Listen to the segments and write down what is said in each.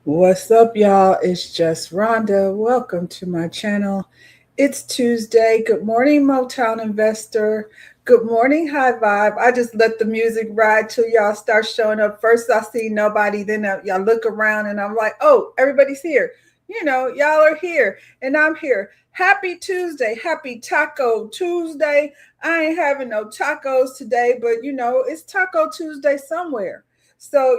What's up, y'all? It's just Rhonda. Welcome to my channel. It's Tuesday. Good morning, Motown Investor. Good morning, High Vibe. I just let the music ride till y'all start showing up. First, I see nobody, then y'all look around and I'm like, oh, everybody's here. Y'all are here and I'm here. Happy Tuesday. Happy Taco Tuesday. I ain't having no tacos today, but it's Taco Tuesday somewhere. So,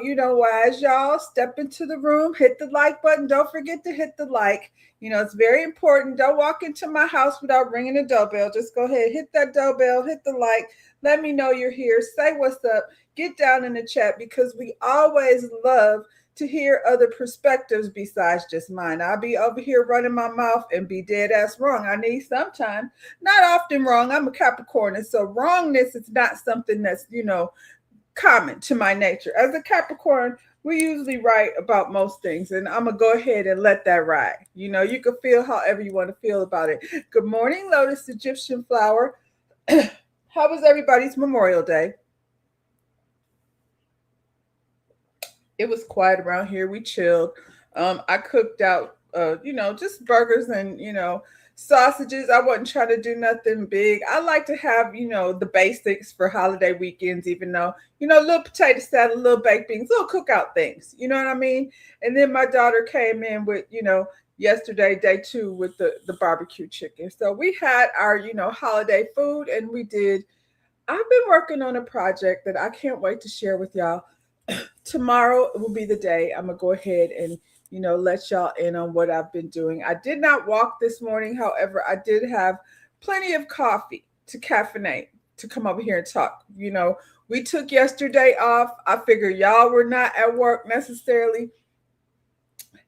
as y'all step into the room, hit the like button. Don't forget to hit the like. It's very important. Don't walk into my house without ringing the doorbell. Just go ahead, hit that doorbell, hit the like. Let me know you're here. Say what's up. Get down in the chat because we always love to hear other perspectives besides just mine. I'll be over here running my mouth and be dead ass wrong. I need sometimes, not often wrong. I'm a Capricorn, and so wrongness is not something that's common to my nature. As a Capricorn, we usually right about most things, and I'm gonna go ahead and let that ride. You can feel however you want to feel about it. Good morning, Lotus Egyptian Flower. How was everybody's Memorial Day? It was quiet around here. We chilled. I cooked out, just burgers and sausages. I wasn't trying to do nothing big. I like to have the basics for holiday weekends, even though little potato salad, little baked beans, little cookout things. You know what I mean? And then my daughter came in with yesterday day two with the barbecue chicken. So we had our holiday food, and we did. I've been working on a project that I can't wait to share with y'all. Tomorrow will be the day. I'm gonna go ahead and let y'all in on what I've been doing. I did not walk this morning, however, I did have plenty of coffee to caffeinate to come over here and talk. We took yesterday off. I figured y'all were not at work necessarily,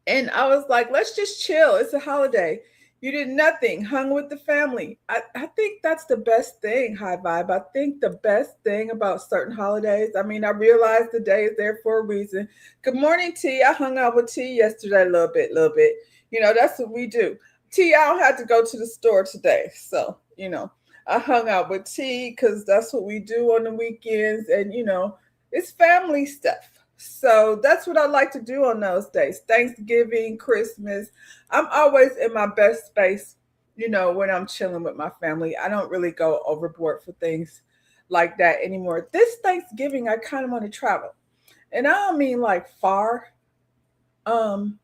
and I was like, let's just chill. It's a holiday. You did nothing, hung with the family. I think that's the best thing, High Vibe. I think the best thing about certain holidays, I mean, I realize the day is there for a reason. Good morning, T. I hung out with T yesterday a little bit, little bit. That's what we do. T, I don't have to go to the store today. So, I hung out with T because that's what we do on the weekends. And, it's family stuff. So that's what I like to do on those days. Thanksgiving, Christmas. I'm always in my best space, when I'm chilling with my family. I don't really go overboard for things like that anymore. This Thanksgiving, I kind of want to travel. And I don't mean like far. Um,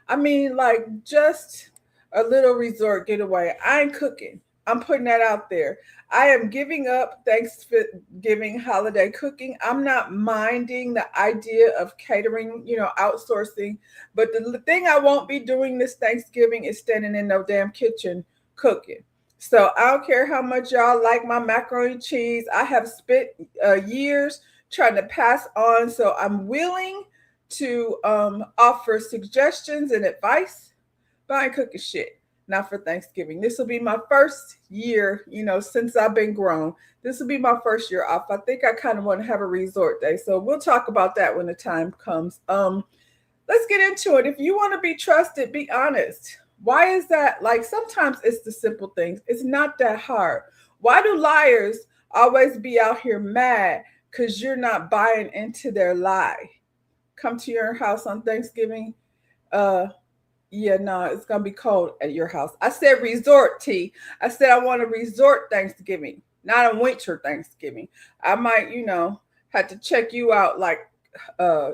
I mean like just a little resort getaway. I ain't cooking. I'm putting that out there. I am giving up Thanksgiving holiday cooking. I'm not minding the idea of catering, outsourcing. But the thing I won't be doing this Thanksgiving is standing in no damn kitchen cooking. So I don't care how much y'all like my macaroni and cheese. I have spent years trying to pass on. So I'm willing to offer suggestions and advice, but I ain't cooking shit. Not for Thanksgiving. This will be my first year, since I've been grown. This will be my first year off. I think I kind of want to have a resort day. So we'll talk about that when the time comes. Let's get into it. If you want to be trusted, be honest. Why is that? Like sometimes it's the simple things. It's not that hard. Why do liars always be out here mad because you're not buying into their lie? Come to your house on Thanksgiving. Uh, yeah, no, it's gonna be cold at your house. I said resort tea. I said I want a resort Thanksgiving, not a winter Thanksgiving. I might, have to check you out like uh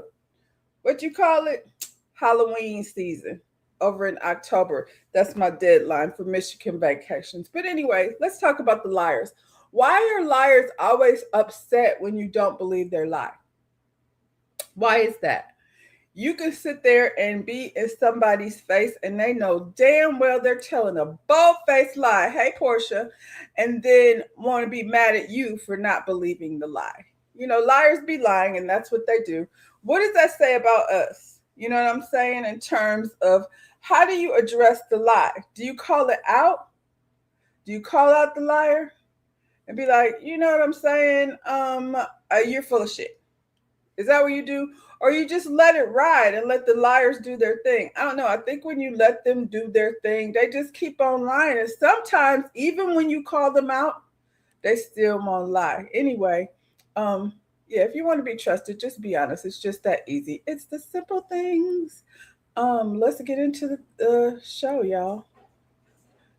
what you call it? Halloween season over in October. That's my deadline for Michigan vacations. But anyway, let's talk about the liars. Why are liars always upset when you don't believe their lie? Why is that? You can sit there and be in somebody's face and they know damn well they're telling a bold-faced lie. Hey, Portia. And then want to be mad at you for not believing the lie. Liars be lying and that's what they do. What does that say about us? You know what I'm saying? In terms of how do you address the lie? Do you call it out? Do you call out the liar and be like, you know what I'm saying? You're full of shit. Is that what you do? Or you just let it ride and let the liars do their thing? I don't know. I think when you let them do their thing, they just keep on lying. And sometimes, even when you call them out, they still won't lie. Anyway, yeah, if you want to be trusted, just be honest. It's just that easy. It's the simple things. Let's get into the show, y'all.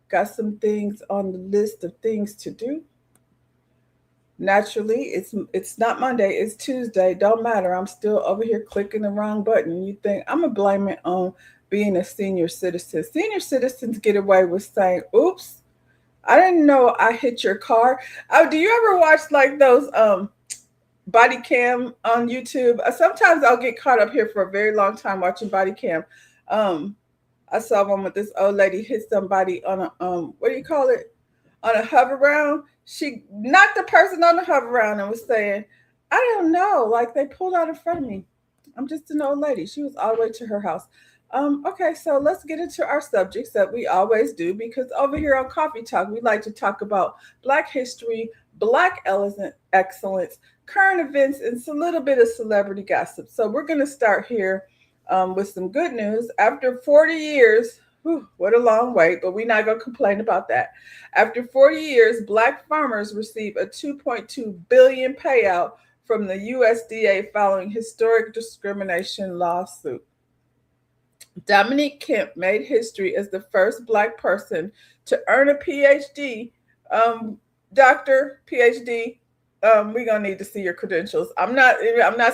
Got some things on the list of things to do. Naturally, it's not Monday, it's Tuesday. Don't matter. I'm still over here clicking the wrong button. You think I'm gonna blame it on being a senior citizen. Senior citizens get away with saying, oops, I didn't know I hit your car. Oh, do you ever watch like those body cam on YouTube? Sometimes I'll get caught up here for a very long time watching body cam. Um, I saw one with this old lady hit somebody on a what do you call it? On a hover round. She knocked the person on the hover round and was saying, I don't know, like they pulled out in front of me. I'm just an old lady. She was all the way to her house. Okay, so let's get into our subjects that we always do because over here on Coffee Talk, we like to talk about Black history, Black excellence, current events, and a little bit of celebrity gossip. So we're going to start here with some good news. After 40 years, whew, what a long wait, but we're not going to complain about that. After 40 years, Black farmers receive a $2.2 billion payout from the USDA following historic discrimination lawsuit. Dominique Kemp made history as the first Black person to earn a PhD. Doctor, PhD, we're gonna need to see your credentials. I'm not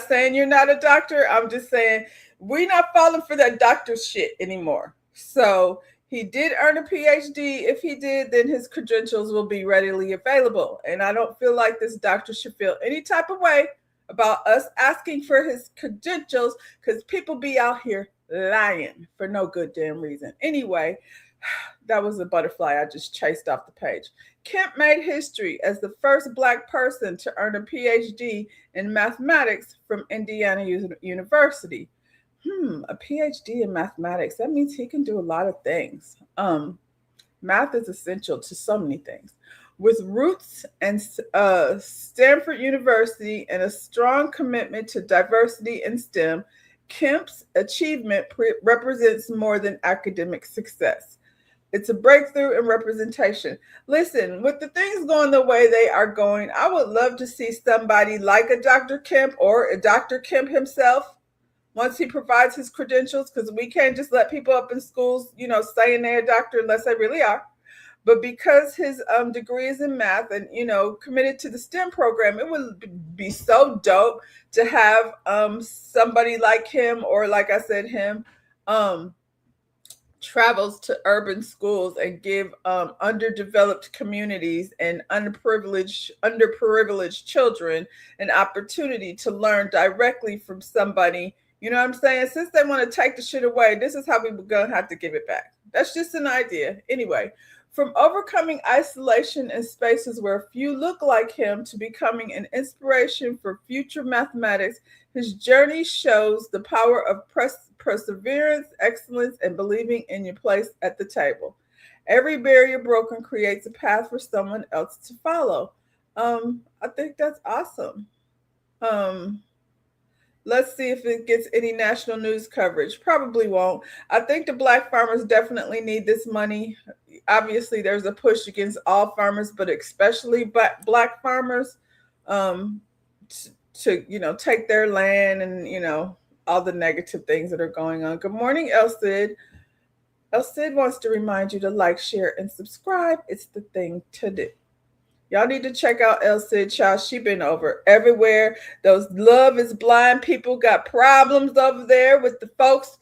saying you're not a doctor. I'm just saying we're not falling for that doctor shit anymore. So he did earn a PhD. If he did, then his credentials will be readily available. And I don't feel like this doctor should feel any type of way about us asking for his credentials because people be out here lying for no good damn reason. Anyway, that was a butterfly I just chased off the page. Kemp made history as the first Black person to earn a PhD in mathematics from Indiana University. A PhD in mathematics. That means he can do a lot of things. Math is essential to so many things. With roots in Stanford University and a strong commitment to diversity in STEM, Kemp's achievement represents more than academic success. It's a breakthrough in representation. Listen, with the things going the way they are going, I would love to see somebody like a Dr. Kemp or a Dr. Kemp himself once he provides his credentials, because we can't just let people up in schools, saying they're a doctor unless they really are. But because his degree is in math and, committed to the STEM program, it would be so dope to have somebody like him, or like I said, him, travels to urban schools and give underdeveloped communities and underprivileged children an opportunity to learn directly from somebody. You know what I'm saying? Since they want to take the shit away, this is how we're going to have to give it back. That's just an idea. Anyway, from overcoming isolation in spaces where few look like him to becoming an inspiration for future mathematics, his journey shows the power of perseverance, excellence, and believing in your place at the table. Every barrier broken creates a path for someone else to follow. I think that's awesome. Let's see if it gets any national news coverage. Probably won't. I think the Black farmers definitely need this money. Obviously, there's a push against all farmers, but especially Black farmers, to take their land and all the negative things that are going on. Good morning, El Cid. El Cid wants to remind you to like, share, and subscribe. It's the thing to do. Y'all need to check out El Cid, child. She been over everywhere. Those Love is Blind people got problems over there with the folks.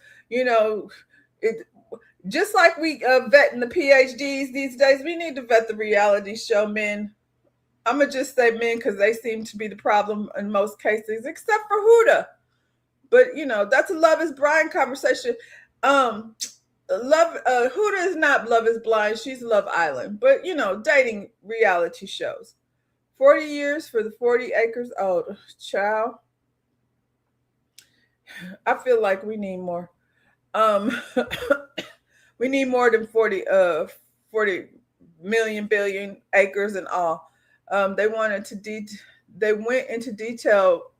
Just like we vetting the PhDs these days, we need to vet the reality show men. I'm going to just say men because they seem to be the problem in most cases, except for Huda. But, that's a Love is Blind conversation. Huda is not Love is Blind. She's Love Island. But, dating reality shows. 40 years for the 40 acres old. Child. I feel like we need more. We need more than 40 million billion acres and all. They went into detail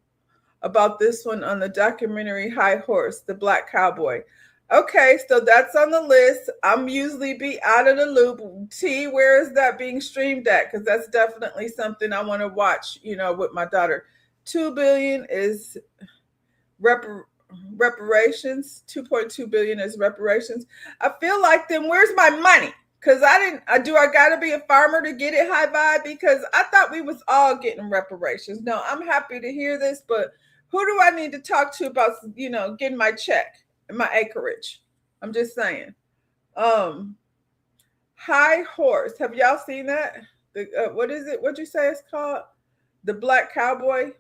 about this one on the documentary High Horse, the Black Cowboy. Okay, so that's on the list. I'm usually be out of the loop. T, where is that being streamed at? Because that's definitely something I want to watch, with my daughter. $2 billion is reparations. 2.2 billion is reparations. I feel like, then where's my money? Because I gotta be a farmer to get it, high vibe? Because I thought we was all getting reparations. No, I'm happy to hear this, but who do I need to talk to about, getting my check and my acreage? I'm just saying. Um, High Horse. Have y'all seen that? What is it? What'd you say it's called? The Black Cowboy.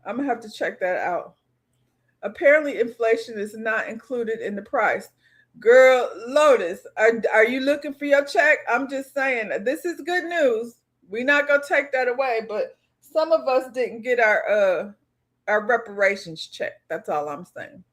I'm gonna have to check that out. Apparently, inflation is not included in the price. Girl, Lotus, are you looking for your check? I'm just saying, this is good news. We're not gonna take that away, but some of us didn't get our reparations check. That's all I'm saying.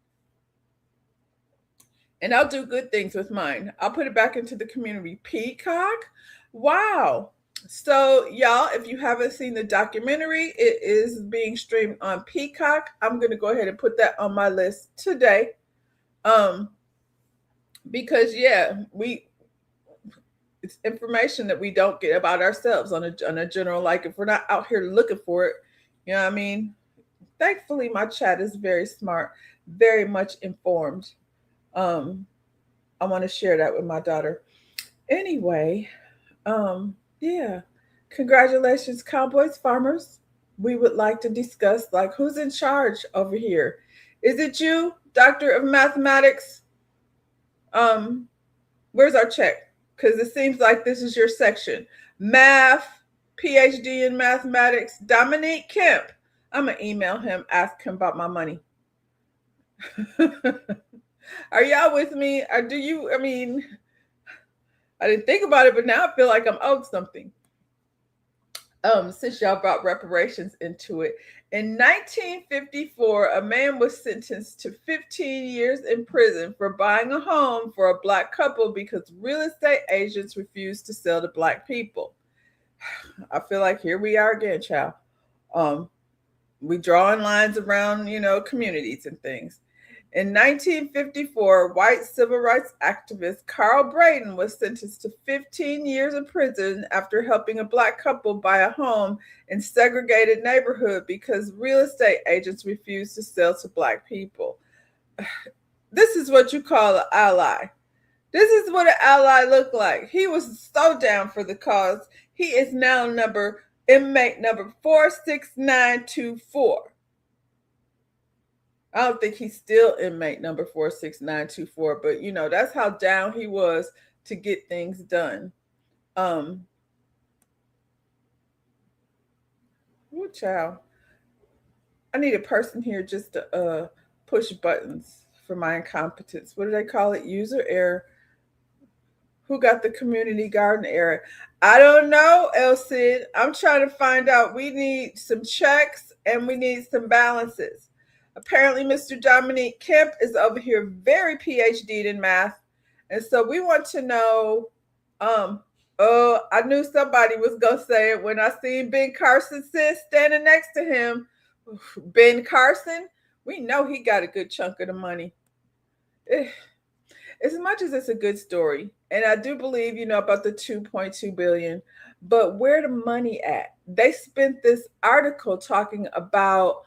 And I'll do good things with mine. I'll put it back into the community. Peacock? Wow. So, y'all, if you haven't seen the documentary, it is being streamed on Peacock. I'm going to go ahead and put that on my list today. Because yeah, it's information that we don't get about ourselves on a general, like if we're not out here looking for it, you know what I mean? Thankfully, my chat is very smart, very much informed. Um, I want to share that with my daughter. Anyway, yeah. Congratulations, Cowboys farmers. We would like to discuss, like, who's in charge over here. Is it you, Doctor of Mathematics? Um, where's our check? Because it seems like this is your section. Math, PhD in mathematics, Dominique Kemp. I'm gonna email him, ask him about my money. Are y'all with me? Or do you, I mean, I didn't think about it, but now I feel like I'm owed something. Since y'all brought reparations into it. In 1954, a man was sentenced to 15 years in prison for buying a home for a black couple because real estate agents refused to sell to black people. I feel like here we are again, child. We drawing lines around, communities and things. In 1954, white civil rights activist Carl Braden was sentenced to 15 years in prison after helping a black couple buy a home in segregated neighborhood because real estate agents refused to sell to black people. This is what you call an ally. This is what an ally looked like. He was so down for the cause. He is now inmate number 46924. I don't think he's still inmate number 46924, but that's how down he was to get things done. Child. I need a person here just to push buttons for my incompetence. What do they call it? User error. Who got the community garden error? I don't know, El Cid. I'm trying to find out. We need some checks and we need some balances. Apparently, Mr. Dominique Kemp is over here very PhD'd in math. And so we want to know, I knew somebody was going to say it when I seen Ben Carson sis standing next to him. Ben Carson, we know he got a good chunk of the money. As much as it's a good story, and I do believe, about the 2.2 billion, but where the money at? They spent this article talking about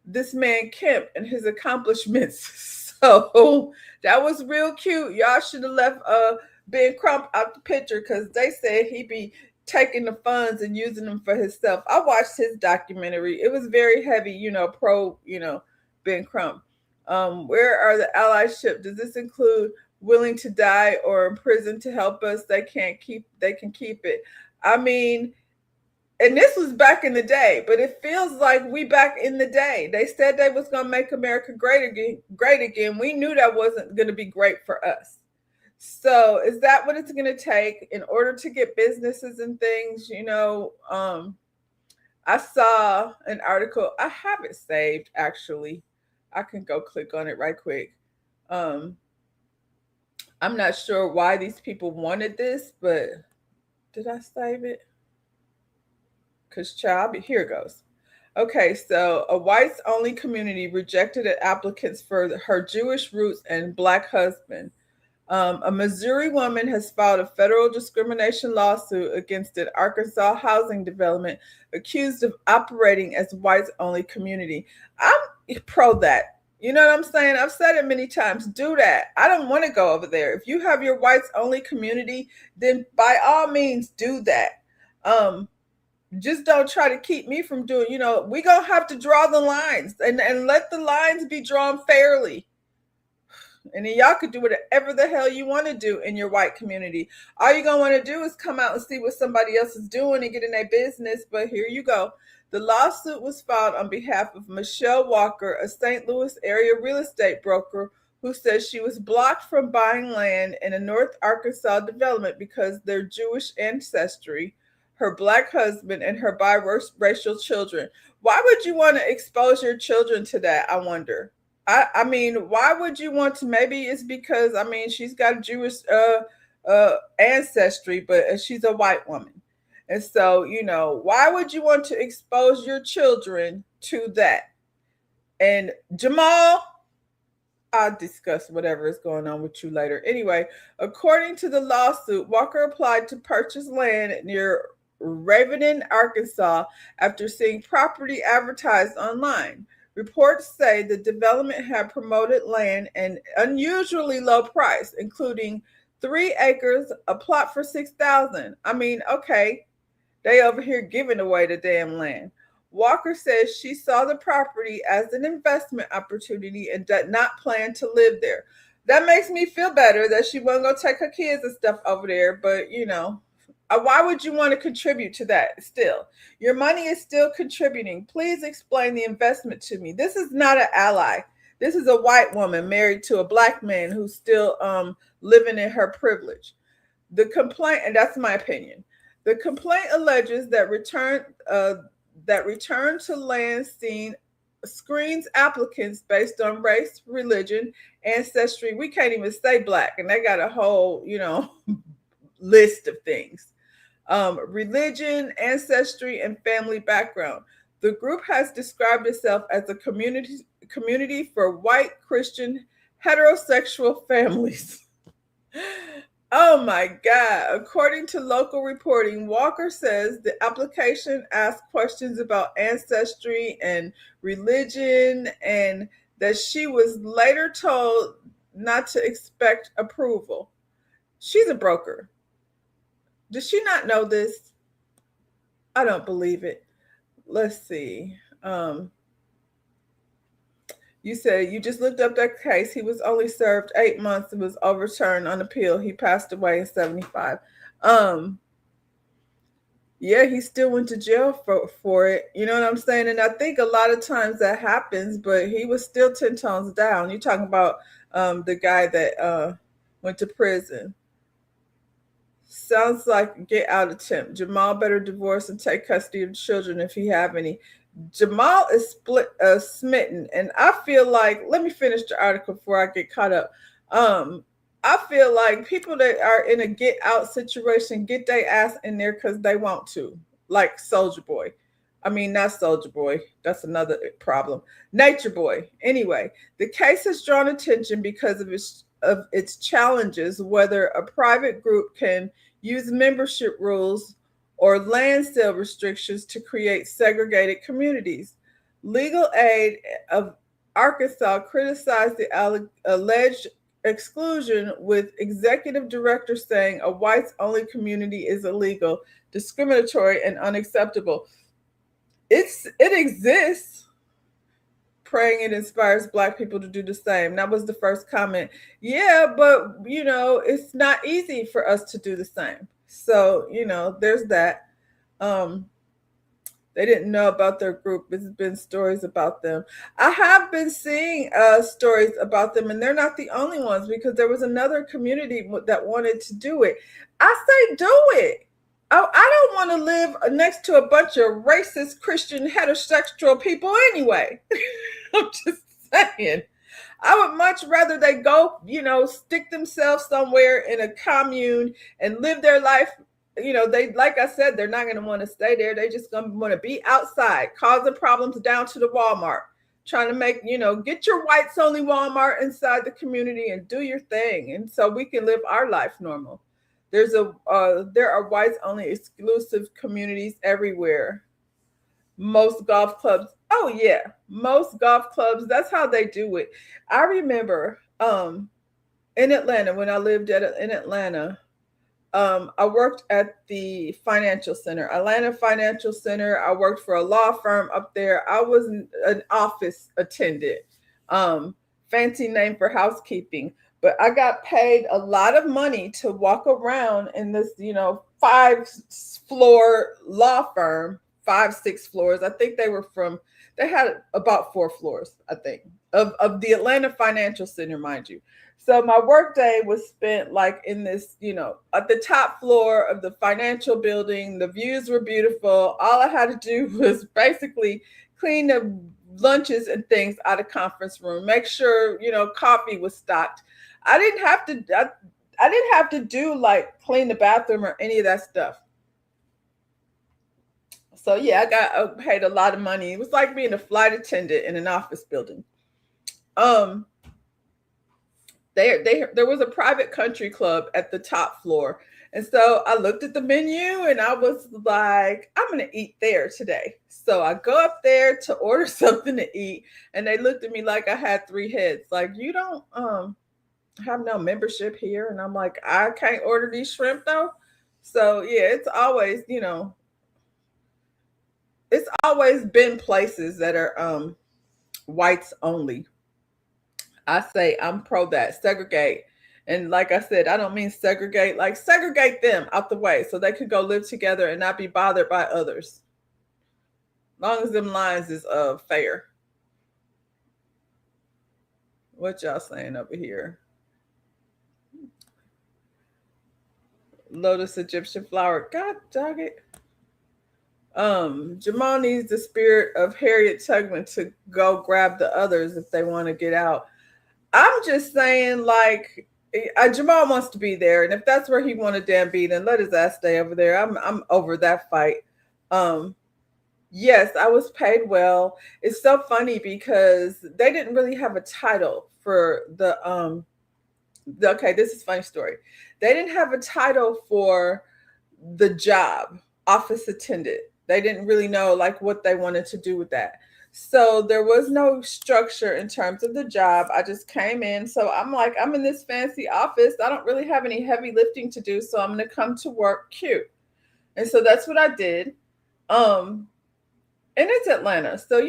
this man Kemp and his accomplishments. So that was real cute. Y'all should have left Ben Crump out the picture because they said he be taking the funds and using them for himself. I watched his documentary. It was very heavy, pro, Ben Crump. Where are the allyship? Does this include willing to die or in prison to help us? They can keep it. I mean, and this was back in the day, but it feels like we back in the day. They said they was going to make America great again. We knew that wasn't going to be great for us. So is that what it's going to take in order to get businesses and things? I saw an article. I have it saved, actually. I can go click on it right quick. I'm not sure why these people wanted this, but did I save it? Because child, here it goes. Okay, so a whites only community rejected applicants for her Jewish roots and black husband. A Missouri woman has filed a federal discrimination lawsuit against an Arkansas housing development accused of operating as whites only community. I'm pro that. You know what I'm saying? I've said it many times. Do that. I don't want to go over there. If you have your whites only community, then by all means do that. Um, just don't try to keep me from doing, we gonna have to draw the lines and let the lines be drawn fairly. And then y'all could do whatever the hell you want to do in your white community. All you're going to want to do is come out and see what somebody else is doing and get in their business. But here you go. The lawsuit was filed on behalf of Michelle Walker, a St. Louis area real estate broker who says she was blocked from buying land in a North Arkansas development because of their Jewish ancestry, her black husband, and her biracial children. Why would you want to expose your children to that, I wonder? I mean, why would you want to? Maybe it's because she's got Jewish ancestry, but she's a white woman, and so why would you want to expose your children to that? And Jamal, I'll discuss whatever is going on with you later. Anyway, according to the lawsuit, Walker applied to purchase land near Ravenna, Arkansas, after seeing property advertised online. Reports say the development had promoted land at an unusually low price, including 3 acres, a plot for $6,000. I mean, okay, they over here giving away the damn land. Walker says she saw the property as an investment opportunity and did not plan to live there. That makes me feel better that she wasn't going to take her kids and stuff over there, but why would you want to contribute to that still? Your money is still contributing. Please explain the investment to me. This is not an ally. This is a white woman married to a black man who's still living in her privilege. The complaint, and that's my opinion, the complaint alleges that return to land screens applicants based on race, religion, ancestry. We can't even say black, and they got a whole, list of things. Religion, ancestry, and family background. The group has described itself as a community for white Christian heterosexual families. Oh my God. According to local reporting, Walker says the application asked questions about ancestry and religion, and that she was later told not to expect approval. She's a broker. Does she not know this? I don't believe it. Let's see. You said you just looked up that case. He was only served 8 months. It was overturned on appeal. He passed away in 1975. Yeah, he still went to jail for it. You know what I'm saying? And I think a lot of times that happens, but he was still 10 tones down. You're talking about the guy that went to prison. Sounds like get out attempt. Jamal better divorce and take custody of the children if he have any. Jamal is smitten, and I feel like, let me finish the article before I get caught up. I feel like people that are in a get out situation get their ass in there because they want to, like Soldier Boy. I mean, not Soldier Boy. That's another problem. Nature Boy. Anyway, the case has drawn attention because of its challenges, whether a private group can use membership rules or land sale restrictions to create segregated communities. Legal Aid of Arkansas criticized the alleged exclusion, with executive director saying a whites-only community is illegal, discriminatory, and unacceptable. It exists. Praying it inspires Black people to do the same. That was the first comment. Yeah, but it's not easy for us to do the same. So, there's that. They didn't know about their group. There's been stories about them. I have been seeing stories about them, and they're not the only ones, because there was another community that wanted to do it. I say do it. I don't want to live next to a bunch of racist Christian heterosexual people anyway. I'm just saying. I would much rather they go, stick themselves somewhere in a commune and live their life. They, like I said, they're not going to want to stay there. They're just going to want to be outside, causing problems down to the Walmart, trying to make, get your whites only Walmart inside the community and do your thing. And so we can live our life normal. There are whites only exclusive communities everywhere. Most golf clubs Oh yeah, most golf clubs, that's how they do it. I remember in Atlanta when I lived in Atlanta. I worked at the financial center, Atlanta Financial Center. I worked for a law firm up there. I was an office attendant, um, fancy name for housekeeping. But I got paid a lot of money to walk around in this, five floor law firm, five, six floors. I think they had about four floors, I think, of the Atlanta Financial Center, mind you. So my work day was spent like in this, at the top floor of the financial building. The views were beautiful. All I had to do was basically clean the lunches and things out of conference room, make sure, coffee was stocked. I didn't have to I didn't have to do like clean the bathroom or any of that stuff. So yeah, I got paid a lot of money. It was like being a flight attendant in an office building. Um there was a private country club at the top floor. And so I looked at the menu and I was like, I'm going to eat there today. So I go up there to order something to eat and they looked at me like I had three heads. Like, you don't have no membership here. And I'm like, I can't order these shrimp though. So yeah, it's always been places that are whites only. I say I'm pro that. Segregate. And like I said, I don't mean segregate, like segregate them out the way so they could go live together and not be bothered by others. As long as them lines is fair. What y'all saying over here? Lotus Egyptian flower. God dog it. Jamal needs the spirit of Harriet Tubman to go grab the others if they want to get out. I'm just saying, like, Jamal wants to be there, and if that's where he want to damn be, then let his ass stay over there. I'm over that fight. Um, yes, I was paid well. It's so funny because they didn't really have a title for okay, this is a funny story. They didn't have a title for the job, office attendant. They didn't really know like what they wanted to do with that. So there was no structure in terms of the job. I just came in. So I'm like, I'm in this fancy office. I don't really have any heavy lifting to do. So I'm going to come to work cute. And so that's what I did. Um, and it's Atlanta. So,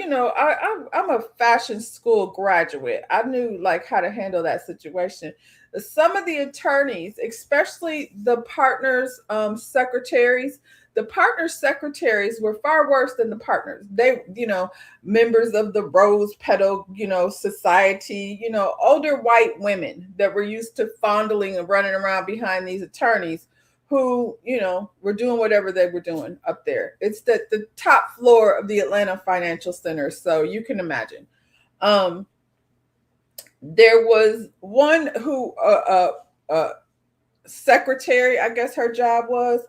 I'm a fashion school graduate. I knew like how to handle that situation. Some of the attorneys, especially the partners, secretaries, the partners secretaries were far worse than the partners. They, members of the Rose Petal, society, older white women that were used to fondling and running around behind these attorneys who, were doing whatever they were doing up there. It's the top floor of the Atlanta Financial Center. So you can imagine. Um, there was one who, secretary, I guess her job was,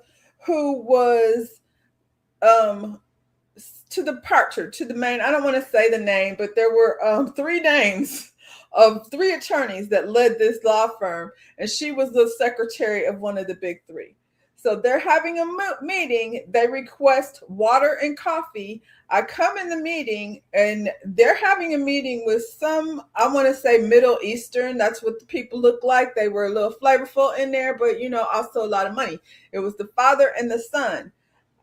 who was um, to the partner, to the main, I don't want to say the name, but there were three names of three attorneys that led this law firm, and she was the secretary of one of the big three. So they're having a meeting. They request water and coffee. I come in the meeting, and they're having a meeting with some, I want to say Middle Eastern. That's what the people look like. They were a little flavorful in there, but also a lot of money. It was the father and the son.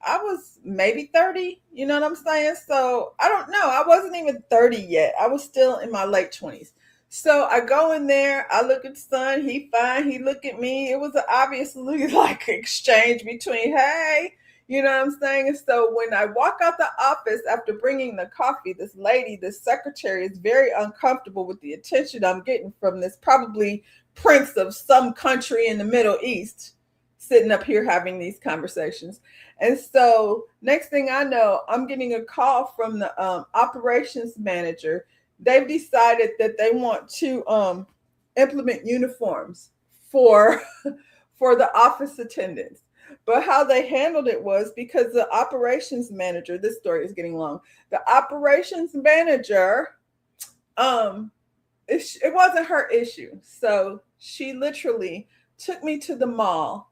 I was maybe 30, you know what I'm saying? So I don't know. I wasn't even 30 yet. I was still in my late 20s. So I go in there, I look at the son, he fine, he look at me. It was obviously like exchange between, hey, you know what I'm saying? And so when I walk out the office after bringing the coffee, this lady, this secretary is very uncomfortable with the attention I'm getting from this probably prince of some country in the Middle East sitting up here having these conversations. And so next thing I know, I'm getting a call from the operations manager. They've decided that they want to implement uniforms for for the office attendants. But how they handled it was because the operations manager, this story is getting long. The operations manager, um, it wasn't her issue. So she literally took me to the mall,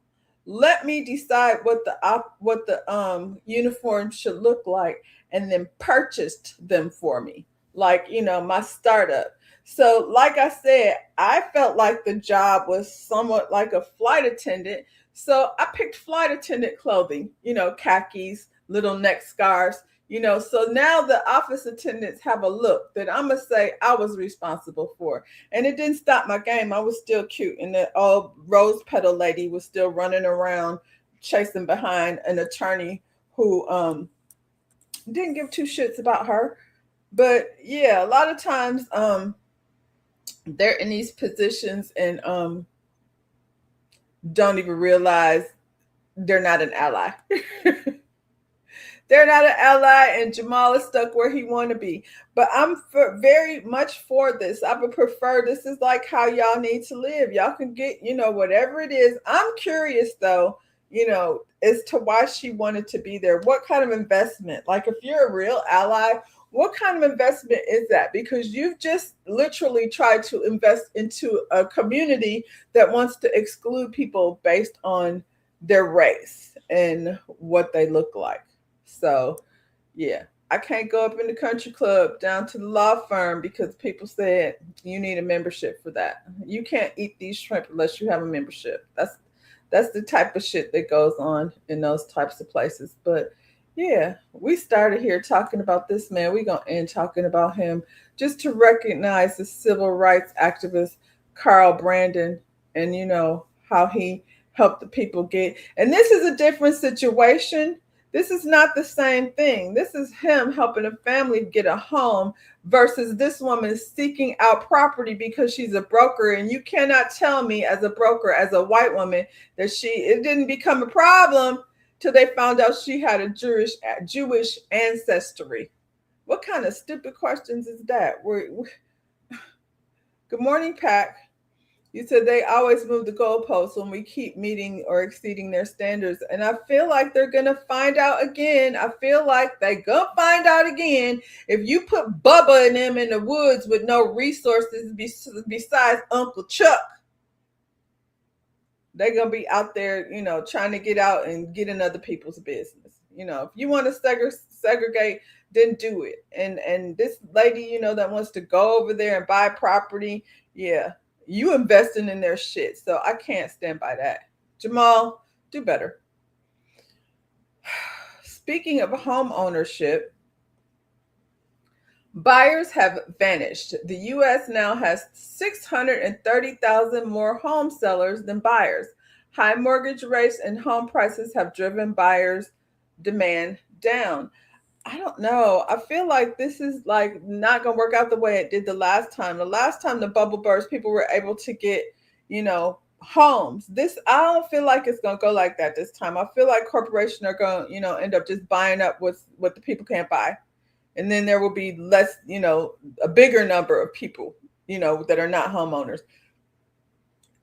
Let me decide what the uniform should look like, and then purchased them for me, like, my startup. So like I said, I felt like the job was somewhat like a flight attendant, so I picked flight attendant clothing, khakis, little neck scarves. So now the office attendants have a look that I'm gonna say I was responsible for. And it didn't stop my game. I was still cute. And the old rose petal lady was still running around chasing behind an attorney who didn't give two shits about her. But yeah, a lot of times they're in these positions and don't even realize they're not an ally. They're not an ally, and Jamal is stuck where he want to be. But very much for this. I would prefer, this is like how y'all need to live. Y'all can get, whatever it is. I'm curious though, as to why she wanted to be there. What kind of investment? Like, if you're a real ally, what kind of investment is that? Because you've just literally tried to invest into a community that wants to exclude people based on their race and what they look like. So, yeah, I can't go up in the country club down to the law firm because people said you need a membership for that. You can't eat these shrimp unless you have a membership. That's the type of shit that goes on in those types of places. But yeah, we started here talking about this man. We're gonna end talking about him just to recognize the civil rights activist Carl Brandon, and how he helped the people get. And this is a different situation. This is not the same thing. This is him helping a family get a home versus this woman seeking out property because she's a broker. And you cannot tell me, as a broker, as a white woman, that it didn't become a problem till they found out she had a Jewish ancestry. What kind of stupid questions is that? Good morning, Pack. You said they always move the goalposts when we keep meeting or exceeding their standards. And I feel like they're going to find out again. I feel like they're going to find out again. If you put Bubba and them in the woods with no resources besides Uncle Chuck, they're going to be out there, trying to get out and get in other people's business. If you want to segregate, then do it. And this lady, that wants to go over there and buy property, yeah, you investing in their shit. So I can't stand by that. Jamal, do better. Speaking of home ownership, buyers have vanished. The U.S. now has 630,000 more home sellers than buyers. High mortgage rates and home prices have driven buyers' demand down. I don't know. I feel like this is like not going to work out the way it did the last time. The last time the bubble burst, people were able to get, homes. I don't feel like it's going to go like that this time. I feel like corporations are going to, end up just buying up what the people can't buy. And then there will be less, a bigger number of people, that are not homeowners.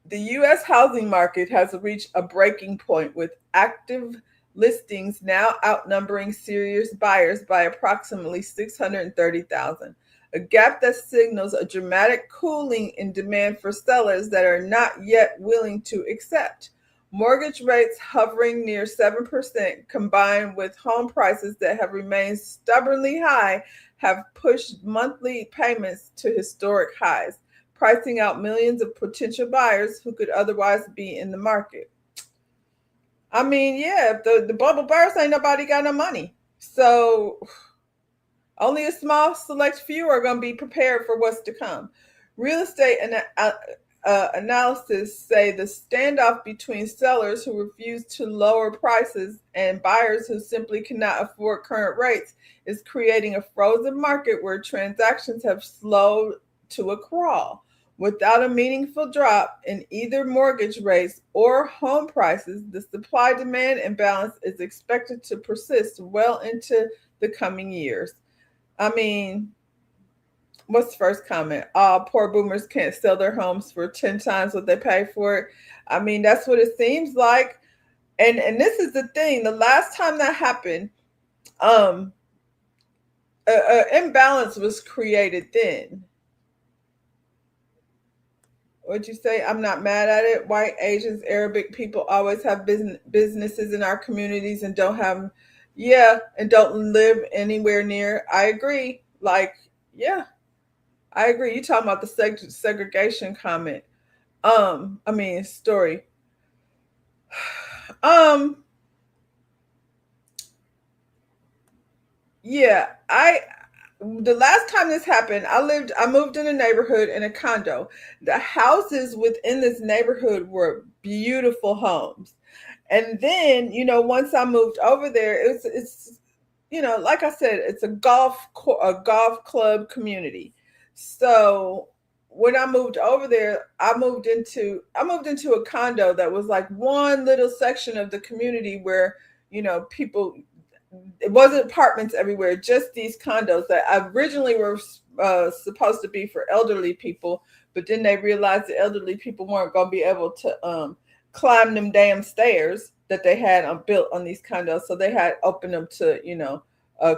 The U.S. housing market has reached a breaking point with active listings now outnumbering serious buyers by approximately 630,000, a gap that signals a dramatic cooling in demand for sellers that are not yet willing to accept. Mortgage rates hovering near 7%, combined with home prices that have remained stubbornly high, have pushed monthly payments to historic highs, pricing out millions of potential buyers who could otherwise be in the market. I mean, yeah, if the bubble bursts, ain't nobody got no money. So only a small select few are going to be prepared for what's to come. Real estate analysis say the standoff between sellers who refuse to lower prices and buyers who simply cannot afford current rates is creating a frozen market where transactions have slowed to a crawl. Without a meaningful drop in either mortgage rates or home prices, the supply-demand imbalance is expected to persist well into the coming years. I mean, what's the first comment? Poor boomers can't sell their homes for 10 times what they pay for it. I mean, that's what it seems like. And this is the thing. The last time that happened, an imbalance was created then. What'd you say? I'm not mad at it. White, Asians, Arabic people always have businesses in our communities and don't have, yeah, and don't live anywhere near. I agree. Like, yeah, I agree. You talking about the segregation comment? I mean story. Um, yeah, the last time this happened, I moved in a neighborhood in a condo. The houses within this neighborhood were beautiful homes. And then, once I moved over there, it's like I said, it's a golf club community. So when I moved over there, I moved into a condo that was like one little section of the community where, people, it wasn't apartments everywhere, just these condos that originally were supposed to be for elderly people, but then they realized the elderly people weren't going to be able to climb them damn stairs that they had built on these condos, so they had opened them to a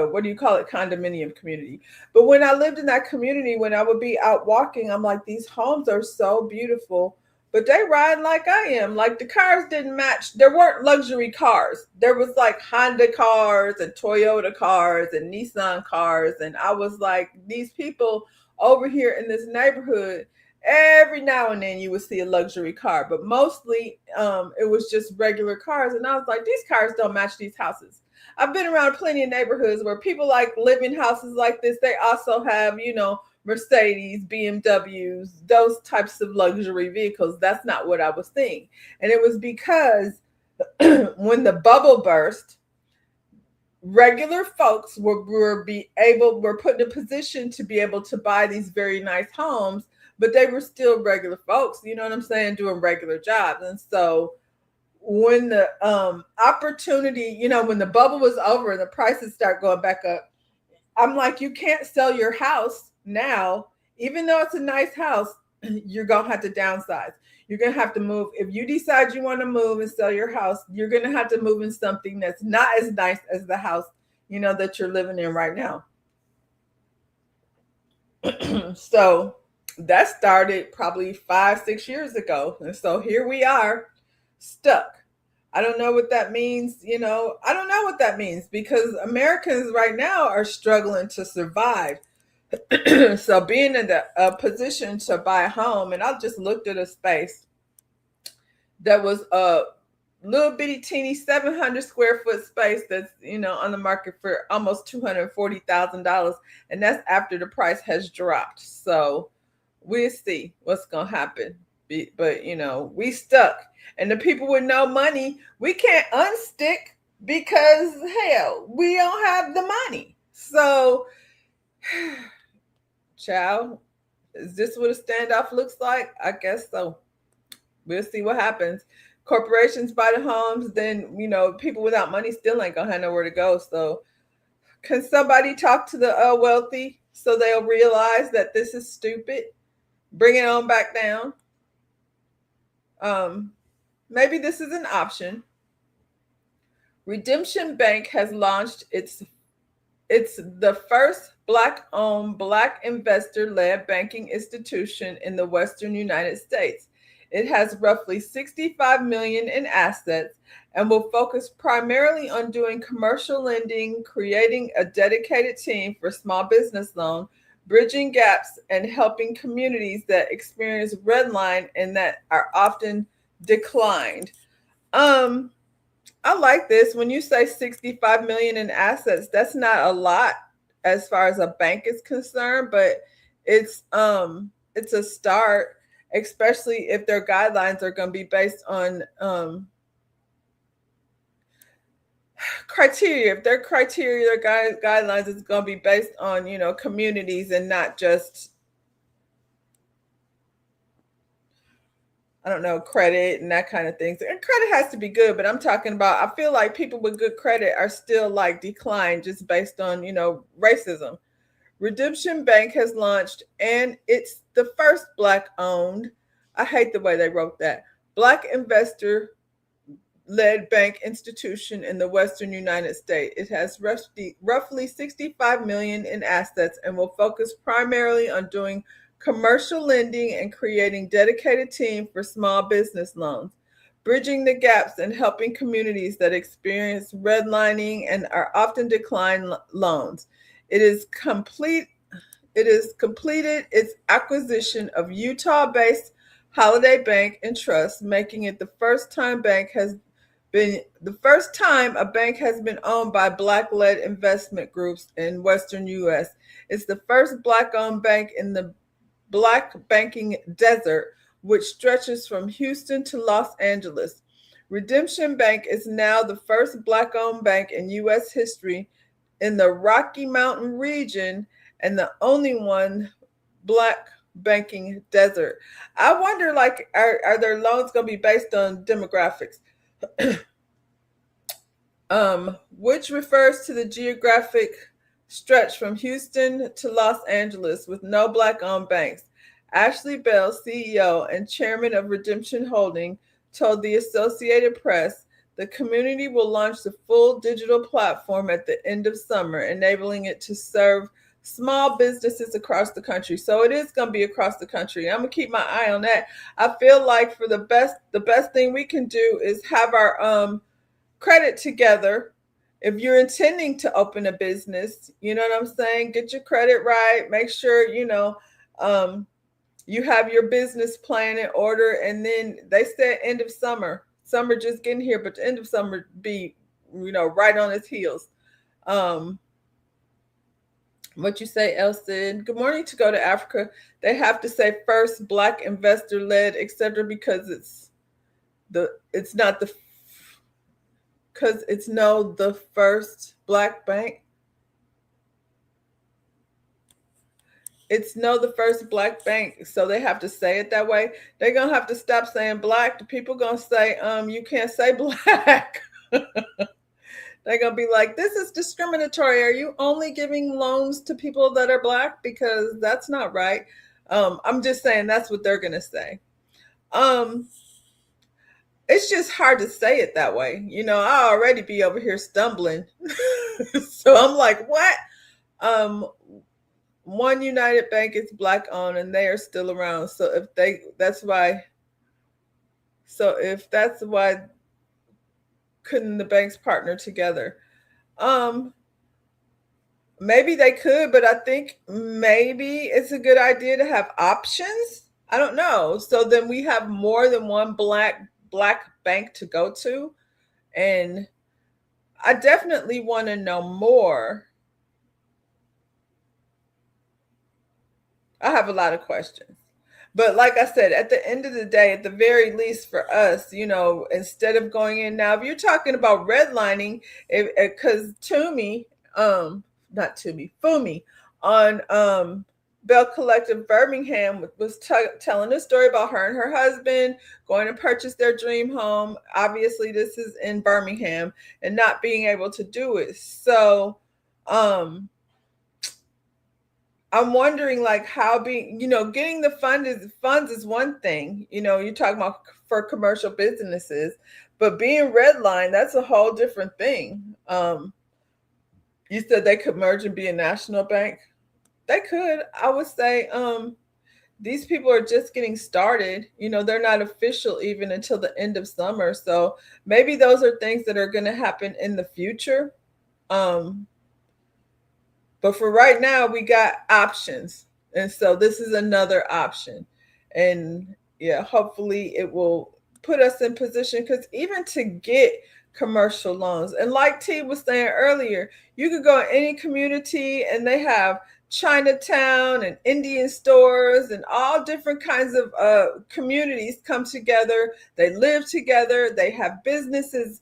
what do you call it, condominium community. But when I lived in that community, when I would be out walking, I'm like, these homes are so beautiful, but they ride like I am. Like the cars didn't match. There weren't luxury cars. There was like Honda cars and Toyota cars and Nissan cars. And I was like, these people over here in this neighborhood, every now and then you would see a luxury car, but mostly it was just regular cars. And I was like, these cars don't match these houses. I've been around plenty of neighborhoods where people like live in houses like this. They also have, Mercedes, BMWs, those types of luxury vehicles. That's not what I was seeing. And it was because when the bubble burst, regular folks were put in a position to be able to buy these very nice homes, but they were still regular folks, you know what I'm saying, doing regular jobs. And so when the opportunity, when the bubble was over and the prices start going back up, I'm like, you can't sell your house now, even though it's a nice house. You're gonna have to downsize. You're gonna have to move. If you decide you want to move and sell your house, you're gonna have to move in something that's not as nice as the house, that you're living in right now. So that started probably 5, 6 years ago. And so here we are, stuck. I don't know what that means. I don't know what that means because Americans right now are struggling to survive. So being in the position to buy a home, and I just looked at a space that was a little bitty teeny 700 square foot space that's on the market for almost $240,000, and that's after the price has dropped. So we'll see what's gonna happen. But we stuck, and the people with no money, we can't unstick because hell, we don't have the money. So, child, is this what a standoff looks like? I guess so. We'll see what happens. Corporations buy the homes, then people without money still ain't gonna have nowhere to go. So, can somebody talk to the wealthy so they'll realize that this is stupid? Bring it on back down. Maybe this is an option. Redemption Bank has launched it's the first Black-owned, Black investor-led banking institution in the Western United States. It has roughly 65 million in assets and will focus primarily on doing commercial lending, creating a dedicated team for small business loan, bridging gaps, and helping communities that experience redline and that are often declined. Um, I like this. When you say 65 million in assets, that's not a lot as far as a bank is concerned, but it's a start, especially if their guidelines are going to be based on criteria. If their criteria, their guidelines is going to be based on, communities and not just, I don't know, credit and that kind of things. And credit has to be good, but I'm talking about, I feel like people with good credit are still like declined just based on, racism. Redemption Bank has launched, and it's the first Black owned, I hate the way they wrote that, Black investor led bank institution in the Western United States. It has roughly 65 million in assets and will focus primarily on doing commercial lending, and creating dedicated team for small business loans, bridging the gaps and helping communities that experience redlining and are often declined loans. It is complete. It has completed its acquisition of Utah-based Holiday Bank and Trust, making it the first time a bank has been owned by Black-led investment groups in Western U.S. It's the first Black-owned bank in the Black banking desert, which stretches from Houston to Los Angeles. Redemption Bank is now the first Black-owned bank in U.S. history in the Rocky Mountain region and the only one Black banking desert. I wonder, like, are their loans going to be based on demographics? Which refers to the geographic stretch from Houston to Los Angeles with no Black-owned banks. Ashley Bell, CEO and chairman of Redemption Holding, told the Associated Press the community will launch the full digital platform at the end of summer, enabling it to serve small businesses across the country. So it is going to be across the country. I'm going to keep my eye on that. I feel like for the best thing we can do is have our credit together. If you're intending to open a business, you know what I'm saying? Get your credit right. Make sure, you have your business plan in order. And then they said end of summer. Summer just getting here, but the end of summer be, right on its heels. What you say, Elson? Good morning. To go to Africa, they have to say first Black investor led, etc., because it's not the first Black bank. It's the first Black bank, so they have to say it that way. They're gonna have to stop saying Black. The people gonna say, you can't say Black. They're gonna be like, this is discriminatory. Are you only giving loans to people that are Black? Because that's not right. I'm just saying that's what they're gonna say. It's just hard to say it that way. I already be over here stumbling. So I'm like, what? One United Bank is Black owned and they are still around. So if that's why couldn't the banks partner together? Maybe they could, but I think maybe it's a good idea to have options. I don't know. So then we have more than one Black bank to go to. And I definitely want to know more. I have a lot of questions. But like I said, at the end of the day, at the very least for us, instead of going in now, if you're talking about redlining, because Fumi on Bell Collective Birmingham was telling a story about her and her husband going to purchase their dream home. Obviously, this is in Birmingham and not being able to do it. So, I'm wondering, like, how getting the funds is one thing. You're talking about for commercial businesses, but being redlined, that's a whole different thing. You said they could merge and be a national bank. They could. I would say these people are just getting started. They're not official even until the end of summer. So maybe those are things that are going to happen in the future. But for right now, we got options. And so this is another option. And yeah, hopefully it will put us in position, because even to get commercial loans, and like T was saying earlier, you could go in any community and they have Chinatown and Indian stores and all different kinds of communities come together. They live together. They have businesses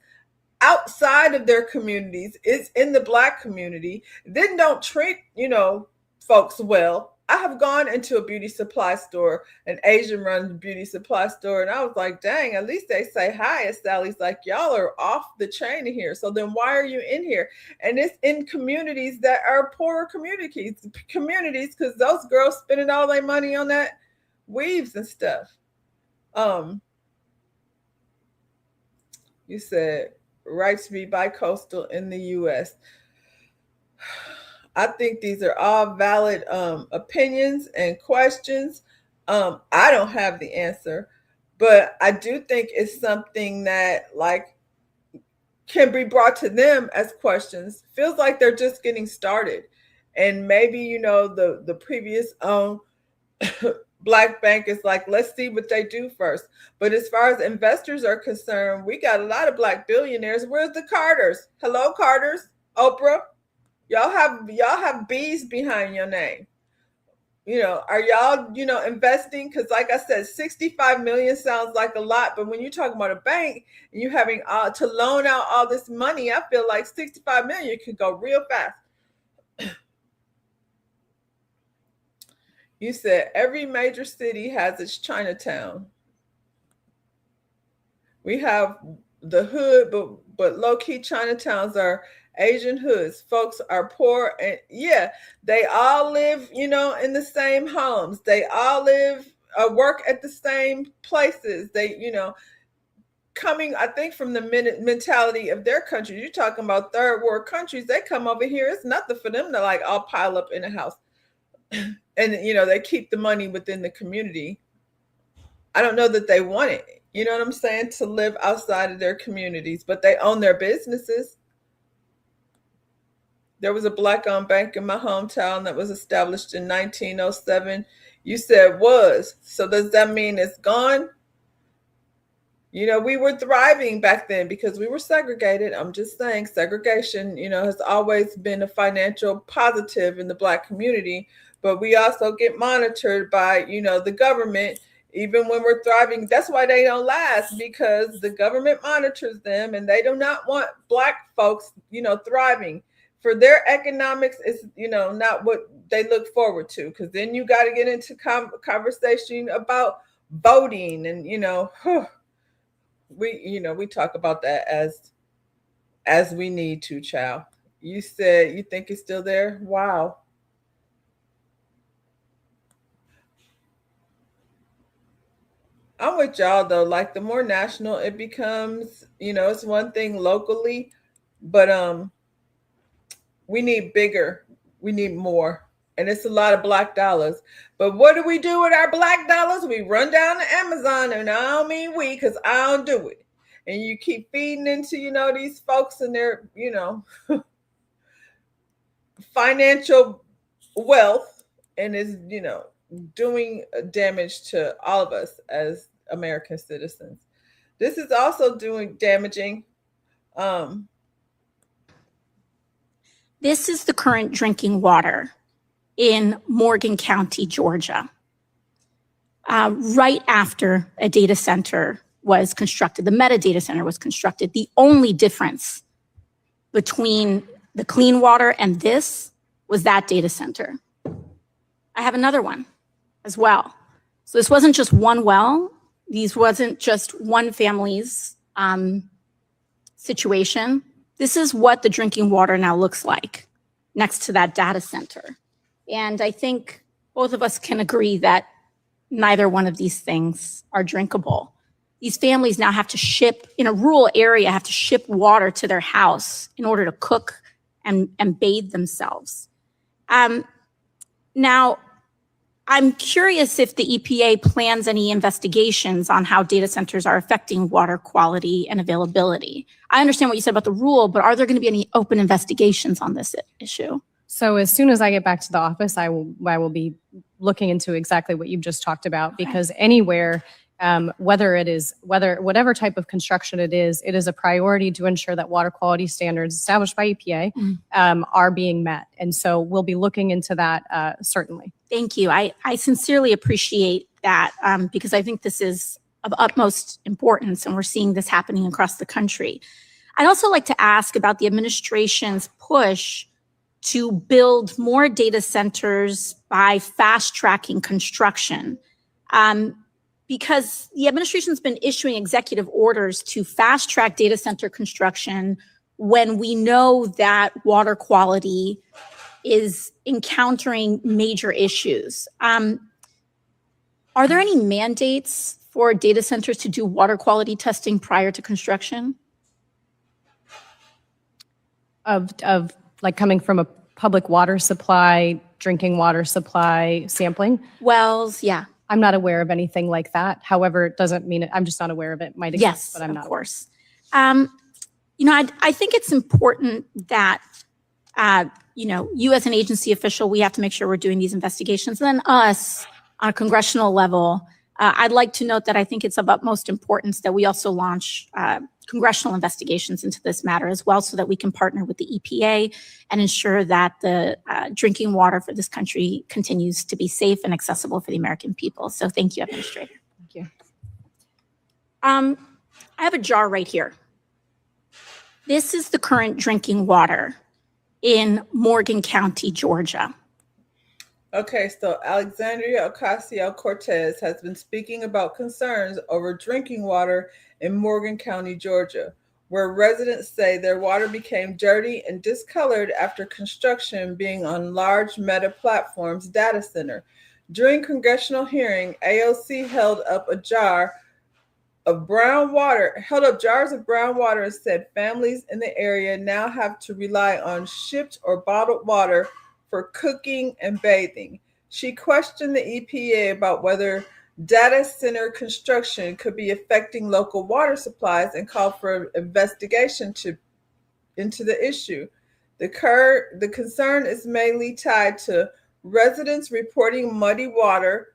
outside of their communities. It's in the Black community, then don't treat folks well. I have gone into a beauty supply store, an Asian run beauty supply store, and I was like, dang, at least they say hi. And Sally's like, y'all are off the chain here, so then why are you in here? And it's in communities that are poorer communities, because those girls spending all their money on that weaves and stuff. You said right to be bicoastal in the U.S. I think these are all valid opinions and questions. I don't have the answer, but I do think it's something that like can be brought to them as questions. Feels like they're just getting started, and maybe the previous Black Bank is like, let's see what they do first. But as far as investors are concerned, we got a lot of Black billionaires. Where's the Carters? Hello, Carters, Oprah. Y'all have B's behind your name. Are y'all, investing? Because like I said, 65 million sounds like a lot, but when you're talking about a bank and you having to loan out all this money, I feel like 65 million could go real fast. You said every major city has its Chinatown. We have the hood, but low-key Chinatowns are Asian hoods. Folks are poor, and yeah, they all live, in the same homes. They all live, work at the same places. They, coming, I think, from the mentality of their country. You're talking about third world countries. They come over here. It's nothing for them to like all pile up in a house. And they keep the money within the community. I don't know that they want it, you know what I'm saying, to live outside of their communities, but they own their businesses. There was a Black-owned bank in my hometown that was established in 1907. You said was, so does that mean it's gone? We were thriving back then because we were segregated. I'm just saying segregation, has always been a financial positive in the Black community, but we also get monitored by, the government. Even when we're thriving, that's why they don't last, because the government monitors them and they do not want Black folks, thriving. For their economics, is not what they look forward to, because then you got to get into conversation about voting and, we talk about that as we need to, child. You said you think it's still there? Wow. I'm with y'all though. Like the more national it becomes, it's one thing locally, but we need bigger. We need more. And it's a lot of Black dollars. But what do we do with our Black dollars? We run down to Amazon, and I don't mean we, because I don't do it. And you keep feeding into, these folks and their, financial wealth, and is, doing damage to all of us as American citizens. This is also doing damaging. This is the current drinking water in Morgan County, Georgia. Right after a data center was constructed, the Meta data center was constructed, the only difference between the clean water and this was that data center. I have another one as well. So this wasn't just one well. These wasn't just one family's situation. This is what the drinking water now looks like next to that data center. And I think both of us can agree that neither one of these things are drinkable. These families now have to ship, in a rural area, have to ship water to their house in order to cook and bathe themselves. Now, I'm curious if the EPA plans any investigations on how data centers are affecting water quality and availability. I understand what you said about the rule, but are there going to be any open investigations on this issue? So as soon as I get back to the office, I will be looking into exactly what you've just talked about, because anywhere, whatever type of construction it is a priority to ensure that water quality standards established by EPA are being met. And so we'll be looking into that certainly. Thank you. I sincerely appreciate that because I think this is of utmost importance, and we're seeing this happening across the country. I'd also like to ask about the administration's push to build more data centers by fast-tracking construction. Because the administration's been issuing executive orders to fast-track data center construction when we know that water quality is encountering major issues. Are there any mandates for data centers to do water quality testing prior to construction? Of like coming from a public water supply, drinking water supply sampling. Wells, yeah. I'm not aware of anything like that. However, it doesn't mean I'm just not aware of it. Might exist, Yes, but I'm of not. course. I think it's important that, you as an agency official, we have to make sure we're doing these investigations. And then us on a congressional level, I'd like to note that I think it's of utmost importance that we also launch congressional investigations into this matter as well, so that we can partner with the EPA and ensure that the drinking water for this country continues to be safe and accessible for the American people. So thank you, Administrator. Thank you. I have a jar right here. This is the current drinking water in Morgan County, Georgia. Okay, so Alexandria Ocasio-Cortez has been speaking about concerns over drinking water in Morgan County, Georgia, where residents say their water became dirty and discolored after construction being on large Meta Platforms data center. During congressional hearing, AOC held up jars of brown water and said families in the area now have to rely on shipped or bottled water for cooking and bathing. She questioned the EPA about whether data center construction could be affecting local water supplies and called for an investigation into the issue. The concern is mainly tied to residents reporting muddy well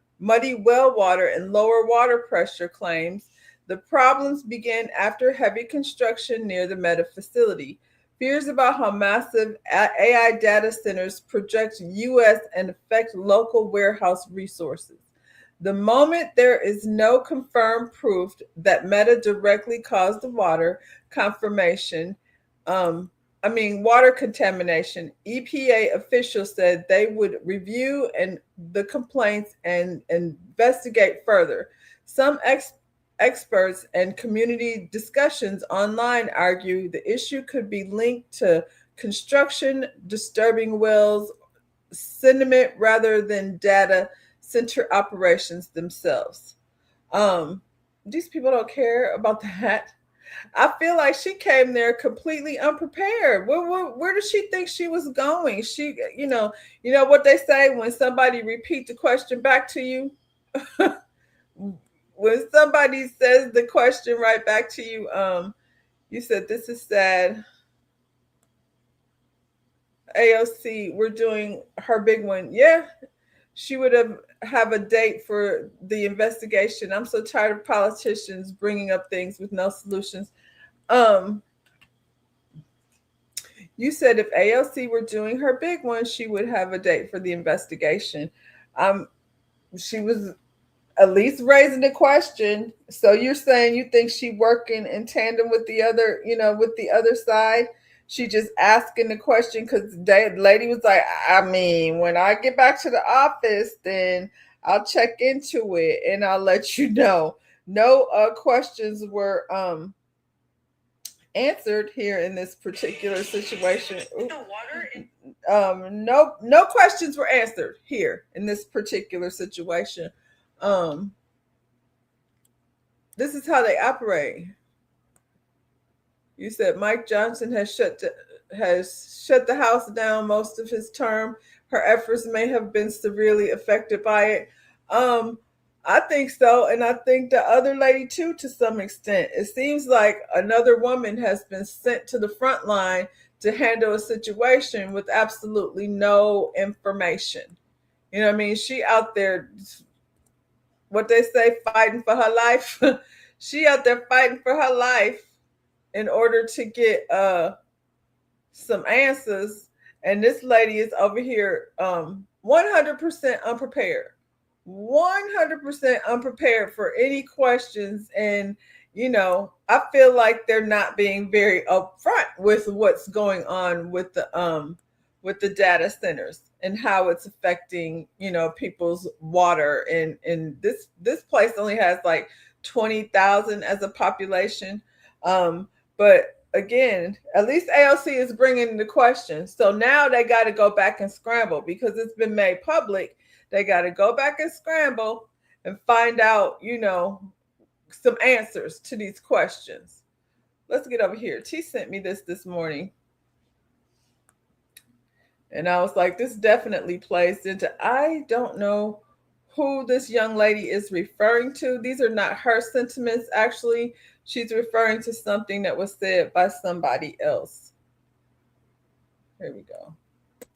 water, and lower water pressure claims. The problems began after heavy construction near the Meta facility. Fears about how massive AI data centers project U.S. and affect local warehouse resources. The moment there is no confirmed proof that Meta directly caused the water contamination, EPA officials said they would review the complaints and investigate further. Some experts and community discussions online argue the issue could be linked to construction disturbing wells sediment rather than data center operations themselves. These people don't care about that. I feel like she came there completely unprepared. Where does she think she was going? She, you know what they say when somebody repeats the question back to you. When somebody says the question right back to you, you said, "This is sad." AOC, we're doing her big one. Yeah, she would have a date for the investigation. I'm so tired of politicians bringing up things with no solutions. You said if AOC were doing her big one, she would have a date for the investigation. She was at least raising the question. So you're saying you think she working in tandem with the other, with the other side? She just asking the question because the lady was like, when I get back to the office, then I'll check into it and I'll let you know. No questions were answered here in this particular situation. No questions were answered here in this particular situation. This is how they operate. You said Mike Johnson has shut the House down most of his term. Her efforts may have been severely affected by it. I think so, and I think the other lady too, to some extent. It seems like another woman has been sent to the front line to handle a situation with absolutely no information. You know what I mean? She out there, what they say, fighting for her life. She out there fighting for her life in order to get some answers. And this lady is over here 100% unprepared. 100% unprepared for any questions. And, I feel like they're not being very upfront with what's going on with the data centers and how it's affecting, people's water. And this place only has like 20,000 as a population. But again, at least AOC is bringing the question. So now they got to go back and scramble because it's been made public. They got to go back and scramble and find out, some answers to these questions. Let's get over here. T sent me this morning. And I was like, this definitely plays into, I don't know who this young lady is referring to. These are not her sentiments, actually. She's referring to something that was said by somebody else. Here we go.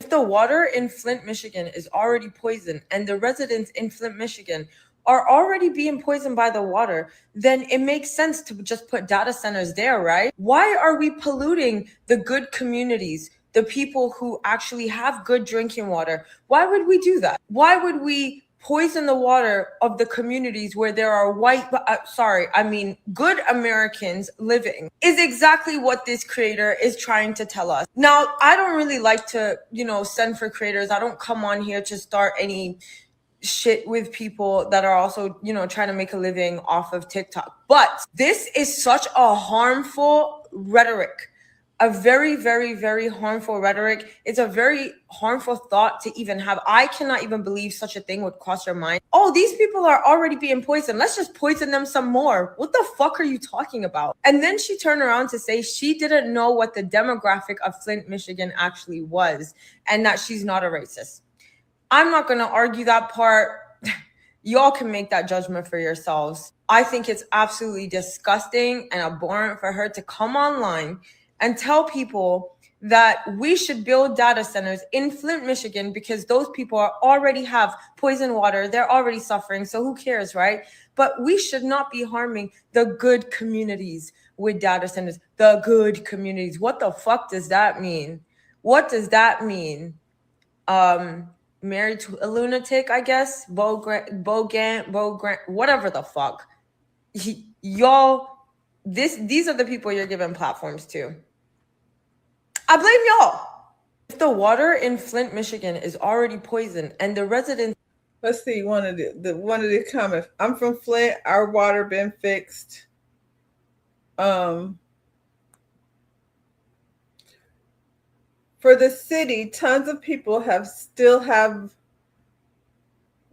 If the water in Flint, Michigan is already poisoned and the residents in Flint, Michigan are already being poisoned by the water, then it makes sense to just put data centers there, right? Why are we polluting the good communities, the people who actually have good drinking water? Why would we do that? Why would we poison the water of the communities where there are good Americans living? Is exactly what this creator is trying to tell us. Now, I don't really like to, send for creators. I don't come on here to start any shit with people that are also, trying to make a living off of TikTok. But this is such a harmful rhetoric. A very, very, very harmful rhetoric. It's a very harmful thought to even have. I cannot even believe such a thing would cross your mind. Oh, these people are already being poisoned. Let's just poison them some more. What the fuck are you talking about? And then she turned around to say she didn't know what the demographic of Flint, Michigan actually was, and that she's not a racist. I'm not going to argue that part. Y'all can make that judgment for yourselves. I think it's absolutely disgusting and abhorrent for her to come online and tell people that we should build data centers in Flint, Michigan, because those people already have poison water. They're already suffering. So who cares, right? But we should not be harming the good communities with data centers. The good communities. What the fuck does that mean? What does that mean? Married to a lunatic, I guess. Bo Grant, whatever the fuck. Y'all, these are the people you're giving platforms to. I blame y'all. If the water in Flint, Michigan is already poisoned and the residents... Let's see, one of the comments. I'm from Flint. Our water been fixed. For the city, tons of people still have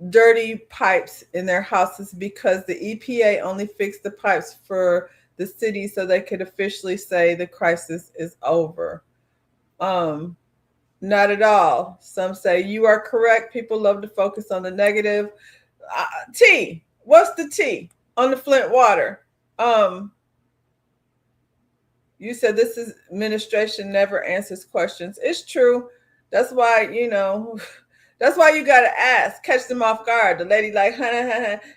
dirty pipes in their houses because the EPA only fixed the pipes for the city so they could officially say the crisis is over. Not at all. Some say you are correct. People love to focus on the negative. T, what's the T on the Flint water? You said this administration never answers questions. It's true. That's why, that's why you got to ask, catch them off guard. The lady like,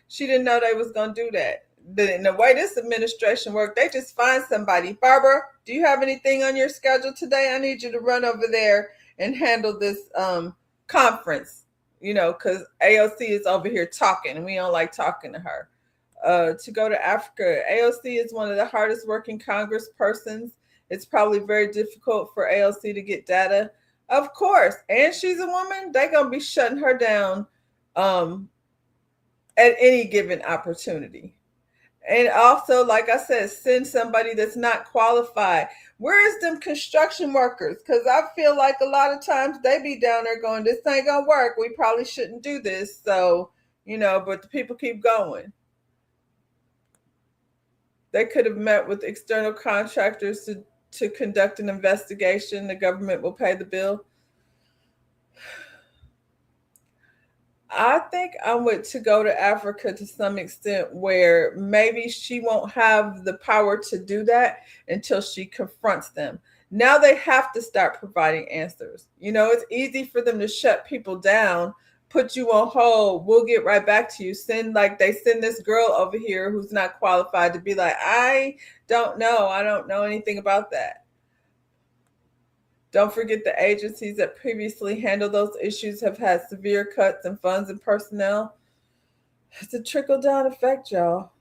she didn't know they was going to do that. The way this administration worked, they just find somebody. Barbara, do you have anything on your schedule today? I need you to run over there and handle this conference, because AOC is over here talking and we don't like talking to her. To go to Africa, AOC is one of the hardest working congresspersons. It's probably very difficult for AOC to get data. Of course, and she's a woman. They're going to be shutting her down at any given opportunity. And also, like I said, send somebody that's not qualified. Where is them construction workers? Because I feel like a lot of times they be down there going, this ain't going to work. We probably shouldn't do this. So, but the people keep going. They could have met with external contractors to conduct an investigation. The government will pay the bill. I think I want to go to Africa to some extent where maybe she won't have the power to do that until she confronts them. Now they have to start providing answers. It's easy for them to shut people down, put you on hold. We'll get right back to you. They send this girl over here who's not qualified to be like, I don't know. I don't know anything about that. Don't forget the agencies that previously handled those issues have had severe cuts in funds and personnel. It's a trickle-down effect, y'all.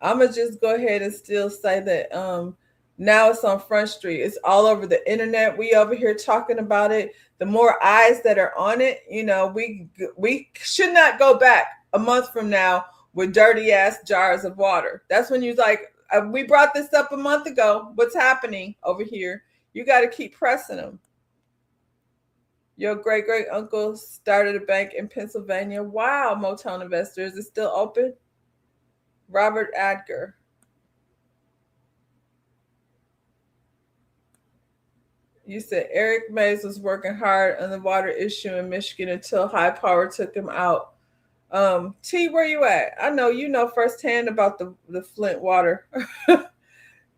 I'm going to just go ahead and still say that now it's on Front Street. It's all over the internet. We over here talking about it. The more eyes that are on it, we should not go back a month from now with dirty-ass jars of water. That's when you're like, we brought this up a month ago. What's happening over here? You got to keep pressing them. Your great-great-uncle started a bank in Pennsylvania. Wow, Motown Investor. Is it still open? Robert Adger. You said Eric Mays was working hard on the water issue in Michigan until high power took him out. T, where you at? I know you know firsthand about the Flint water.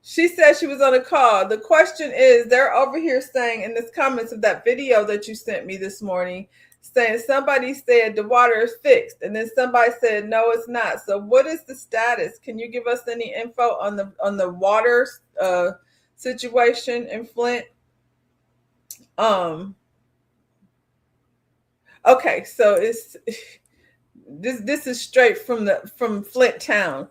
She said she was on a call. The question is, they're over here saying in this comments of that video that you sent me this morning, saying somebody said the water is fixed, and then somebody said no, it's not. So what is the status? Can you give us any info on the water situation in Flint? Okay, so it's this is straight from Flint town.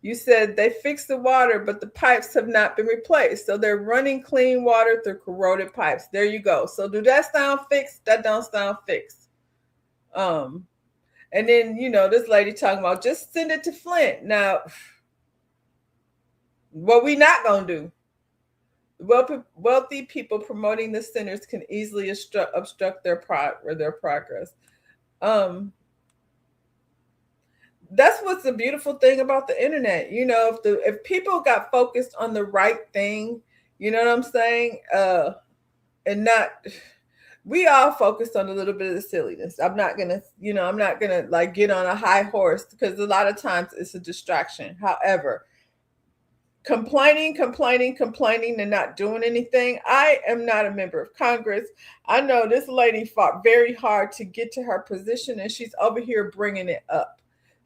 You said they fixed the water, but the pipes have not been replaced. So they're running clean water through corroded pipes. There you go. So do that sound fixed? That don't sound fixed. And then, you know, this lady talking about just send it to Flint. Now, what we not going to do? Wealthy people promoting the centers can easily obstruct their progress. That's what's the beautiful thing about the internet. You know, if people got focused on the right thing, you know what I'm saying? And not, we all focused on a little bit of the silliness. I'm not gonna like get on a high horse because a lot of times it's a distraction. However, complaining and not doing anything. I am not a member of Congress. I know this lady fought very hard to get to her position, and she's over here bringing it up.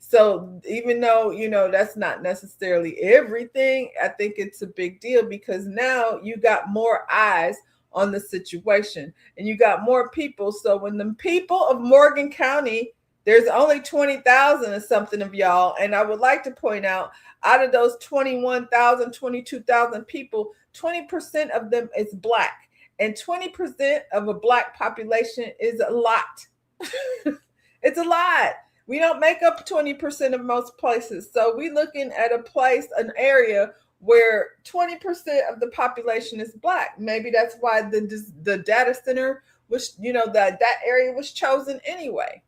So even though, you know, that's not necessarily everything, I think it's a big deal because now you got more eyes on the situation and you got more people. So when the people of Morgan County, there's only 20,000 or something of y'all. And I would like to point out of those 21,000, 22,000 people, 20% of them is Black, and 20% of a Black population is a lot. It's a lot. We don't make up 20% of most places. So we're looking at an area where 20% of the population is Black. Maybe that's why the data center was, you know, that area was chosen anyway.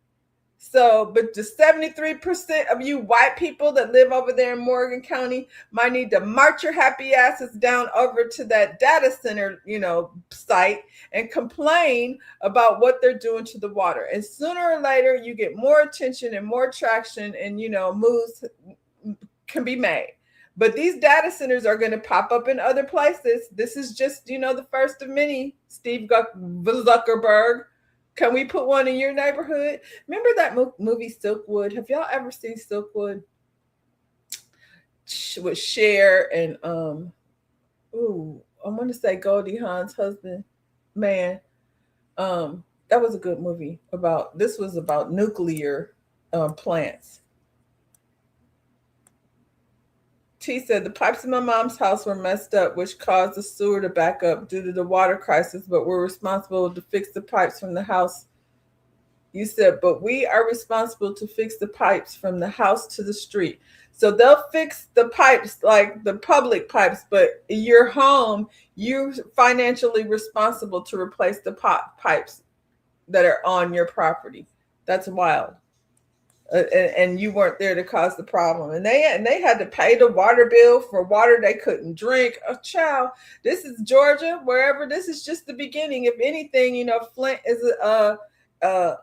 So, but the 73% of you white people that live over there in Morgan County might need to march your happy asses down over to that data center, you know, site and complain about what they're doing to the water. And sooner or later, you get more attention and more traction, and, you know, moves can be made. But these data centers are going to pop up in other places. This is just, you know, the first of many. Steve Zuckerberg. Can we put one in your neighborhood? Remember that movie Silkwood? Have y'all ever seen Silkwood? With Cher and I want to say Goldie Hawn's husband, man. That was a good movie about nuclear plants. T said the pipes in my mom's house were messed up, which caused the sewer to back up due to the water crisis, but we're responsible to fix the pipes from the house. You said, but we are responsible to fix the pipes from the house to the street. So they'll fix the pipes, like the public pipes, but in your home, you're financially responsible to replace the pipes that are on your property. That's wild. And you weren't there to cause the problem. And they had to pay the water bill for water they couldn't drink. Oh, child, this is Georgia, wherever. This is just the beginning. If anything, you know, Flint is a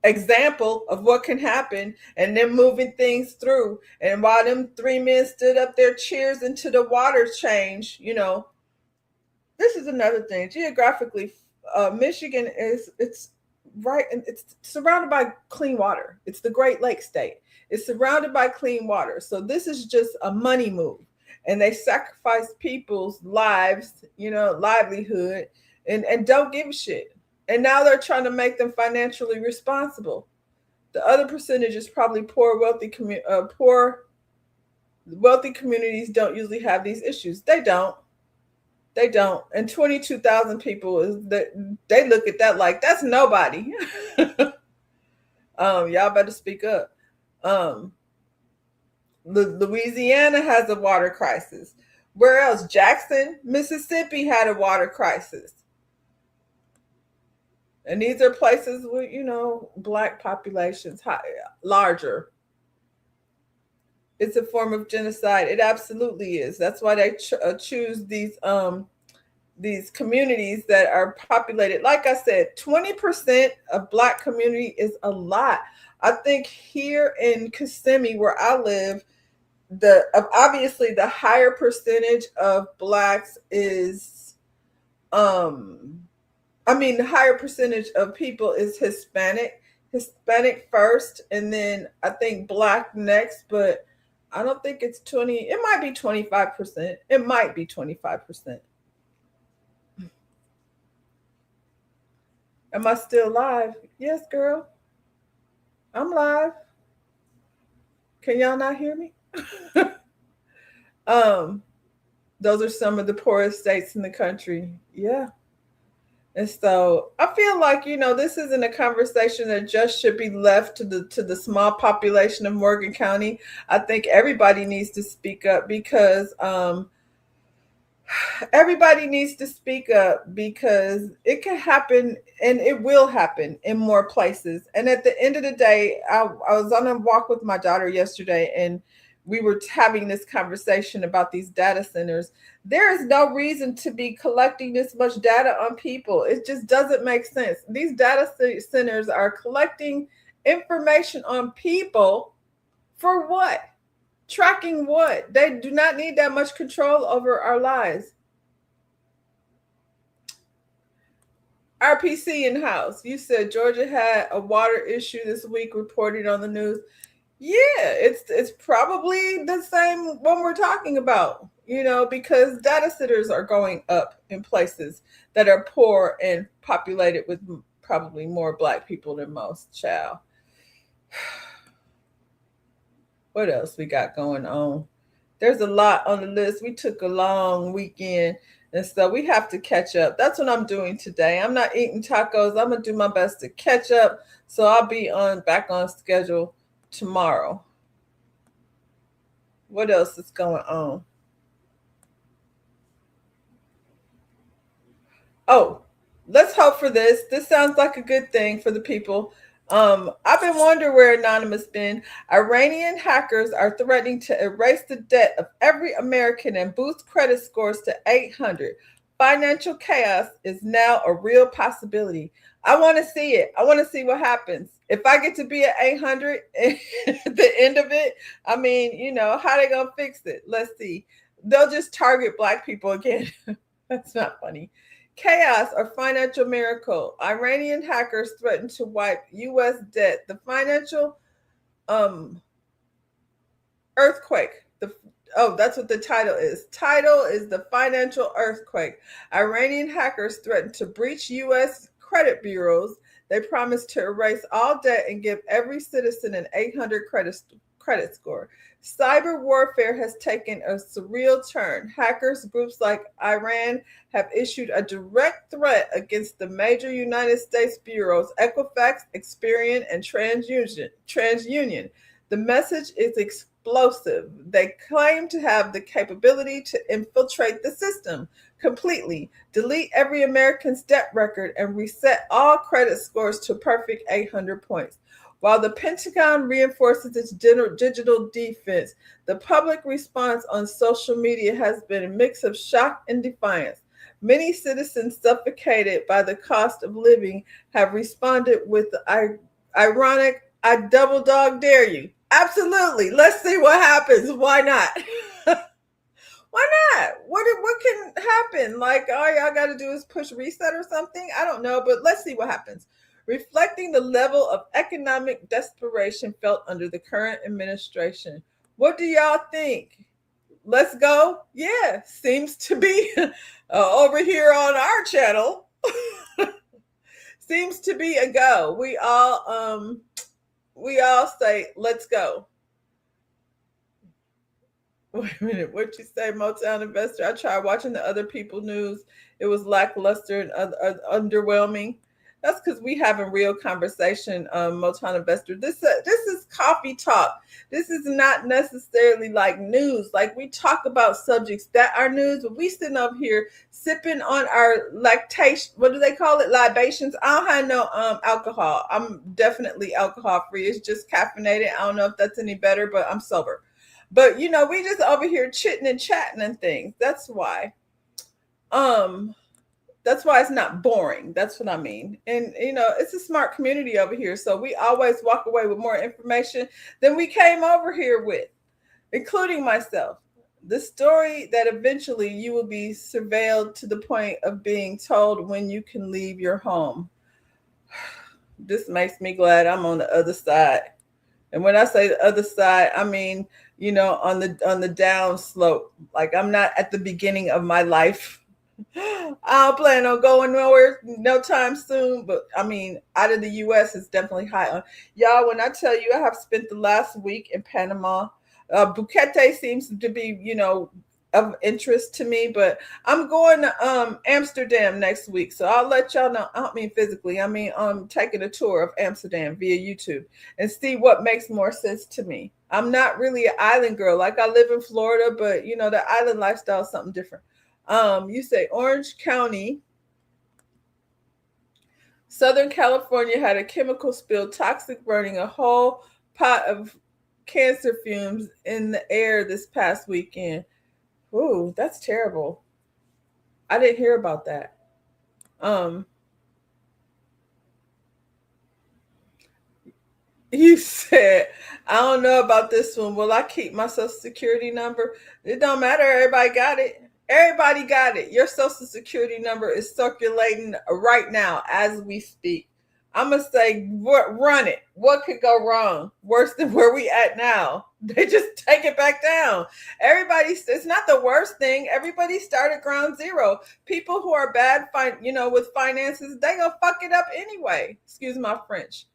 example of what can happen, and them moving things through. And while them three men stood up there cheers into the water change, you know, this is another thing. Geographically, Michigan it's right, and it's surrounded by clean water. It's the Great Lakes state. It's surrounded by clean water. So this is just a money move, and they sacrifice people's lives, you know, livelihood, and don't give a shit. And now they're trying to make them financially responsible. The other percentage is probably wealthy communities don't usually have these issues. They don't. And 22,000 people they look at that like that's nobody. Y'all better speak up. Louisiana has a water crisis. Where else? Jackson, Mississippi had a water crisis. And these are places with, you know, Black populations larger. It's a form of genocide. It absolutely is. That's why they choose these these communities that are populated. Like I said, 20% of Black community is a lot. I think here in Kissimmee, where I live, obviously the higher percentage of Blacks is the higher percentage of people is Hispanic first, and then I think Black next, but I don't think it's 20. It might be 25%. It might be 25%. Am I still live? Yes, girl. I'm live. Can y'all not hear me? Those are some of the poorest states in the country. Yeah. And so I feel like, this isn't a conversation that just should be left to the small population of Morgan County. I think everybody needs to speak up because it can happen, and it will happen in more places. And at the end of the day, I was on a walk with my daughter yesterday, and we were having this conversation about these data centers. There is no reason to be collecting this much data on people. It just doesn't make sense. These data centers are collecting information on people for what? Tracking what? They do not need that much control over our lives. RPC in house. You said Georgia had a water issue this week, reported on the news. Yeah, it's probably the same one we're talking about, because data centers are going up in places that are poor and populated with probably more Black people than most, child. What else we got going on? There's a lot on the list. We took a long weekend, and so we have to catch up. That's what I'm doing today. I'm not eating tacos. I'm going to do my best to catch up, so I'll be back on schedule tomorrow. What else is going on? Oh, let's hope for this. This sounds like a good thing for the people. I've been wondering where Anonymous been. Iranian hackers are threatening to erase the debt of every American and boost credit scores to 800. Financial chaos is now a real possibility. I want to see it. I want to see what happens. If I get to be at 800 at the end of it, how they going to fix it? Let's see. They'll just target Black people again. That's not funny. Chaos or financial miracle. Iranian hackers threaten to wipe U.S. debt. The financial earthquake. That's what the title is. Title is The Financial Earthquake. Iranian hackers threaten to breach U.S. credit bureaus. They promise to erase all debt and give every citizen an 800 credit score. Cyber warfare has taken a surreal turn. Hackers groups like Iran have issued a direct threat against the major United States bureaus, Equifax, Experian, and TransUnion. The message is explosive. They claim to have the capability to infiltrate the system completely, delete every American's debt record, and reset all credit scores to perfect 800 points. While the Pentagon reinforces its digital defense, the public response on social media has been a mix of shock and defiance. Many citizens suffocated by the cost of living have responded with the ironic, "I double dog dare you." Absolutely. Let's see what happens. Why not? Why not? What can happen? Like, all y'all got to do is push reset or something? I don't know, but let's see what happens. Reflecting the level of economic desperation felt under the current administration. What do y'all think? Let's go? Yeah, seems to be over here on our channel. Seems to be a go. We all say, let's go. Wait a minute, what'd you say, Motown Investor? I tried watching the other people news. It was lackluster and underwhelming. That's because we having real conversation, Motown Investor. This is coffee talk. This is not necessarily like news. Like, we talk about subjects that are news, but we sitting up here sipping on our lactation. What do they call it? Libations. I don't have no alcohol. I'm definitely alcohol free. It's just caffeinated. I don't know if that's any better, but I'm sober. But we just over here chitting and chatting and things. That's why. That's why it's not boring. That's what I mean. And it's a smart community over here. So we always walk away with more information than we came over here with, including myself. The story that eventually you will be surveilled to the point of being told when you can leave your home. This makes me glad I'm on the other side. And when I say the other side, I mean, on the down slope. Like, I'm not at the beginning of my life. I don't plan on going nowhere no time soon, but I mean, out of the US is definitely high on. Y'all, when I tell you I have spent the last week in Panama, Bukete seems to be, of interest to me, but I'm going to Amsterdam next week. So I'll let y'all know. I don't mean physically. I mean, taking a tour of Amsterdam via YouTube and see what makes more sense to me. I'm not really an island girl. Like, I live in Florida, but the island lifestyle is something different. You say Orange County, Southern California had a chemical spill, toxic, burning a whole pot of cancer fumes in the air this past weekend. Ooh, that's terrible. I didn't hear about that. You said, I don't know about this one. Will I keep my social security number? It don't matter. Everybody got it. Everybody got it. Your social security number is circulating right now as we speak. I'm going to say, run it. What could go wrong? Worse than where we at now. They just take it back down. It's not the worst thing. Everybody started ground zero. People who are bad, with finances, they gonna fuck it up anyway. Excuse my French.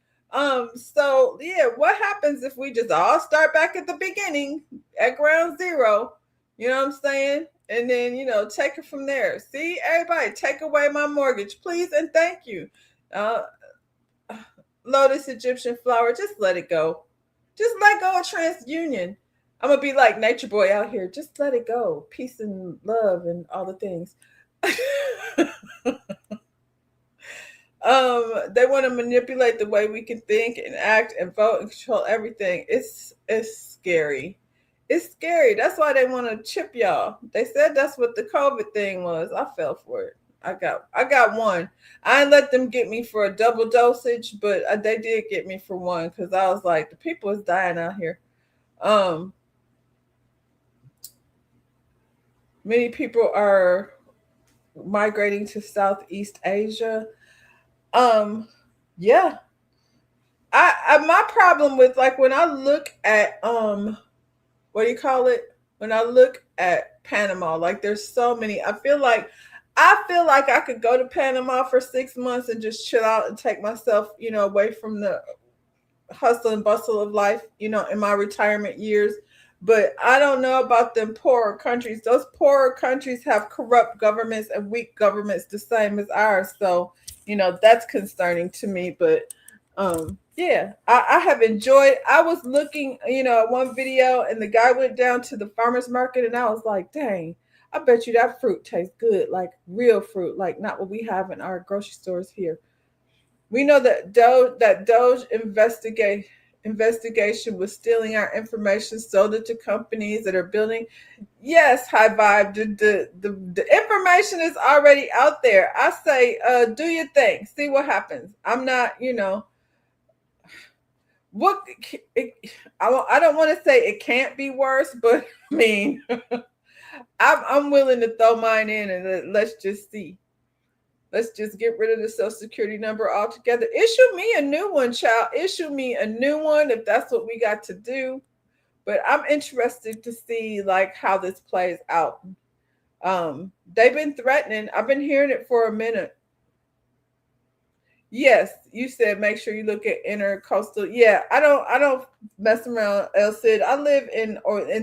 So yeah, what happens if we just all start back at the beginning at ground zero? You know what I'm saying? And then, take it from there. See, everybody, take away my mortgage, please, and thank you. Lotus Egyptian flower, just let it go. Just let go of TransUnion. I'm going to be like Nature Boy out here. Just let it go. Peace and love and all the things. They want to manipulate the way we can think and act and vote and control everything. It's scary. It's scary. That's why they want to chip y'all. They said that's what the COVID thing was. I fell for it. I got one. I didn't let them get me for a double dosage, but they did get me for one because I was like, the people is dying out here. Many people are migrating to Southeast Asia. Yeah. I my problem with, like, when I look at what do you call it? When I look at Panama, like, there's so many. I feel like I could go to Panama for 6 months and just chill out and take myself, away from the hustle and bustle of life, in my retirement years. But I don't know about them poorer countries. Those poorer countries have corrupt governments and weak governments the same as ours. So, that's concerning to me. But yeah, I have enjoyed. I was looking, at one video, and the guy went down to the farmer's market, and I was like, dang, I bet you that fruit tastes good, like real fruit, like not what we have in our grocery stores here. We know that Doge investigation was stealing our information, sold it to companies that are building. Yes, High Vibe, the information is already out there. I say, do your thing, see what happens. I'm not, I don't want to say it can't be worse, but I mean, I'm willing to throw mine in and let's just see. Let's just get rid of the social security number altogether. Issue me a new one, child. Issue me a new one if that's what we got to do. But I'm interested to see, like, how this plays out. They've been threatening. I've been hearing it for a minute. Yes, you said make sure you look at intercoastal. Yeah, I don't mess around, El Cid. I live in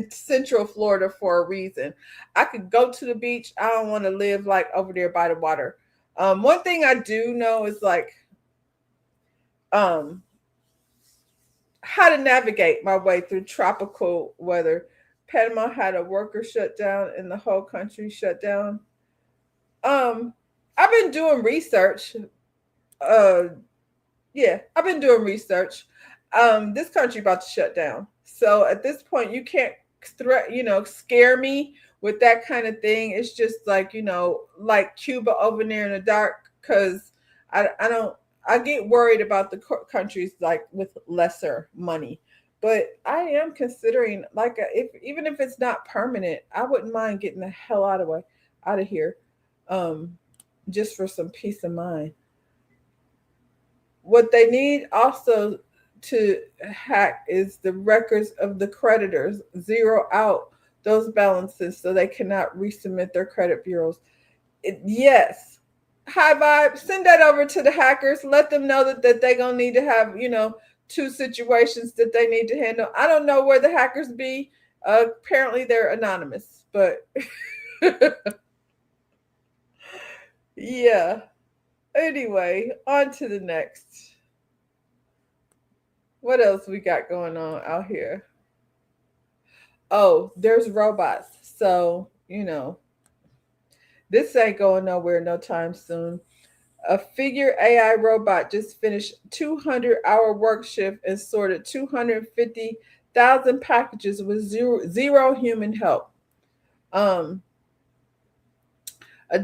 Central Florida for a reason. I could go to the beach. I don't want to live like over there by the water. One thing I do know is, like, how to navigate my way through tropical weather. Panama had a worker shutdown and the whole country shut down. I've been doing research. Yeah, I've been doing research. This country about to shut down. So at this point, you can't scare me with that kind of thing, it's just like, like Cuba over there in the dark, because I get worried about the countries like with lesser money. But I am considering, like, if even if it's not permanent, I wouldn't mind getting the hell out of here, um, just for some peace of mind. What they need also to hack is the records of the creditors, zero out those balances so they cannot resubmit their credit bureaus. Yes. High vibe, send that over to the hackers. Let them know that they're going to need to have, two situations that they need to handle. I don't know where the hackers be. Apparently they're anonymous, but yeah. Anyway, on to the next. What else we got going on out here? Oh, there's robots. So, this ain't going nowhere no time soon. A Figure AI robot just finished 200-hour work shift and sorted 250,000 packages with zero human help. A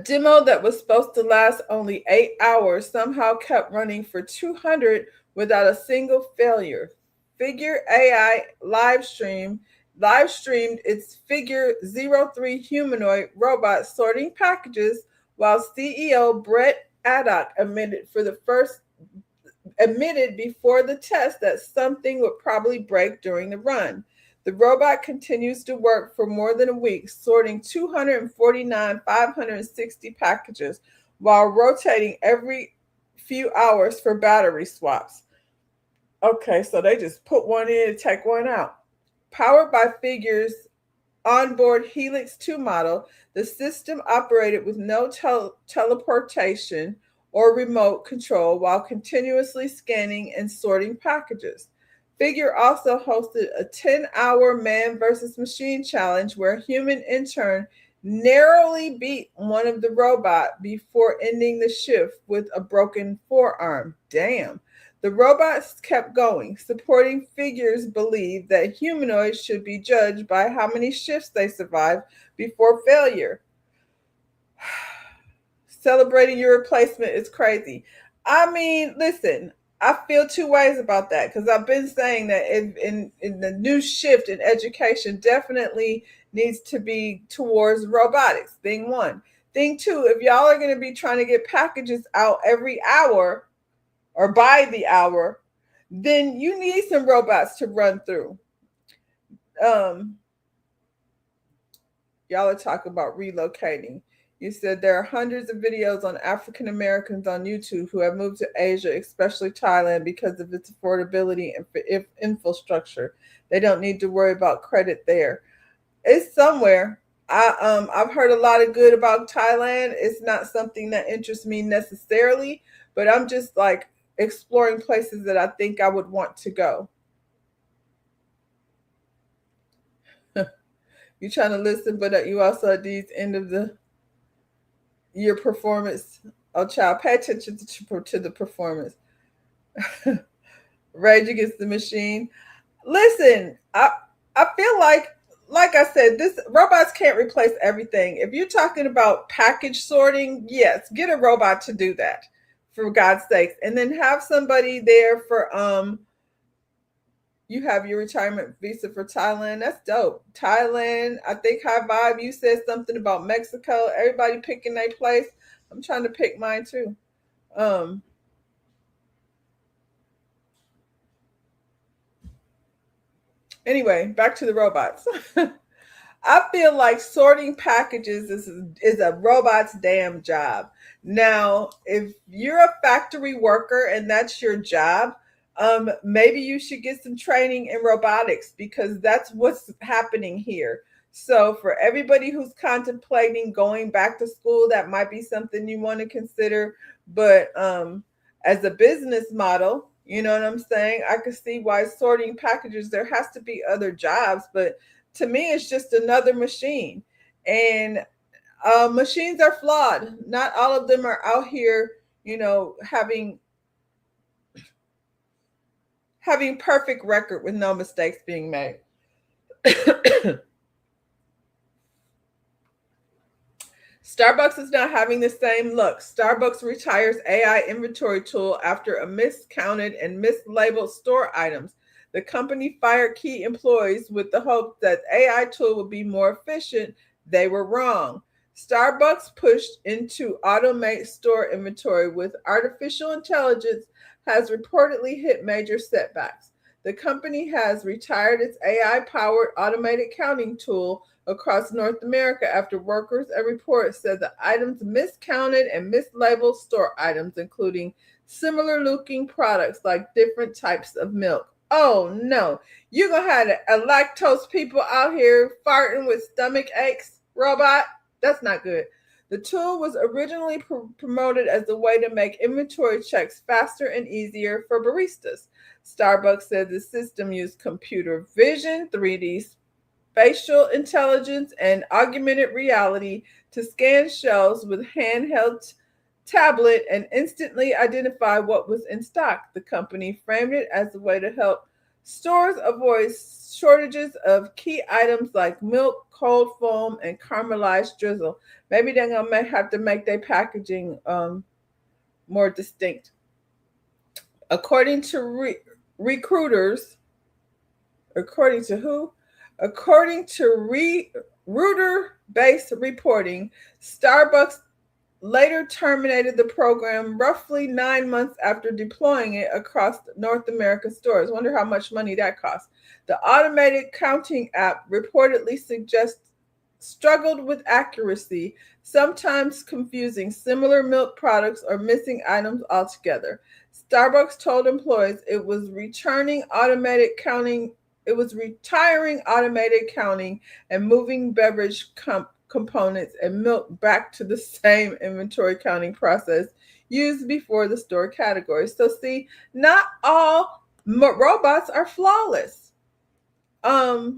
demo that was supposed to last only 8 hours somehow kept running for 200 without a single failure. Figure AI livestreamed its Figure 03 humanoid robot sorting packages, while CEO Brett Addock admitted before the test that something would probably break during the run. The robot continues to work for more than a week, sorting 249,560 packages while rotating every few hours for battery swaps. Okay, so they just put one in and take one out. Powered by Figure's onboard Helix 2 model, the system operated with no teleportation or remote control while continuously scanning and sorting packages. Figure also hosted a 10-hour man versus machine challenge where a human intern narrowly beat one of the robot before ending the shift with a broken forearm. Damn. The robots kept going. Supporting figures believe that humanoids should be judged by how many shifts they survive before failure. Celebrating your replacement is crazy. I mean, listen, I feel two ways about that, because I've been saying that in the new shift in education definitely needs to be towards robotics. Thing one. Thing two, if y'all are going to be trying to get packages out every hour or by the hour, then you need some robots to run through. Y'all are talking about relocating. You said there are hundreds of videos on African Americans on YouTube who have moved to Asia, especially Thailand, because of its affordability and infrastructure. They don't need to worry about credit there. It's somewhere. I've heard a lot of good about Thailand. It's not something that interests me necessarily, but I'm just like exploring places that I think I would want to go. You're trying to listen, but you also at these end of the year performance. Oh, child, pay attention to the performance. Rage Against the Machine. Listen, I feel like I said, this robots can't replace everything. If you're talking about package sorting, yes, get a robot to do that, for God's sakes, and then have somebody there for you have your retirement visa for Thailand. That's dope. Thailand, I think High Vibe, you said something about Mexico. Everybody picking their place. I'm trying to pick mine too. Anyway, back to the robots. I feel like sorting packages is a robot's damn job. Now, if you're a factory worker and that's your job, maybe you should get some training in robotics, because that's what's happening here. So for everybody who's contemplating going back to school, that might be something you want to consider. But as a business model, you know what I'm saying? I could see why sorting packages, there has to be other jobs, but to me, it's just another machine. And machines are flawed. Not all of them are out here, having perfect record with no mistakes being made. Starbucks is not having the same look. Starbucks retires AI inventory tool after a miscounted and mislabeled store items. The company fired key employees with the hope that AI tool would be more efficient. They were wrong. Starbucks pushed into automate store inventory with artificial intelligence has reportedly hit major setbacks. The company has retired its AI-powered automated counting tool across North America after workers and reports said the items miscounted and mislabeled store items, including similar looking products like different types of milk. Oh no, you're gonna have a lactose people out here farting with stomach aches, robot? That's not good. The tool was originally promoted as a way to make inventory checks faster and easier for baristas. Starbucks said the system used computer vision, 3D facial intelligence, and augmented reality to scan shelves with handheld tablet and instantly identify what was in stock. The company framed it as a way to help stores avoid shortages of key items like milk, cold foam, and caramelized drizzle. Maybe they're gonna have to make their packaging more distinct. According to recruiters, according to who? According to Reuters-based reporting, Starbucks later terminated the program roughly 9 months after deploying it across North American stores. Wonder how much money that cost. The automated counting app reportedly struggled with accuracy, sometimes confusing similar milk products or missing items altogether. Starbucks told employees it was retiring automated counting and moving beverage components and milk back to the same inventory counting process used before the store categories. So see, not all robots are flawless. Not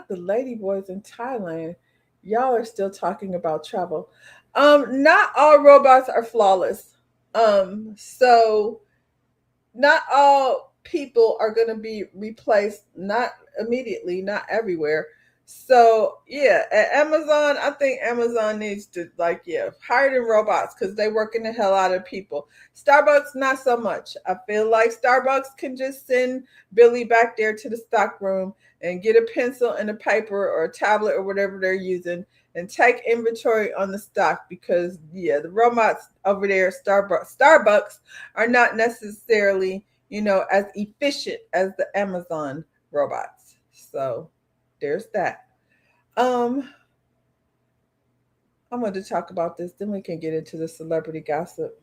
the ladyboys in Thailand. Y'all are still talking about travel. Not all robots are flawless. So not all people are going to be replaced, not immediately, not everywhere. So yeah, at Amazon, I think Amazon needs to hire them robots because they working the hell out of people. Starbucks, not so much. I feel like Starbucks can just send Billy back there to the stock room and get a pencil and a paper or a tablet or whatever they're using and take inventory on the stock because the robots over there, Starbucks are not necessarily, as efficient as the Amazon robots. So there's that. I'm going to talk about this, then we can get into the celebrity gossip.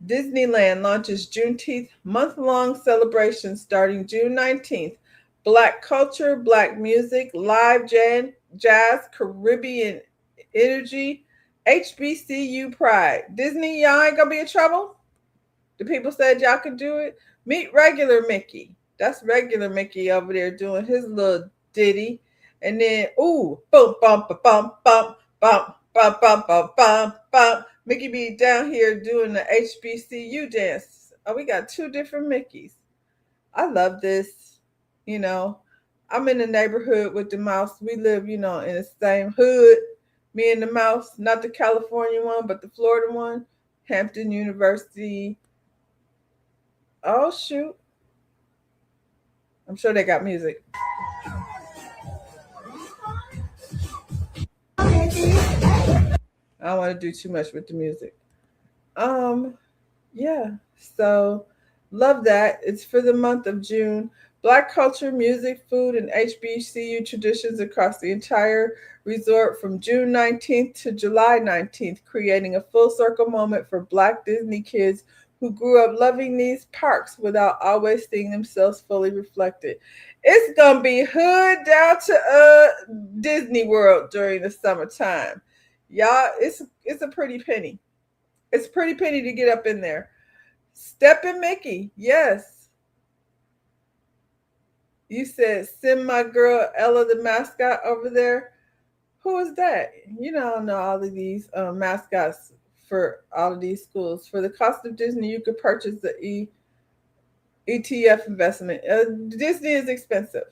Disneyland launches Juneteenth month-long celebration starting June 19th. Black culture, Black music, live jazz, Caribbean energy, HBCU pride. Disney, y'all ain't gonna be in trouble? The people said y'all could do it. Meet regular Mickey. That's regular Mickey over there doing his little ditty. And then, ooh, boom, bump, bump, bump, bump, bump, bump, bump, bump, bump. Mickey be down here doing the HBCU dance. Oh, we got two different Mickeys. I love this. I'm in the neighborhood with the mouse. We live, in the same hood. Me and the mouse, not the California one, but the Florida one. Hampton University. Oh, shoot. I'm sure they got music. I don't want to do too much with the music. Yeah. So love that. It's for the month of June. Black culture, music, food, and HBCU traditions across the entire resort from June 19th to July 19th, creating a full circle moment for Black Disney kids who grew up loving these parks without always seeing themselves fully reflected. It's gonna be hood down to Disney World during the summertime. Y'all, it's a pretty penny. It's a pretty penny to get up in there. Step in Mickey, yes. You said send my girl Ella the mascot over there. Who is that? I don't know all of these mascots for all of these schools. For the cost of Disney, you could purchase the ETF investment. Disney is expensive.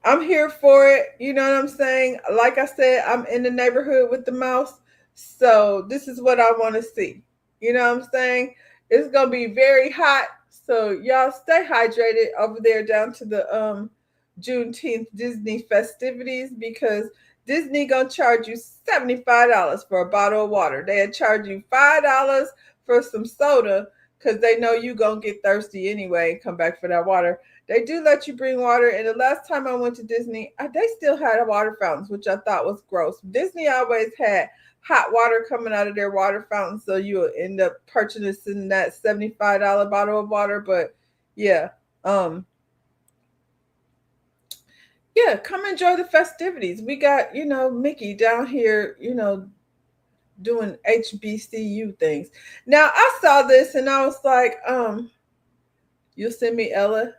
I'm here for it. You know what I'm saying? Like I said, I'm in the neighborhood with the mouse. So this is what I want to see. You know what I'm saying? It's gonna be very hot. So y'all stay hydrated over there down to the Juneteenth Disney festivities, because Disney gonna charge you $75 for a bottle of water. They'll charge you $5 for some soda because they know you gonna get thirsty anyway and come back for that water. They do let you bring water. And the last time I went to Disney, they still had water fountains, which I thought was gross. Disney always had hot water coming out of their water fountain, so you will end up purchasing that $75 bottle of water. But yeah, yeah, come enjoy the festivities. We got, Mickey down here, doing HBCU things. Now I saw this and I was like, you'll send me Ella.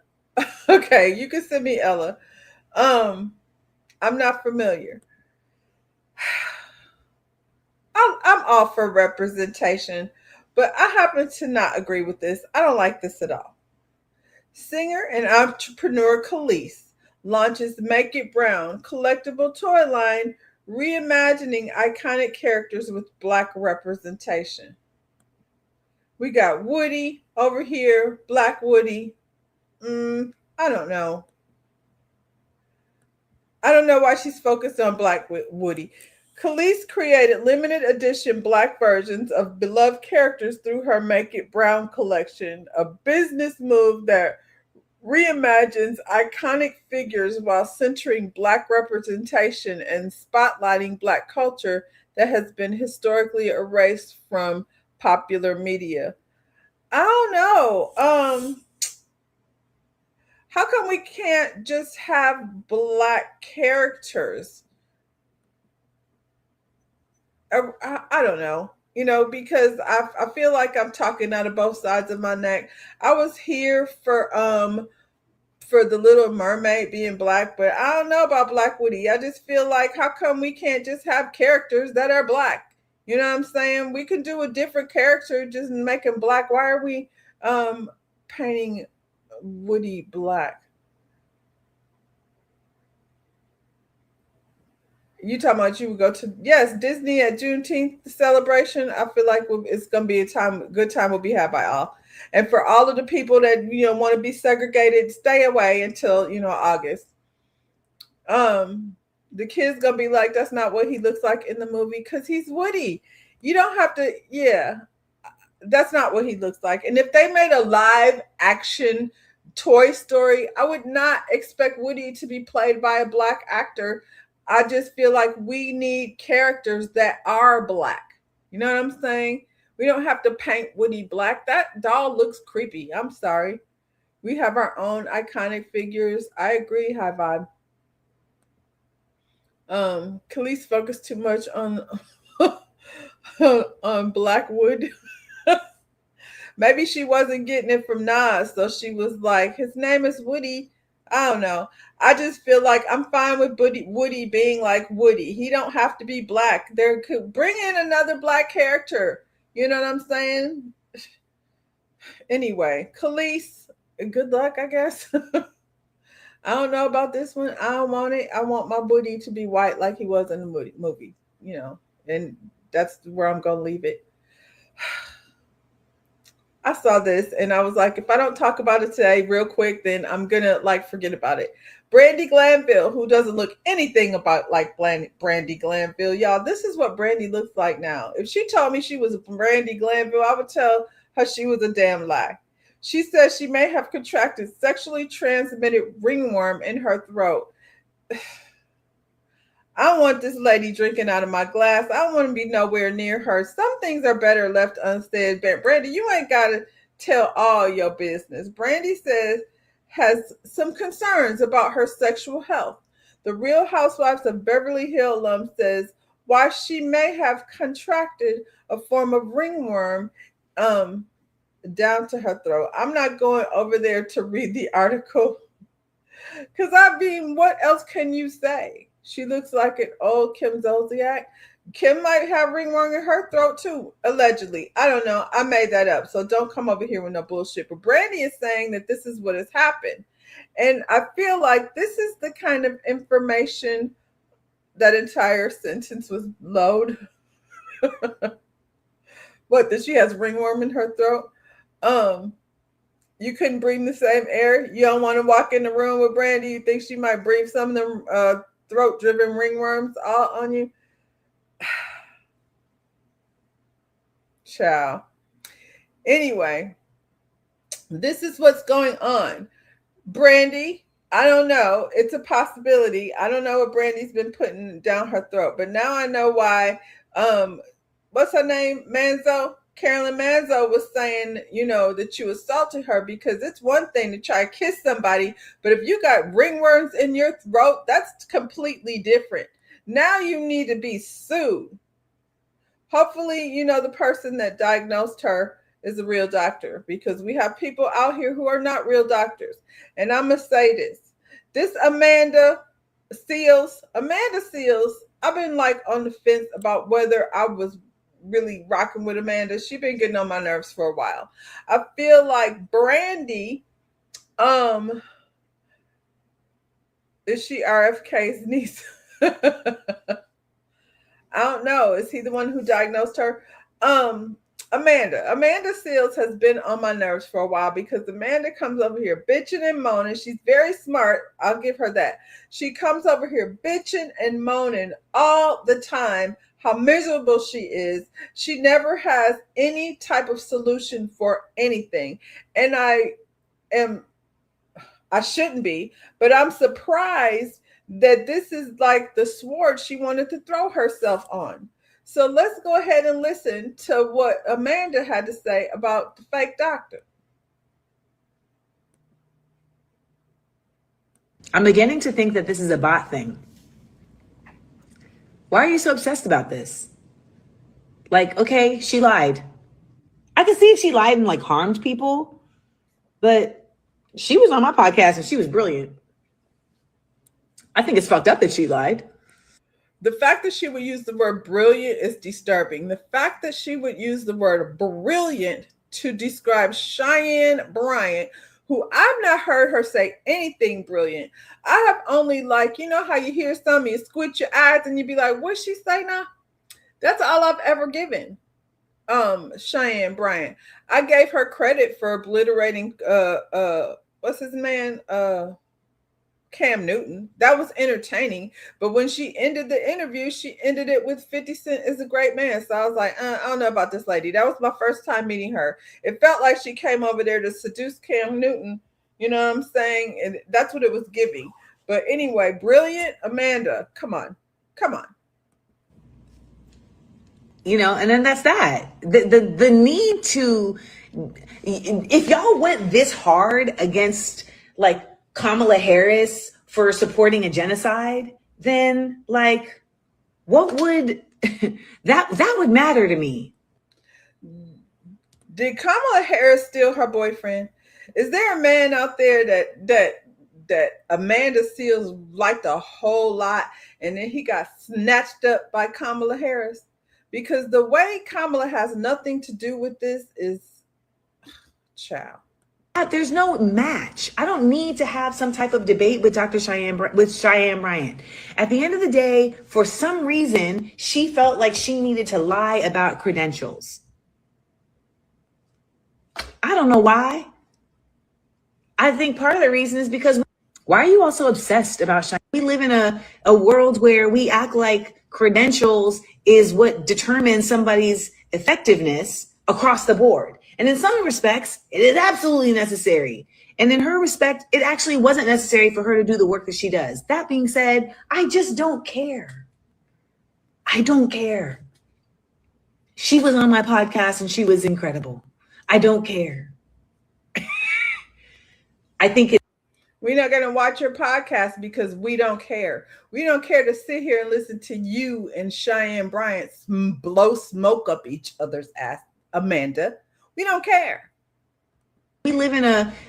Okay, you can send me Ella. I'm not familiar. I'm all for representation, but I happen to not agree with this. I don't like this at all. Singer and entrepreneur Khalees launches Make It Brown collectible toy line, reimagining iconic characters with Black representation. We got Woody over here, Black Woody. I don't know. I don't know why she's focused on Black Woody. Khalees created limited edition Black versions of beloved characters through her Make It Brown collection, a business move that reimagines iconic figures while centering Black representation and spotlighting Black culture that has been historically erased from popular media. I don't know. How come we can't just have Black characters? I don't know, because I feel like I'm talking out of both sides of my neck. I was here for the Little Mermaid being Black, but I don't know about Black Woody. I just feel like, how come we can't just have characters that are Black? You know what I'm saying? We can do a different character, just make him Black. Why are we painting Woody Black? You talking about you would go to, yes, Disney at Juneteenth celebration. I feel like it's gonna be a good time will be had by all. And for all of the people that want to be segregated, stay away until August. The kids gonna be like, that's not what he looks like in the movie because he's Woody. You don't have to, yeah. That's not what he looks like. And if they made a live action Toy Story, I would not expect Woody to be played by a Black actor. I just feel like we need characters that are Black. You know what I'm saying? We don't have to paint Woody Black. That doll looks creepy. I'm sorry. We have our own iconic figures. I agree, High Vibe. Khalees focused too much on on Blackwood. Maybe she wasn't getting it from Nas, so she was like, his name is Woody. I don't know. I just feel like I'm fine with Woody being like Woody. He don't have to be Black. There could bring in another Black character. You know what I'm saying? Anyway, Khalees, good luck, I guess. I don't know about this one. I don't want it. I want my Woody to be white like he was in the movie, and that's where I'm going to leave it. I saw this and I was like, if I don't talk about it today real quick, then I'm going to forget about it. Brandi Glanville, who doesn't look anything about like Brandi Glanville. Y'all, this is what Brandi looks like now. If she told me she was Brandi Glanville, I would tell her she was a damn lie. She says she may have contracted sexually transmitted ringworm in her throat. I don't want this lady drinking out of my glass. I don't want to be nowhere near her. Some things are better left unsaid. Brandi, you ain't got to tell all your business. Brandi says has some concerns about her sexual health. The Real Housewives of Beverly Hills alum says why she may have contracted a form of ringworm down to her throat. I'm not going over there to read the article because what else can you say? She looks like an old Kim Zolciak. Kim might have ringworm in her throat too, allegedly. I don't know. I made that up. So don't come over here with no bullshit. But Brandi is saying that this is what has happened. And I feel like this is the kind of information that entire sentence was load. What, that she has ringworm in her throat? You couldn't breathe the same air. You don't want to walk in the room with Brandy. You think she might breathe some of them throat-driven ringworms all on you? Ciao. Anyway, this is what's going on. Brandy, I don't know. It's a possibility. I don't know what Brandy's been putting down her throat, but now I know why. What's her name? Manzo? Carolyn Manzo was saying, that you assaulted her, because it's one thing to try to kiss somebody, but if you got ringworms in your throat, that's completely different. Now you need to be sued. Hopefully, the person that diagnosed her is a real doctor, because we have people out here who are not real doctors. And I'm going to say this. This Amanda Seales, I've been on the fence about whether I was really rocking with Amanda. She's been getting on my nerves for a while. I feel like Brandy, is she RFK's niece? I don't know. Is he the one who diagnosed her? Amanda Seales has been on my nerves for a while, because Amanda comes over here bitching and moaning. She's very smart. I'll give her that. She comes over here bitching and moaning all the time how miserable she is. She never has any type of solution for anything. And I shouldn't be, but I'm surprised that this is like the sword she wanted to throw herself on. So let's go ahead and listen to what Amanda had to say about the fake doctor. I'm beginning to think that this is a bot thing. Why are you so obsessed about this? Okay, she lied. I can see if she lied and harmed people, but she was on my podcast and she was brilliant. I think it's fucked up that she lied. The fact that she would use the word brilliant is disturbing. The fact that she would use the word brilliant to describe Cheyenne Bryant, who I've not heard her say anything brilliant. I have only how you hear some, you squint your eyes and you be like, what'd she say now? That's all I've ever given Cheyenne Bryant. I gave her credit for obliterating what's his man? Cam Newton. That was entertaining. But when she ended the interview, she ended it with 50 Cent is a great man. So I was like, I don't know about this lady. That was my first time meeting her. It felt like she came over there to seduce Cam Newton. You know what I'm saying? And that's what it was giving. But anyway, brilliant Amanda. Come on. And then that's that. The need to, if y'all went this hard against Kamala Harris for supporting a genocide, then what would that would matter to me? Did Kamala Harris steal her boyfriend? Is there a man out there that Amanda Seales liked a whole lot and then he got snatched up by Kamala Harris? Because the way Kamala has nothing to do with this is child. There's no match. I don't need to have some type of debate with Cheyenne Bryant. At the end of the day, for some reason, she felt like she needed to lie about credentials. I don't know why. I think part of the reason is because why are you all so obsessed about Cheyenne? We live in a world where we act like credentials is what determines somebody's effectiveness across the board. And in some respects, it is absolutely necessary. And in her respect, it actually wasn't necessary for her to do the work that she does. That being said, I just don't care. I don't care. She was on my podcast and she was incredible. I don't care. I think we're not going to watch your podcast because we don't care. We don't care to sit here and listen to you and Cheyenne Bryant blow smoke up each other's ass, Amanda. We don't care. We live in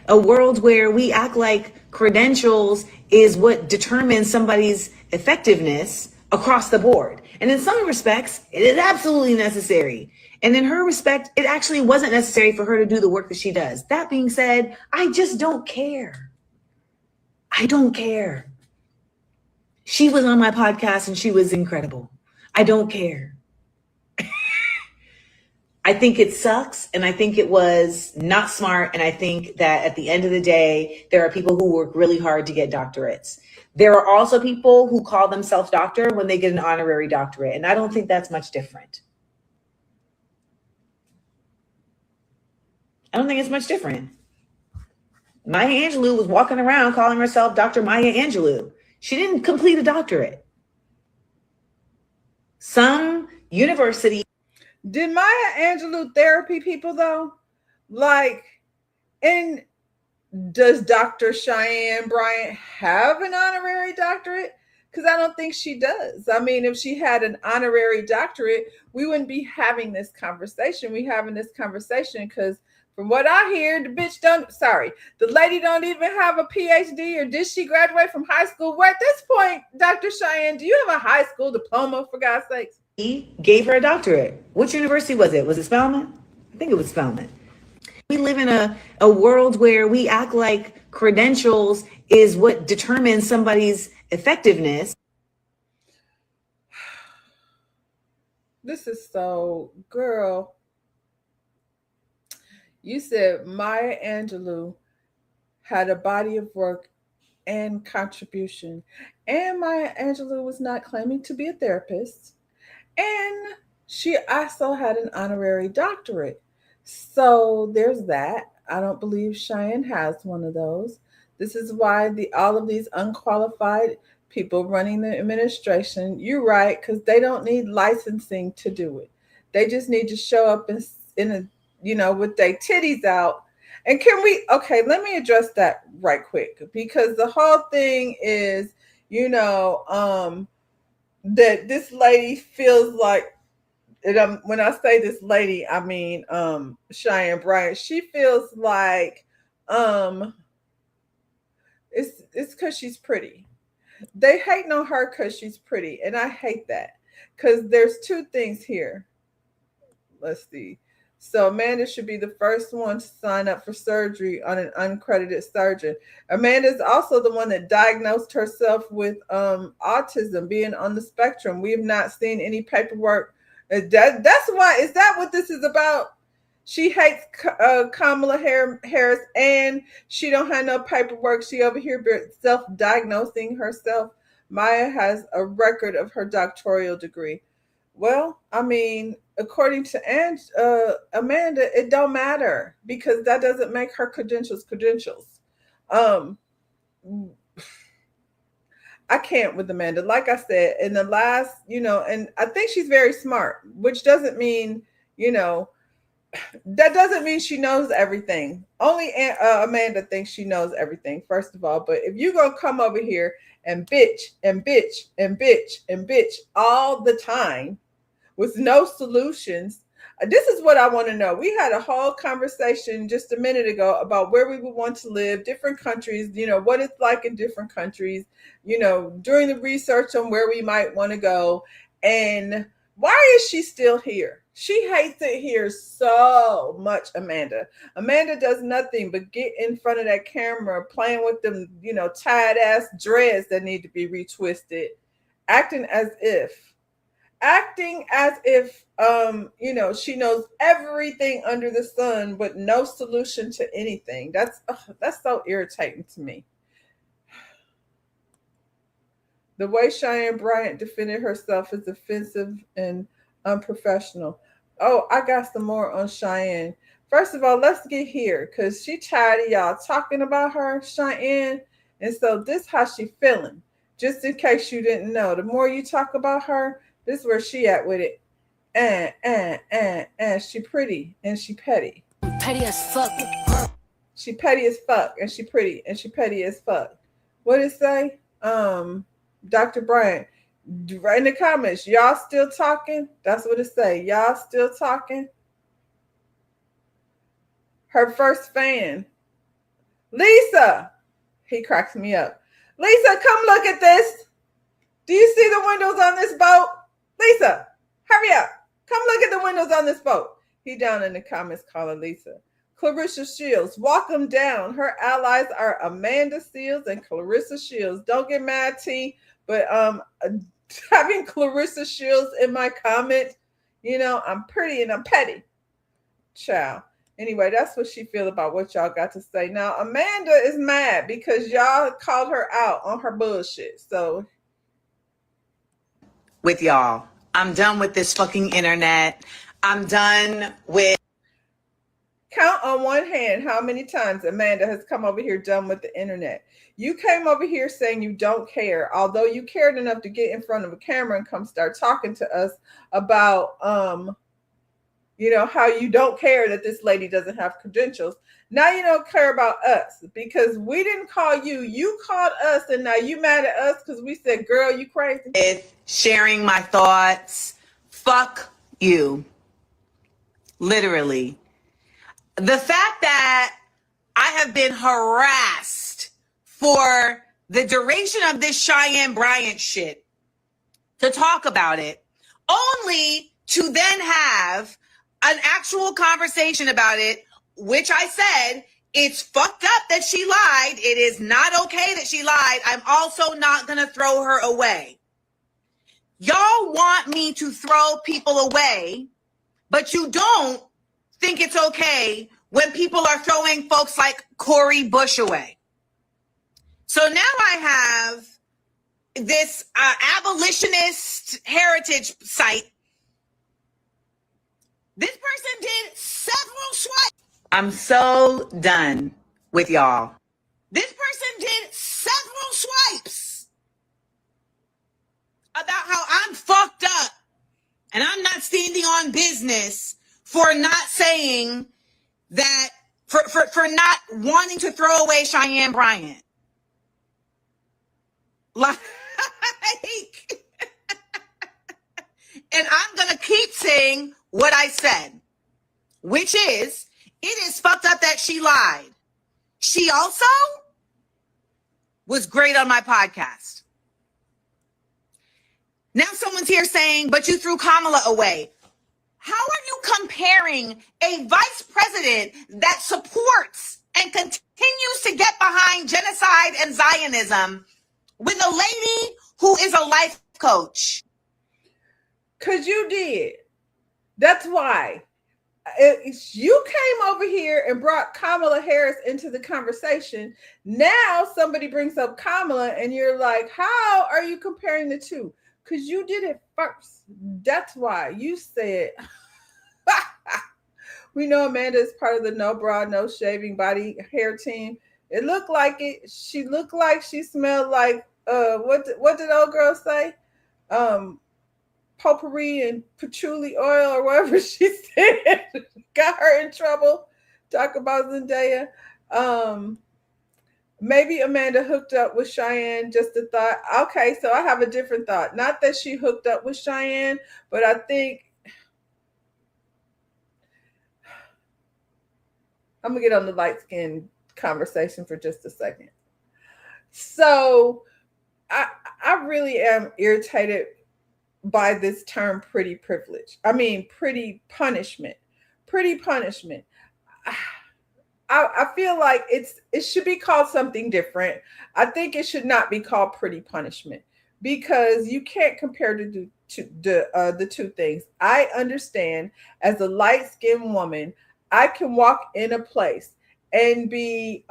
a world where we act like credentials is what determines somebody's effectiveness across the board. And in some respects, it is absolutely necessary. And in her respect, it actually wasn't necessary for her to do the work that she does. That being said, I just don't care. I don't care. She was on my podcast and she was incredible. I don't care. I think it sucks, and I think it was not smart, and I think that at the end of the day, there are people who work really hard to get doctorates. There are also people who call themselves doctor when they get an honorary doctorate, and I don't think that's much different. I don't think it's much different. Maya Angelou was walking around calling herself Dr. Maya Angelou. She didn't complete a doctorate. Some university. Did Maya Angelou therapy people though? Like, and does Dr. Cheyenne Bryant have an honorary doctorate? Because I don't think she does. I mean, if she had an honorary doctorate, we wouldn't be having this conversation. We having this conversation because from what I hear, the lady don't even have a PhD, or did she graduate from high school? Well, at this point, Dr. Cheyenne, do you have a high school diploma, for God's sakes? He gave her a doctorate. Which university was it? Was it Spelman? I think it was Spelman. We live in a world where we act like credentials is what determines somebody's effectiveness. This is so, girl. You said Maya Angelou had a body of work and contribution. And Maya Angelou was not claiming to be a therapist. And she also had an honorary doctorate. So there's that. I don't believe Cheyenne has one of those. This is why all of these unqualified people running the administration, you're right, because they don't need licensing to do it. They just need to show up with their titties out. And let me address that right quick, because the whole thing is, that this lady feels like, and when I say this lady, I mean Cheyenne Bryant. She feels like it's because she's pretty. They hating on her because she's pretty, and I hate that, because there's two things here. Let's see. So Amanda should be the first one to sign up for surgery on an uncredited surgeon. Amanda is also the one that diagnosed herself with autism, being on the spectrum. We have not seen any paperwork. That's why. Is that what this is about? She hates Kamala Harris, and she don't have no paperwork. She over here self-diagnosing herself. Maya has a record of her doctoral degree. Well, I mean, according to Amanda, it don't matter, because that doesn't make her credentials. I can't with Amanda. Like I said, in the last, and I think she's very smart, which doesn't mean, that doesn't mean she knows everything. Only Amanda thinks she knows everything, first of all. But if you're going to come over here and bitch and bitch and bitch and bitch all the time with no solutions, this is what I want to know. We had a whole conversation just a minute ago about where we would want to live, different countries, what it's like in different countries, during the research on where we might want to go. And why is she still here? She hates it here so much, Amanda. Amanda does nothing but get in front of that camera, playing with them, tied ass dreads that need to be retwisted, acting as if she knows everything under the sun, but no solution to anything. That's so irritating to me. The way Cheyenne Bryant defended herself is offensive and unprofessional. Oh, I got some more on Cheyenne. First of all, let's get here, because she tired of y'all talking about her, Cheyenne. And so this how she feeling. Just in case you didn't know, the more you talk about her, this is where she at with it. And she pretty and she petty. Petty as fuck. She petty as fuck, and she pretty and she petty as fuck. What did it say? Dr. Bryant, right in the comments, y'all still talking? That's what it say. Y'all still talking? Her first fan, Lisa. He cracks me up. Lisa, come look at this. Do you see the windows on this boat? Lisa, hurry up. Come look at the windows on this boat. He down in the comments calling Lisa. Clarissa Shields, walk them down. Her allies are Amanda Seales and Clarissa Shields. Don't get mad, T, but having Clarissa Shields in my comment, you know, I'm pretty and I'm petty. Ciao. Anyway, that's what she feel about what y'all got to say. Now, Amanda is mad because y'all called her out on her bullshit. So, with y'all, I'm done with this fucking internet. I'm done with. count on one hand how many times Amanda has come over here done with the internet. You came over here saying you don't care, although you cared enough to get in front of a camera and come start talking to us about, you know, how you don't care that this lady doesn't have credentials. Now you don't care about us because we didn't call you. You called us, and now you mad at us because we said, girl, you crazy. With sharing my thoughts. Fuck you. Literally. The fact that I have been harassed for the duration of this Cheyenne Bryant shit to talk about it, only to then have an actual conversation about it, which I said, it's fucked up that she lied. It is not okay that she lied. I'm also not going to throw her away. Y'all want me to throw people away, but you don't think it's okay when people are throwing folks like Cori Bush away. So now I have this abolitionist heritage site. This person did several swipes. I'm so done with y'all. This person did several swipes about how I'm fucked up and I'm not standing on business for not saying that, for not wanting to throw away Cheyenne Bryant. Like, and I'm going to keep saying what I said, which is, it is fucked up that she lied. She also was great on my podcast. Now someone's here saying, but you threw Kamala away. How are you comparing a vice president that supports and continues to get behind genocide and Zionism with a lady who is a life coach? Because you did. That's why. You came over here and brought Kamala Harris into the conversation. Now somebody brings up Kamala and you're like, how are you comparing the two? Because you did it first. That's why you said, we know Amanda is part of the no bra, no shaving body hair team. It looked like it. She looked like she smelled like, what did old girl say? Potpourri and patchouli oil or whatever she said. Got her in trouble. Talk about Zendaya. Maybe Amanda hooked up with Cheyenne, just a thought. Okay, so I have a different thought. Not that she hooked up with Cheyenne, but I think I'm going to get on the light skin conversation for just a second. So I really am irritated by this term pretty privilege. I mean, pretty punishment. Pretty punishment. I feel like it should be called something different. I think it should not be called pretty punishment because you can't compare the two things. I understand as a light-skinned woman, I can walk in a place and be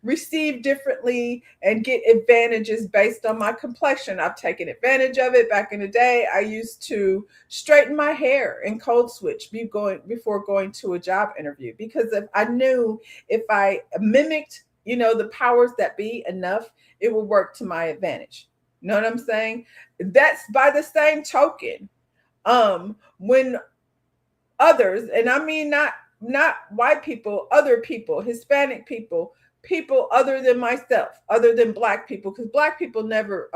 received differently and get advantages based on my complexion. I've taken advantage of it. Back in the day, I used to straighten my hair and code switch before going to a job interview because if I knew if I mimicked, the powers that be enough, it would work to my advantage. You know what I'm saying? That's by the same token. When others, and I mean not white people, other people, Hispanic people other than myself, other than Black people, because Black people never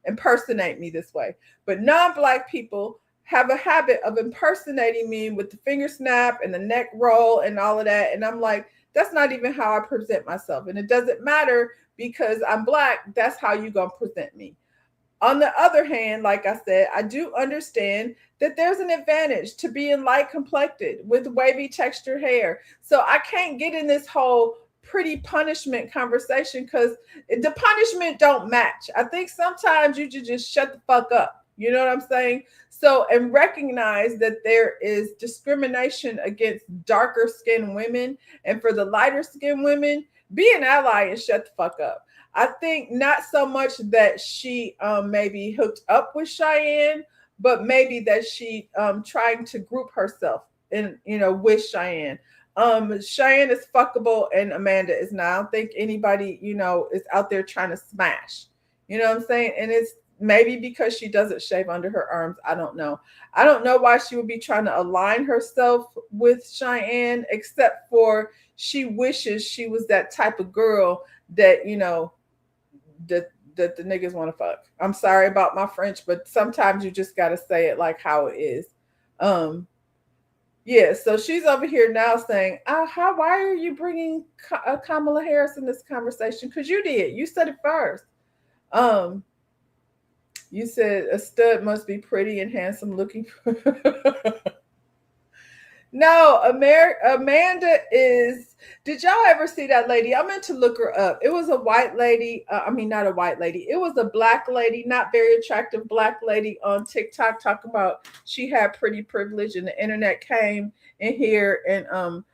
impersonate me this way. But non-Black people have a habit of impersonating me with the finger snap and the neck roll and all of that. And I'm like, that's not even how I present myself. And it doesn't matter because I'm Black. That's how you going to present me. On the other hand, like I said, I do understand that there's an advantage to being light complected with wavy textured hair. So I can't get in this whole pretty punishment conversation because the punishment don't match. I think sometimes you should just shut the fuck up. You know what I'm saying? So, and recognize that there is discrimination against darker skinned women. And for the lighter skinned women, be an ally and shut the fuck up. I think not so much that she maybe hooked up with Cheyenne, but maybe that she trying to group herself in, with Cheyenne. Cheyenne is fuckable and Amanda is not. I don't think anybody, is out there trying to smash. You know what I'm saying? And it's maybe because she doesn't shave under her arms. I don't know. I don't know why she would be trying to align herself with Cheyenne, except for she wishes she was that type of girl that, that the niggas want to fuck. I'm sorry about my French, but sometimes you just got to say it like how it is. Yeah, so she's over here now saying, why are you bringing Kamala Harris in this conversation? Because you did. You said it first. You said a stud must be pretty and handsome looking. No, Amanda is. Did y'all ever see that lady? I meant to look her up. It was a white lady. Not a white lady. It was a black lady, not very attractive black lady on TikTok talking about she had pretty privilege, and the internet came in here and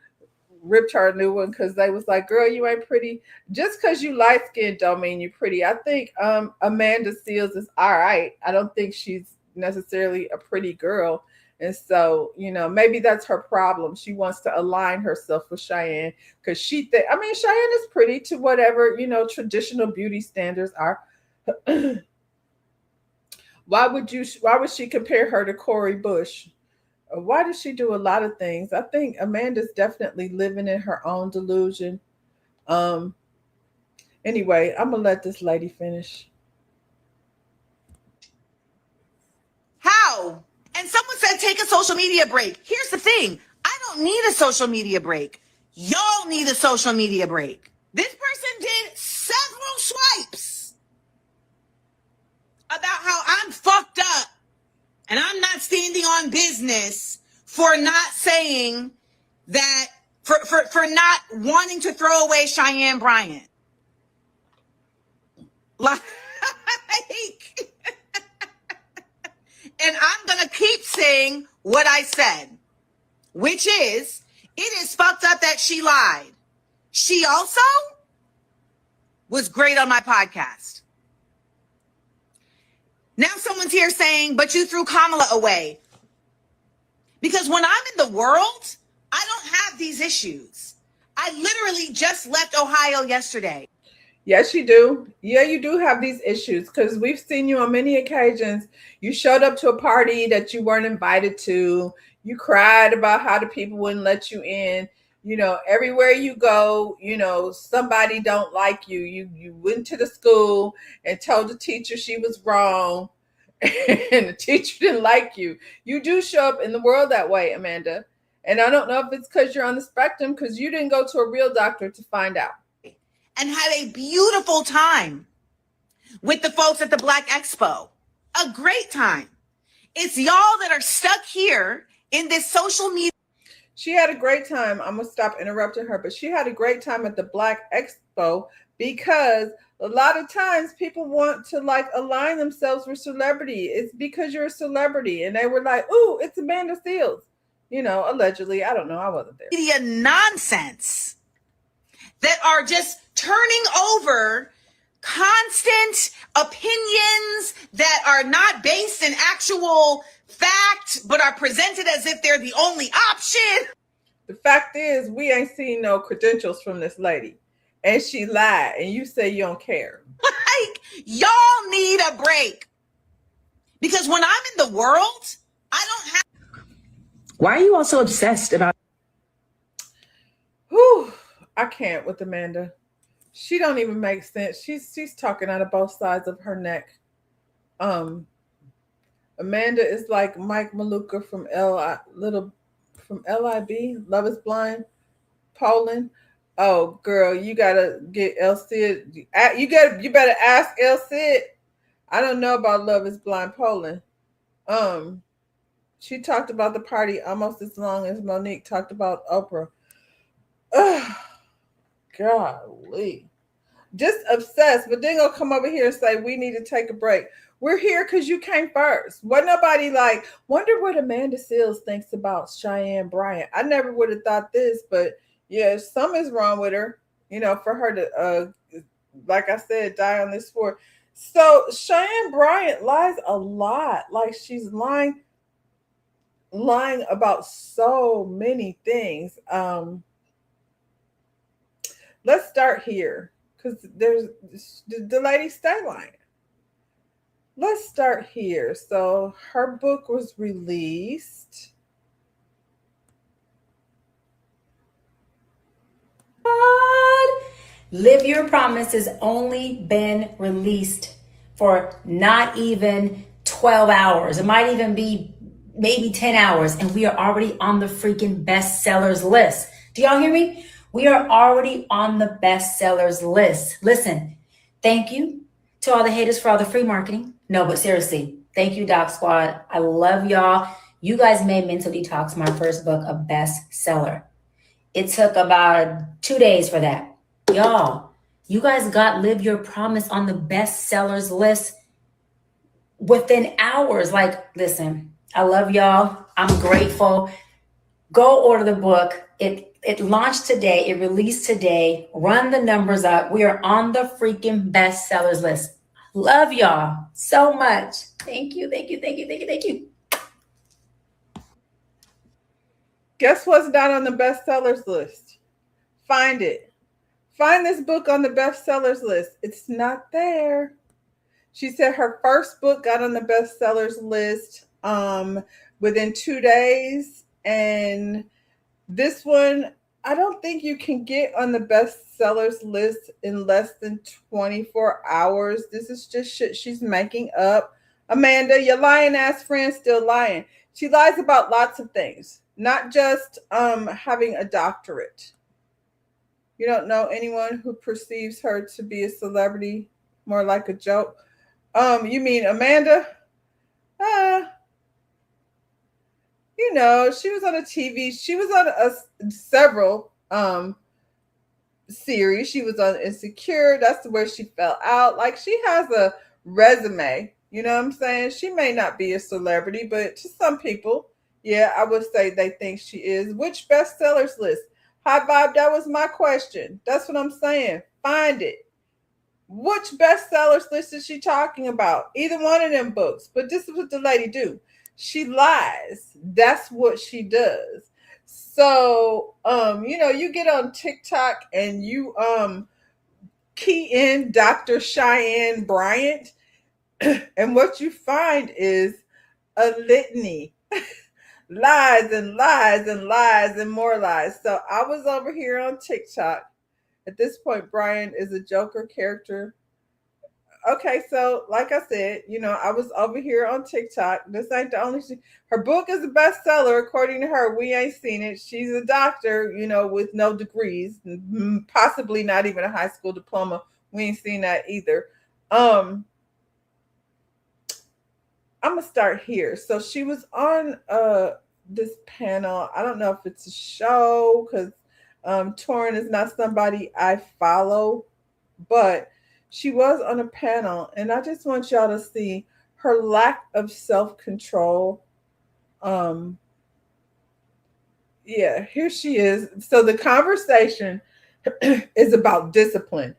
ripped her a new one because they was like, "Girl, you ain't pretty. Just because you light skinned don't mean you're pretty." I think Amanda Seales is all right. I don't think she's necessarily a pretty girl. And so, maybe that's her problem. She wants to align herself with Cheyenne because Cheyenne is pretty to whatever, traditional beauty standards are. Why would she compare her to Cori Bush? Why does she do a lot of things? I think Amanda's definitely living in her own delusion. Anyway, I'm going to let this lady finish. How? And someone said, take a social media break. Here's the thing. I don't need a social media break. Y'all need a social media break. This person did several swipes about how I'm fucked up and I'm not standing on business for not saying that, for not wanting to throw away Cheyenne Bryant. Like, and I'm going to keep saying what I said, which is, it is fucked up that she lied. She also was great on my podcast. Now someone's here saying, but you threw Kamala away. Because when I'm in the world, I don't have these issues. I literally just left Ohio yesterday. Yes, you do. Yeah, you do have these issues because we've seen you on many occasions. You showed up to a party that you weren't invited to. You cried about how the people wouldn't let you in. Everywhere you go, somebody don't like you. You went to the school and told the teacher she was wrong and the teacher didn't like you. You do show up in the world that way, Amanda. And I don't know if it's because you're on the spectrum because you didn't go to a real doctor to find out. And had a beautiful time with the folks at the Black Expo. A great time. It's y'all that are stuck here in this social media. She had a great time. I'm going to stop interrupting her, but she had a great time at the Black Expo because a lot of times people want to align themselves with celebrity. It's because you're a celebrity. And they were like, ooh, it's Amanda Seales. Allegedly. I don't know. I wasn't there. Media nonsense that are just turning over constant opinions that are not based in actual fact, but are presented as if they're the only option. The fact is, we ain't seen no credentials from this lady. And she lied, and you say you don't care. Y'all need a break. Because when I'm in the world, I don't have... Why are you all so obsessed about... Whew, I can't with Amanda. She don't even make sense. She's talking out of both sides of her neck. Amanda is like Mike Maluka from LIB, Love is Blind, Poland. Oh, girl, you gotta get El Cid. You better ask El Cid I don't know about Love is Blind Poland. She talked about the party almost as long as Monique talked about Oprah. Ugh, golly. Just obsessed, but then gonna come over here and say we need to take a break. We're here because you came first. Wasn't nobody like, wonder what Amanda Seales thinks about Cheyenne Bryant. I never would have thought this, but yeah, some is wrong with her, for her to like I said, die on this floor. So Cheyenne Bryant lies a lot. Like she's lying about so many things. Let's start here because there's the lady stay lying. Let's start here. So her book was released. Live Your Promise has only been released for not even 12 hours. It might even be maybe 10 hours. And we are already on the freaking bestsellers list. Do y'all hear me? We are already on the bestsellers list. Listen, thank you to all the haters for all the free marketing. No, but seriously, thank you, Doc Squad. I love y'all. You guys made Mental Detox, my first book, a bestseller. It took about 2 days for that. Y'all, you guys got Live Your Promise on the bestsellers list within hours. Like, listen, I love y'all. I'm grateful. Go order the book. It launched today. It released today. Run the numbers up. We are on the freaking bestsellers list. Love y'all so much. Thank you, thank you, thank you, thank you, thank you. Guess what's not on the bestsellers list? Find it. Find this book on the bestsellers list. It's not there. She said her first book got on the bestsellers list within 2 days. And this one, I don't think you can get on the bestsellers list in less than 24 hours. This is just shit she's making up. Amanda, your lying ass friend's still lying. She lies about lots of things, not just having a doctorate. You don't know anyone who perceives her to be a celebrity, more like a joke. You mean Amanda? She was on a TV. She was on several series. She was on Insecure. That's where she fell out. Like, she has a resume. You know what I'm saying? She may not be a celebrity, but to some people, yeah, I would say they think she is. Which bestsellers list? High Vibe, that was my question. That's what I'm saying. Find it. Which bestsellers list is she talking about? Either one of them books. But this is what the lady do. She lies. That's what she does. So, you get on TikTok and you key in Dr. Cheyenne Bryant, and what you find is a litany. Lies and lies and lies and more lies. So I was over here on TikTok. At this point, Brian is a Joker character. Okay, so like I said, I was over here on TikTok. This ain't the only. Her book is a bestseller, according to her. We ain't seen it. She's a doctor, with no degrees, possibly not even a high school diploma. We ain't seen that either. I'm gonna start here. So she was on this panel. I don't know if it's a show because Torrin is not somebody I follow, but she was on a panel, and I just want y'all to see her lack of self-control. Yeah, here she is. So the conversation is about discipline.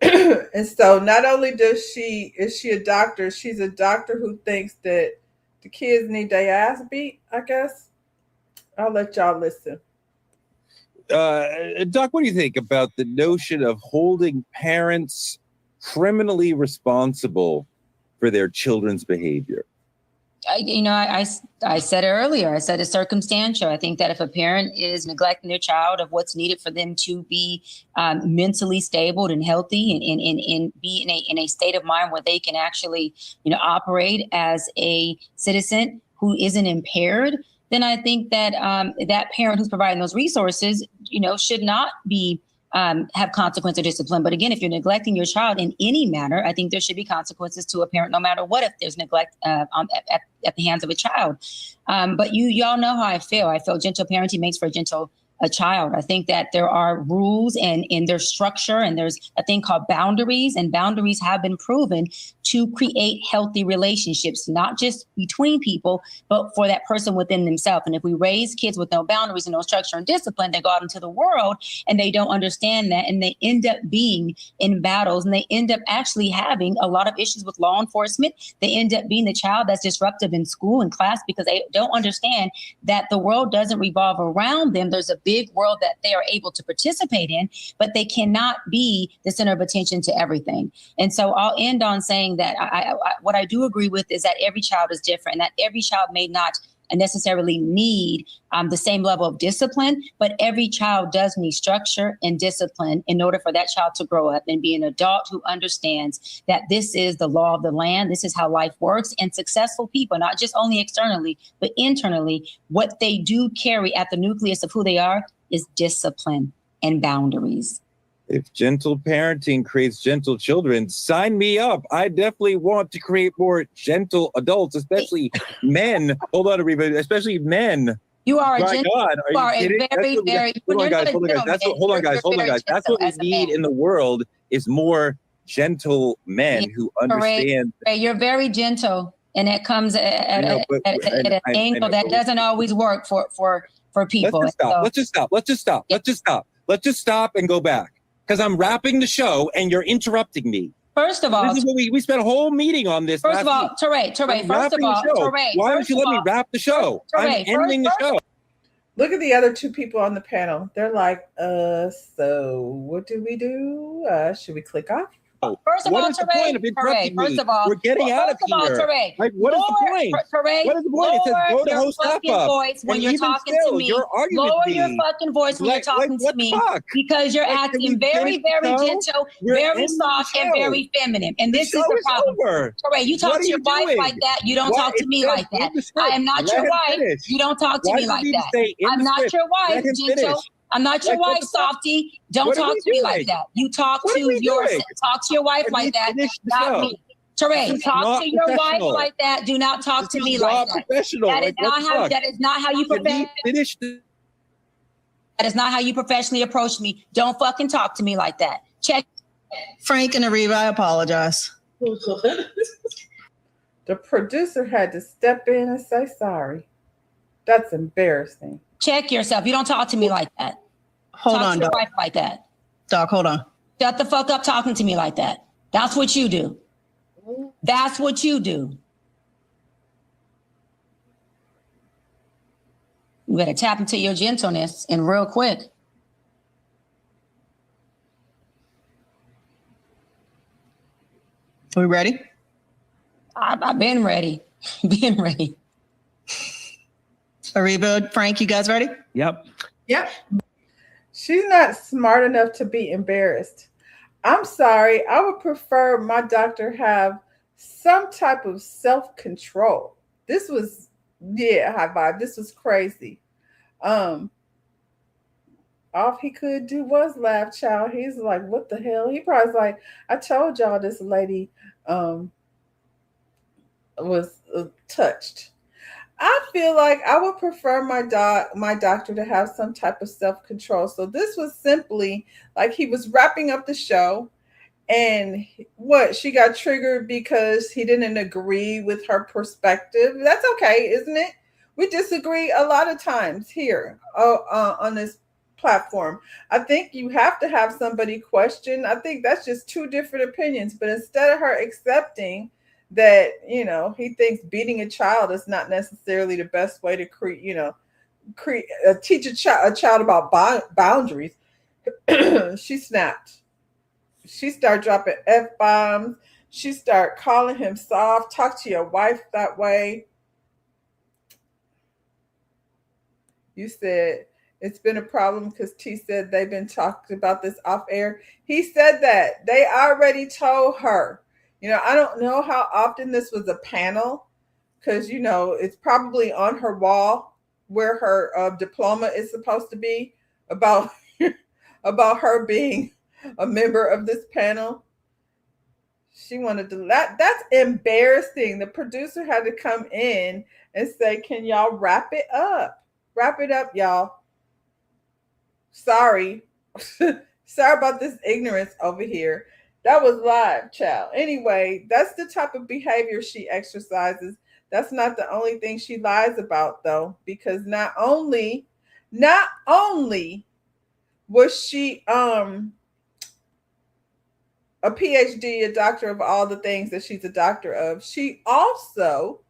And so not only is she a doctor, she's a doctor who thinks that the kids need their ass beat, I guess. I'll let y'all listen. Doc, what do you think about the notion of holding parents criminally responsible for their children's behavior? I said it earlier. I said it's circumstantial. I think that if a parent is neglecting their child of what's needed for them to be mentally stable and healthy and be in a state of mind where they can actually, operate as a citizen who isn't impaired, then I think that that parent who's providing those resources, should not be have consequence or discipline. But again, if you're neglecting your child in any manner, I think there should be consequences to a parent, no matter what, if there's neglect at the hands of a child. But y'all know how I feel. I feel gentle parenting makes for a child. I think that there are rules and in their structure, and there's a thing called boundaries, and boundaries have been proven to create healthy relationships, not just between people, but for that person within themselves. And if we raise kids with no boundaries and no structure and discipline, they go out into the world and they don't understand that, and they end up being in battles, and they end up actually having a lot of issues with law enforcement. They end up being the child that's disruptive in school and class because they don't understand that the world doesn't revolve around them. There's a big world that they are able to participate in, but they cannot be the center of attention to everything. And so I'll end on saying that what I do agree with is that every child is different, and that every child may not necessarily need the same level of discipline, but every child does need structure and discipline in order for that child to grow up and be an adult who understands that this is the law of the land, this is how life works. And successful people, not just only externally, but internally, what they do carry at the nucleus of who they are is discipline and boundaries. If gentle parenting creates gentle children, sign me up. I definitely want to create more gentle adults, especially men. Hold on, everybody, especially men. You are My God, you are are you a kidding? very, Hold on, guys. That's what we need in the world is more gentle men who understand. Ray, you're very gentle, and it comes at an angle that doesn't always work for people. Let's just stop and go back. Because I'm wrapping the show and you're interrupting me. First of all, this is what we spent a whole meeting on this. First of all, Teray, why don't you let me wrap the show? I'm ending the show. Look at the other two people on the panel. They're like, so what do we do? Should we click off? First of all, Teray, first of all, we're getting out of here. Teray, like, what is the point? Teray, what is the point? It says go to host fucking voice when you're talking to me. Lower your fucking voice when you're talking to me, because you're acting very, very gentle, very soft, and very feminine. And this is the problem. Teray, you talk to your wife like that. You don't talk to me like that. I am not your wife. You don't talk to me like that. I'm not your wife, gentle. I'm not your wife, Softy. Don't talk to me like that. You talk to your wife like that, not me. Teray, talk to your wife like that. Do not talk to me like that. That is not how you That is not how you professionally approach me. Don't fucking talk to me like that. Check. Frank and Ariva, I apologize. The producer had to step in and say sorry. That's embarrassing. Check yourself. You don't talk to me like that. Hold on, Doc. Wife like that. Doc, hold on. Shut the fuck up talking to me like that. That's what you do. That's what you do. You better tap into your gentleness and real quick. Are we ready? I've been ready. Been ready. Ariva, Frank, you guys ready? Yep. She's not smart enough to be embarrassed. I'm sorry. I would prefer my doctor have some type of self-control. This was, high five. This was crazy. All he could do was laugh, child. He's like, what the hell? He probably was like, I told y'all this lady was touched. I feel like I would prefer my doctor to have some type of self-control. So this was simply like he was wrapping up the show, and she got triggered because he didn't agree with her perspective. That's okay, isn't it? We disagree a lot of times here on this platform. I think you have to have somebody question. I think that's just two different opinions. But instead of her accepting that, he thinks beating a child is not necessarily the best way to teach a child about boundaries. She snapped. She started dropping F-bombs. She started calling him soft. Talk to your wife that way. You said it's been a problem because T said they've been talking about this off air. He said that. They already told her. I don't know how often this was a panel because, it's probably on her wall where her diploma is supposed to be about about her being a member of this panel. She wanted to that's embarrassing. The producer had to come in and say, "Can y'all wrap it up? Wrap it up, y'all." Sorry. Sorry about this ignorance over here. That was live, child. Anyway, that's the type of behavior she exercises. That's not the only thing she lies about, though, because not only was she a PhD, a doctor of all the things that she's a doctor of, she also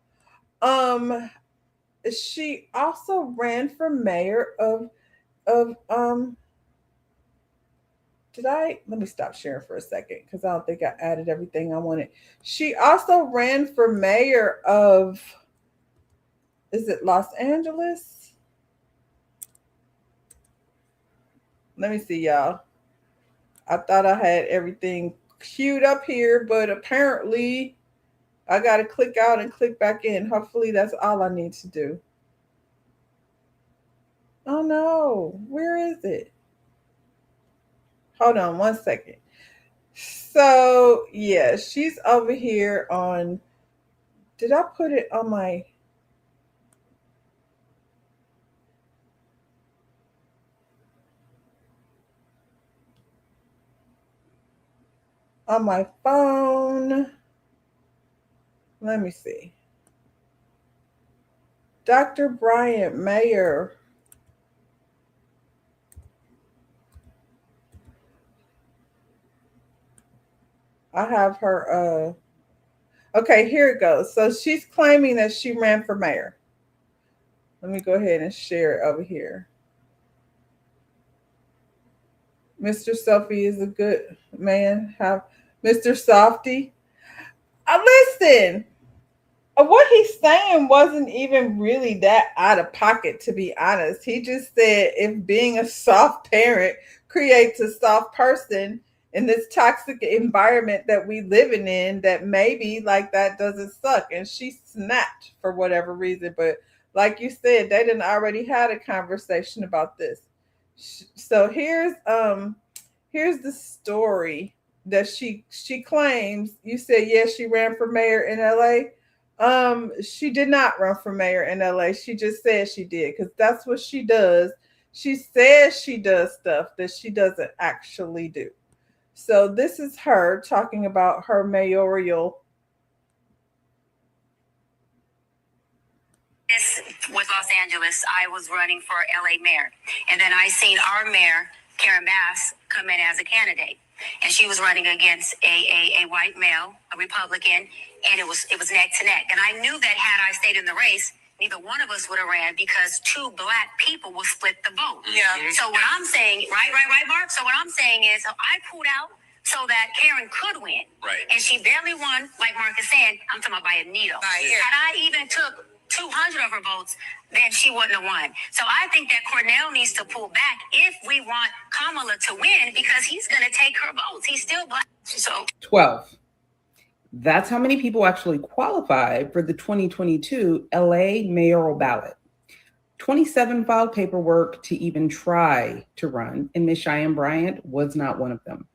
ran for mayor of let me stop sharing for a second because I don't think I added everything I wanted. She also ran for mayor of, is it Los Angeles? Let me see, y'all. I thought I had everything queued up here, but apparently I got to click out and click back in. Hopefully that's all I need to do. Oh no, where is it? Hold on 1 second. So yeah, she's over here on, did I put it on my, phone? Let me see. Dr. Bryant Mayer. I have her, okay, here it goes. So she's claiming that she ran for mayor. Let me go ahead and share it over here. Mr. Sophie is a good man. Have Mr. Softy. Listen, what he's saying wasn't even really that out of pocket, to be honest. He just said if being a soft parent creates a soft person in this toxic environment that we living in, that maybe like that doesn't suck. And she snapped for whatever reason. But like you said, they didn't already had a conversation about this. So here's the story that she claims. You said, yes, she ran for mayor in LA. She did not run for mayor in LA. She just said she did, because that's what she does. She says she does stuff that she doesn't actually do. So this is her talking about her mayoral. This was Los Angeles. I was running for LA mayor. And then I seen our mayor, Karen Bass, come in as a candidate. And she was running against a white male, a Republican, and it was neck to neck. And I knew that had I stayed in the race, neither one of us would have ran, because two black people will split the vote. Yeah. So what I'm saying, right, Mark? So what I'm saying is, I pulled out so that Karen could win. Right. And she barely won, like Mark is saying. I'm talking about by a needle. Right. Had I even took 200 of her votes, then she wouldn't have won. So I think that Cornell needs to pull back if we want Kamala to win, because he's going to take her votes. He's still black. So 12. That's how many people actually qualified for the 2022 LA mayoral ballot. 27 filed paperwork to even try to run, and Ms. Cheyenne Bryant was not one of them.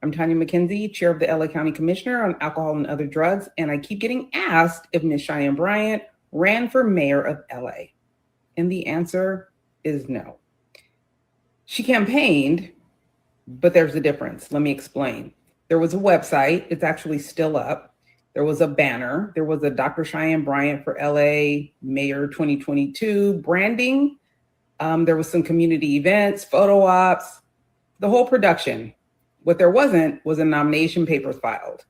I'm Tanya McKenzie, chair of the LA County Commissioner on Alcohol and Other Drugs, and I keep getting asked if Ms. Cheyenne Bryant ran for mayor of LA. And the answer is no. She campaigned, but there's a difference. Let me explain. There was a website. It's actually still up. There was a banner. There was a Dr. Cheyenne Bryant for LA Mayor 2022 branding. There was some community events, photo ops, the whole production. What there wasn't was a nomination papers filed.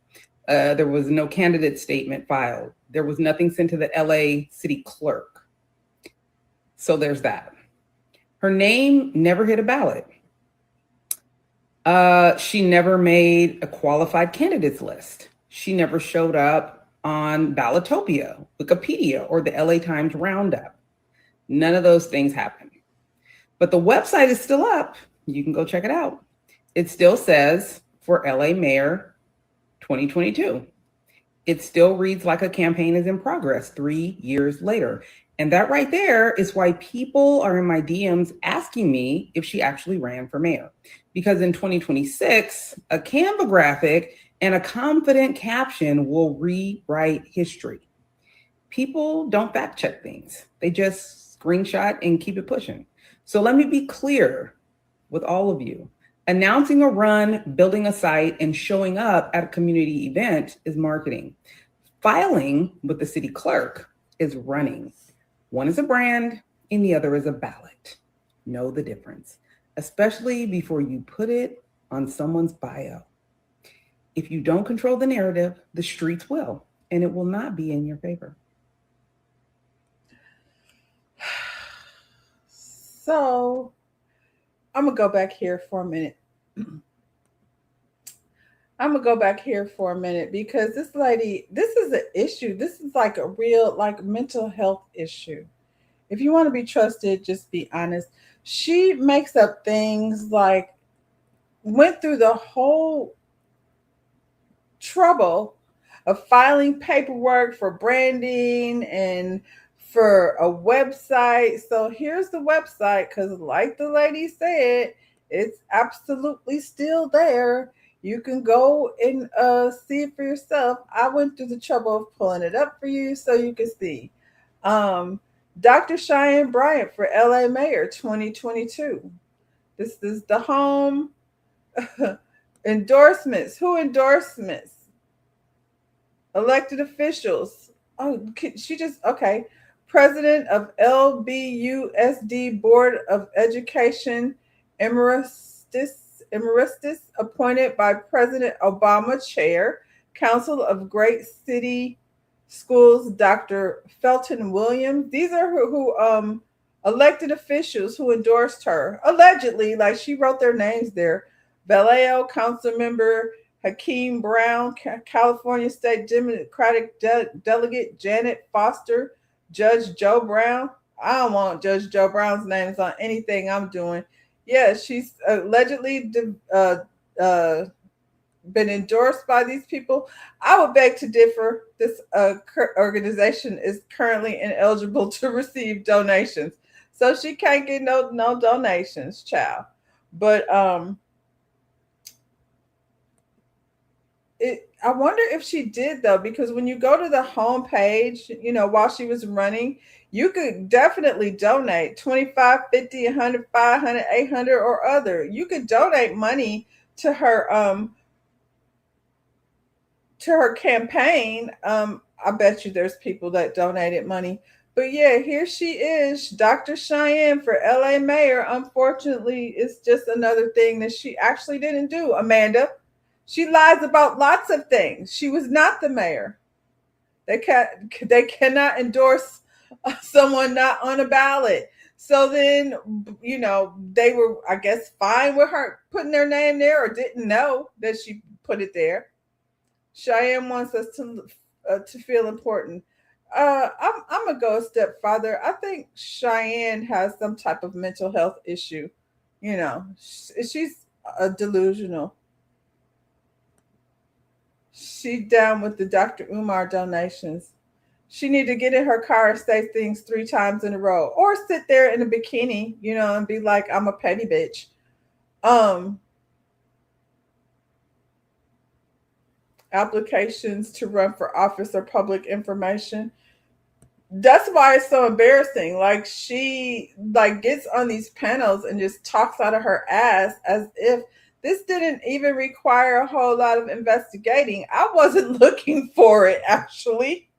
There was no candidate statement filed. There was nothing sent to the LA city clerk. So there's that. Her name never hit a ballot. She never made a qualified candidates list. She never showed up on Ballotopia, Wikipedia, or the LA Times Roundup. None of those things happened. But the website is still up. You can go check it out. It still says for LA Mayor 2022. It still reads like a campaign is in progress 3 years later. And that right there is why people are in my DMs asking me if she actually ran for mayor. Because in 2026, a Canva graphic and a confident caption will rewrite history. People don't fact check things. They just screenshot and keep it pushing. So let me be clear with all of you. Announcing a run, building a site, and showing up at a community event is marketing. Filing with the city clerk is running. One is a brand and the other is a ballot. Know the difference, especially before you put it on someone's bio. If you don't control the narrative, the streets will, and it will not be in your favor. So I'm going to go back here for a minute. Because this lady, this is an issue. This is like a real, like, mental health issue. If you want to be trusted, just be honest. She makes up things like went through the whole trouble of filing paperwork for branding and for a website. So here's the website, because like the lady said, it's absolutely still there. You can go and see it for yourself. I went through the trouble of pulling it up for you so you can see. Dr. Cheyenne Bryant for LA Mayor 2022. This is the home. Endorsements. Who endorsements? Elected officials. Oh, she just, okay. President of LBUSD Board of Education, Emeritus, appointed by President Obama, Chair, Council of Great City Schools, Dr. Felton Williams. These are who elected officials who endorsed her, allegedly, like she wrote their names there. Vallejo Council Member Hakeem Brown, California State Democratic Delegate Janet Foster, Judge Joe Brown. I don't want Judge Joe Brown's names on anything I'm doing. Yeah, she's allegedly been endorsed by these people. I would beg to differ. This organization is currently ineligible to receive donations, so she can't get no donations, child. But I wonder if she did, though, because when you go to the home page, you know, while she was running, you could definitely donate $25, $50, $100, $500, $800, or other. You could donate money to her campaign. I bet you there's people that donated money. But yeah, here she is, Dr. Cheyenne for LA Mayor. Unfortunately, it's just another thing that she actually didn't do, Amanda. She lies about lots of things. She was not the mayor. They cannot endorse someone not on a ballot. So then, you know, they were, I guess, fine with her putting their name there, or didn't know that she put it there. Cheyenne wants us to feel important. I'm gonna go a step farther. I think Cheyenne has some type of mental health issue. You know, she's delusional. She's down with the Dr. Umar donations. She need to get in her car and say things 3 times in a row, or sit there in a bikini, you know, and be like, I'm a petty bitch. Applications to run for office or public information. That's why it's so embarrassing. Like, she gets on these panels and just talks out of her ass as if this didn't even require a whole lot of investigating. I wasn't looking for it, actually.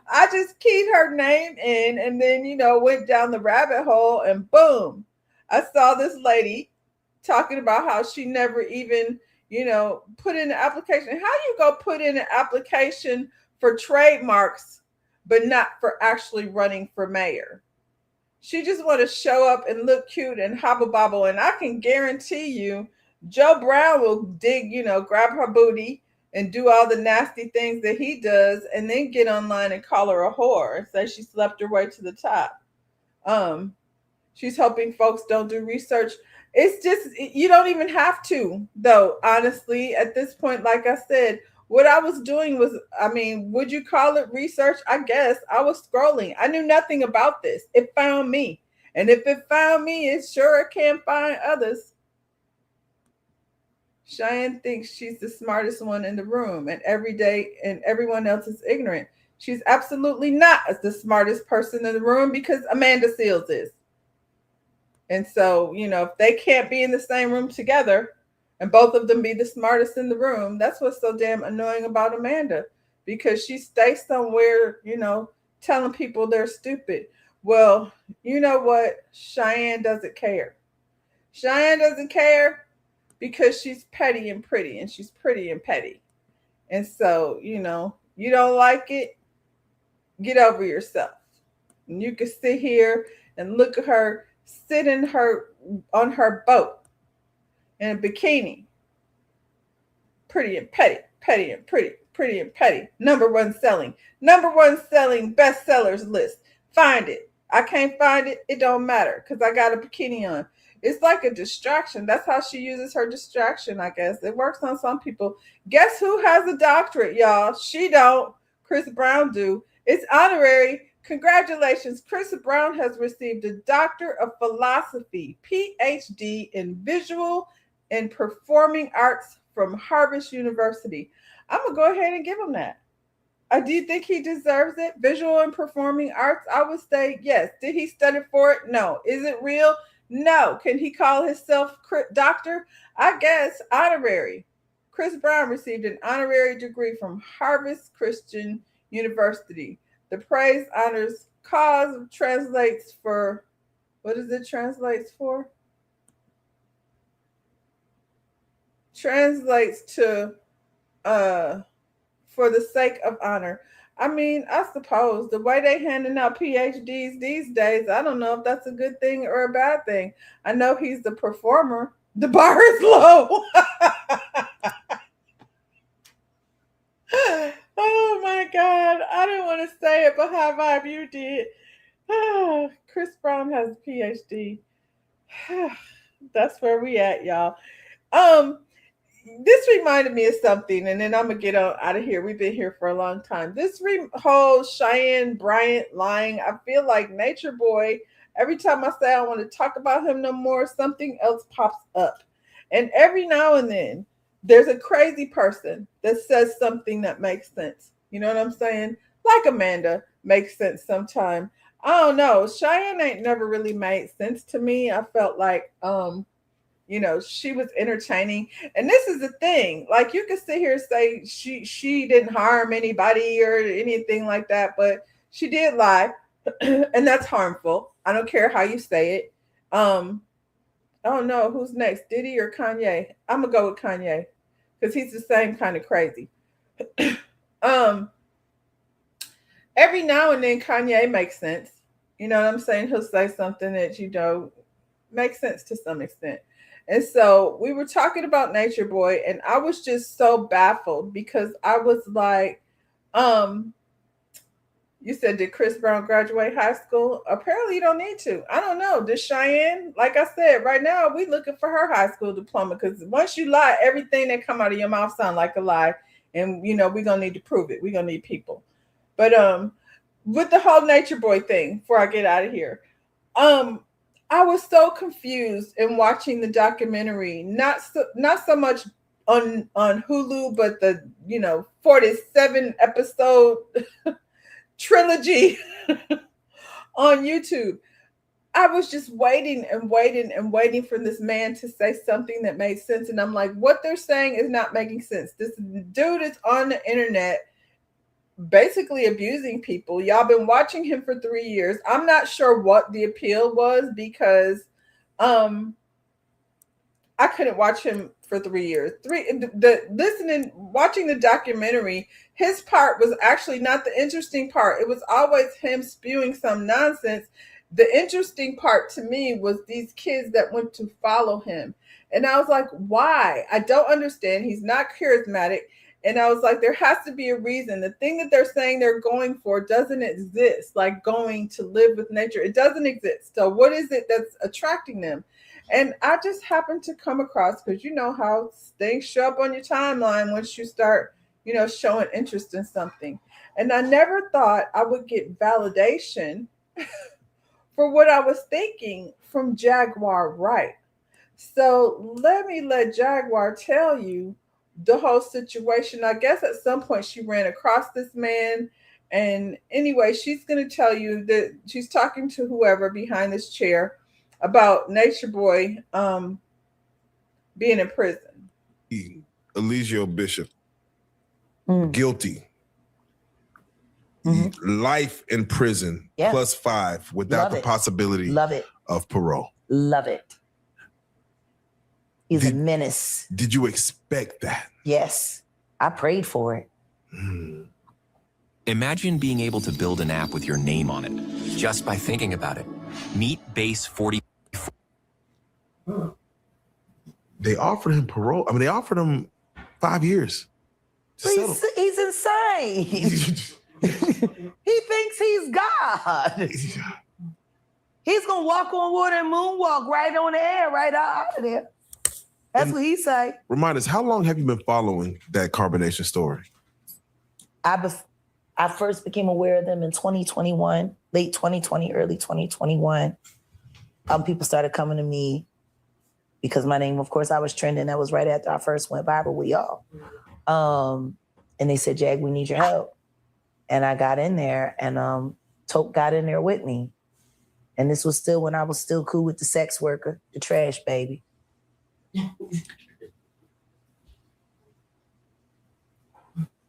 I just keyed her name in and then, you know, went down the rabbit hole, and boom, I saw this lady talking about how she never even, you know, put in an application. How do you go put in an application for trademarks, but not for actually running for mayor? She just want to show up and look cute and hobble bobble. And I can guarantee you, Joe Brown will dig, you know, grab her booty and do all the nasty things that he does, and then get online and call her a whore and say she slept her way to the top. She's hoping folks don't do research. It's just, you don't even have to, though, honestly, at this point. Like I said, What I was doing was, I mean, would you call it research? I guess I was scrolling. I knew nothing about this. It found me. And if it found me, it sure can find others. Cheyenne thinks she's the smartest one in the room, and every day, and everyone else is ignorant. She's absolutely not the smartest person in the room because Amanda Seales is. And so, you know, if they can't be in the same room together and both of them be the smartest in the room, that's what's so damn annoying about Amanda, because she stays somewhere, you know, telling people they're stupid. Well, you know what? Cheyenne doesn't care. Cheyenne doesn't care because she's petty and pretty, and she's pretty and petty. And so, you know, you don't like it, get over yourself. And you can sit here and look at her sitting on her boat in a bikini. Pretty and petty, petty and pretty, pretty and petty. Number one selling bestsellers list. Find it. I can't find it. It don't matter because I got a bikini on. It's like a distraction. That's how she uses her distraction, I guess. It works on some people. Guess who has a doctorate, y'all? She don't. Chris Brown do. It's honorary. Congratulations. Chris Brown has received a Doctor of Philosophy, PhD in Visual and Performing Arts from Harvard University. I'm going to go ahead and give him that. Do you think he deserves it? Visual and Performing Arts? I would say yes. Did he study for it? No. Is it real? No. Can he call himself doctor? I guess honorary. Chris Brown received an honorary degree from Harvard Christian University. The praise honors cause translates for, what does it translates for? Translates to for the sake of honor. I mean, I suppose the way they handing out PhDs these days, I don't know if that's a good thing or a bad thing. I know he's the performer. The bar is low. Oh my God. I didn't want to say it, but high vibe, you did. Chris Brown has a PhD. That's where we at, y'all. This reminded me of something, and then I'm gonna get out of here. We've been here for a long time. This whole Cheyenne Bryant lying, I feel like Nature Boy, every time I say I want to talk about him no more, something else pops up. And every now and then, there's a crazy person that says something that makes sense. You know what I'm saying? Like Amanda makes sense sometime. I don't know. Cheyenne ain't never really made sense to me. I felt like, you know, she was entertaining. And this is the thing. Like, you can sit here and say she didn't harm anybody or anything like that, but she did lie. And that's harmful. I don't care how you say it. I don't know who's next, Diddy or Kanye. I'm gonna go with Kanye because he's the same kind of crazy. Every now and then Kanye makes sense. You know what I'm saying? He'll say something that, you know, makes sense to some extent. And so we were talking about Nature Boy, and I was just so baffled because I was like, you said, did Chris Brown graduate high school? Apparently you don't need to. I don't know. Does Cheyenne? Like I said, right now we looking for her high school diploma, because once you lie, everything that come out of your mouth sound like a lie. And, you know, we're going to need to prove it. We're going to need people. But with the whole Nature Boy thing, before I get out of here, I was so confused in watching the documentary, not so much on Hulu, but the, you know, 47 episode trilogy on YouTube. I was just waiting for this man to say something that made sense. And I'm like, what they're saying is not making sense. This dude is on the internet basically abusing people. Y'all been watching him for 3 years. I'm not sure what the appeal was, because I couldn't watch him for 3 years. Watching the documentary, his part was actually not the interesting part. It was always him spewing some nonsense. The interesting part to me was these kids that went to follow him. And I was like, why? I don't understand. He's not charismatic. And I was like, there has to be a reason. The thing that they're saying they're going for doesn't exist, like going to live with nature. It doesn't exist. So what is it that's attracting them? And I just happened to come across, because you know how things show up on your timeline once you start, showing interest in something. And I never thought I would get validation for what I was thinking from Jaguar Wright. So let Jaguar tell you the whole situation. I guess at some point she ran across this man. And anyway, she's going to tell you that she's talking to whoever behind this chair about Nature Boy being in prison. Eligio Bishop, guilty. Life in prison plus 5 without the possibility of parole. Love it. He's a menace. Did you expect that? Yes. I prayed for it. Imagine being able to build an app with your name on it just by thinking about it. Meet Base 40. They offered him parole. I mean, they offered him 5 years. He's insane. He thinks he's God. He's going to walk on water and moonwalk right on the air, right out of there. That's what he say. Remind us, how long have you been following that carbonation story? I first became aware of them in 2021, late 2020, early 2021. People started coming to me because my name, of course, I was trending. That was right after I first went viral with y'all. And they said, Jag, we need your help. And I got in there, and Toke got in there with me. And this was still when I was still cool with the sex worker, the trash baby.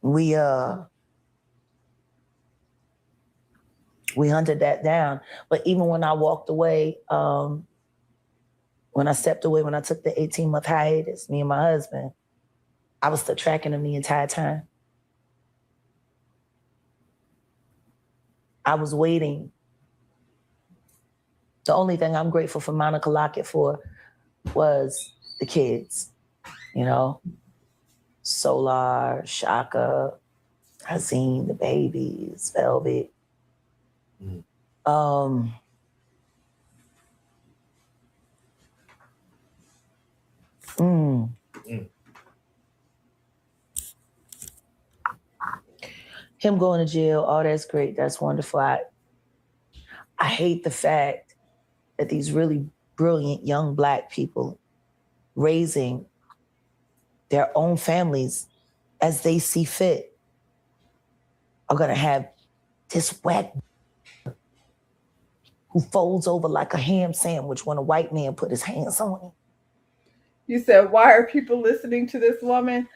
We hunted that down. But even when I walked away, when I stepped away, when I took the 18-month hiatus, me and my husband, I was still tracking him the entire time. I was waiting. The only thing I'm grateful for Monica Lockett for was the kids, Solar, Shaka, Hazine, the babies, Velvet. Him going to jail, oh, that's great. That's wonderful. I hate the fact that these really brilliant young Black people raising their own families as they see fit are going to have this whack who folds over like a ham sandwich when a white man put his hands on him. You said, why are people listening to this woman?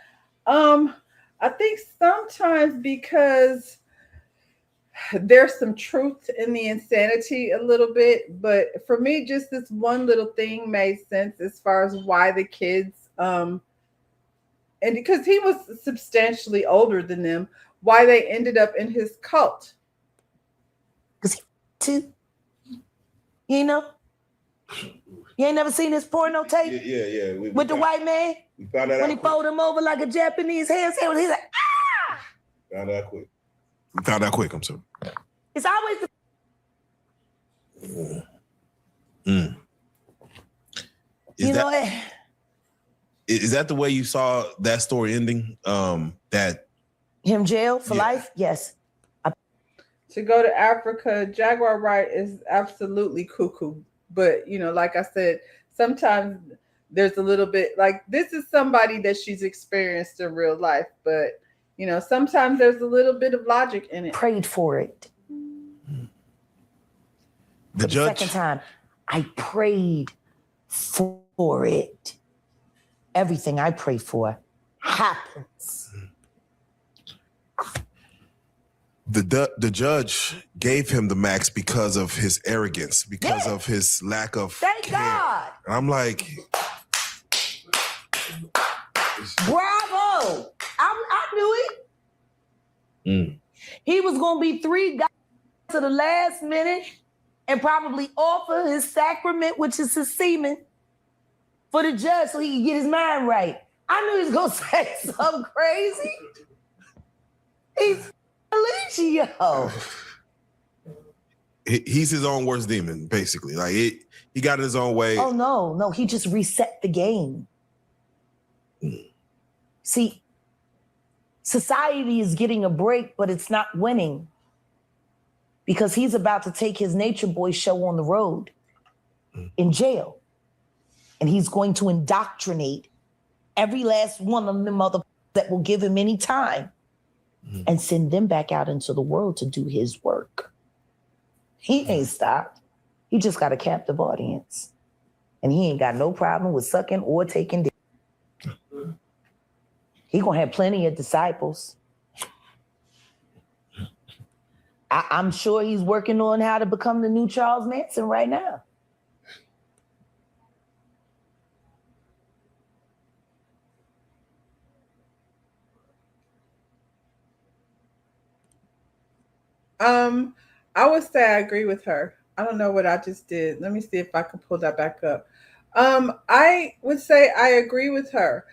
I think sometimes because there's some truth in the insanity a little bit, but for me, just this one little thing made sense as far as why the kids, and because he was substantially older than them, why they ended up in his cult. Because he, you ain't never seen his porno tape? Yeah. With the white man? We found that out when he folded him over like a Japanese hand sandwich, he's like, ah! Found that quick. We found out quick, I'm sorry. It's always the... Is that the way you saw that story ending? That him jail for life? Yes. To go to Africa, Jaguar Wright is absolutely cuckoo. But, like I said, sometimes there's a little bit like this is somebody that she's experienced in real life. But, sometimes there's a little bit of logic in it. Prayed for it. The judge. Second time, I prayed for it. Everything I pray for happens. The judge gave him the max because of his arrogance, because of his lack of Thank care. God. And I'm like, bravo. I knew it. He was going to be 3 guys to the last minute and probably offer his sacrament, which is his semen, for the judge so he could get his mind right. I knew he was going to say something crazy. He's Eligio. He's his own worst demon, basically. Like he got in his own way. Oh, no. He just reset the game. See, Society is getting a break, but it's not winning because he's about to take his Nature Boy show on the road in jail. And he's going to indoctrinate every last one of them motherfuckers that will give him any time and send them back out into the world to do his work. He ain't stopped. He just got a captive audience. And he ain't got no problem with sucking or taking dick. He gonna have plenty of disciples. I'm sure he's working on how to become the new Charles Manson right now. I would say I agree with her. I don't know what I just did. Let me see if I can pull that back up. I would say I agree with her.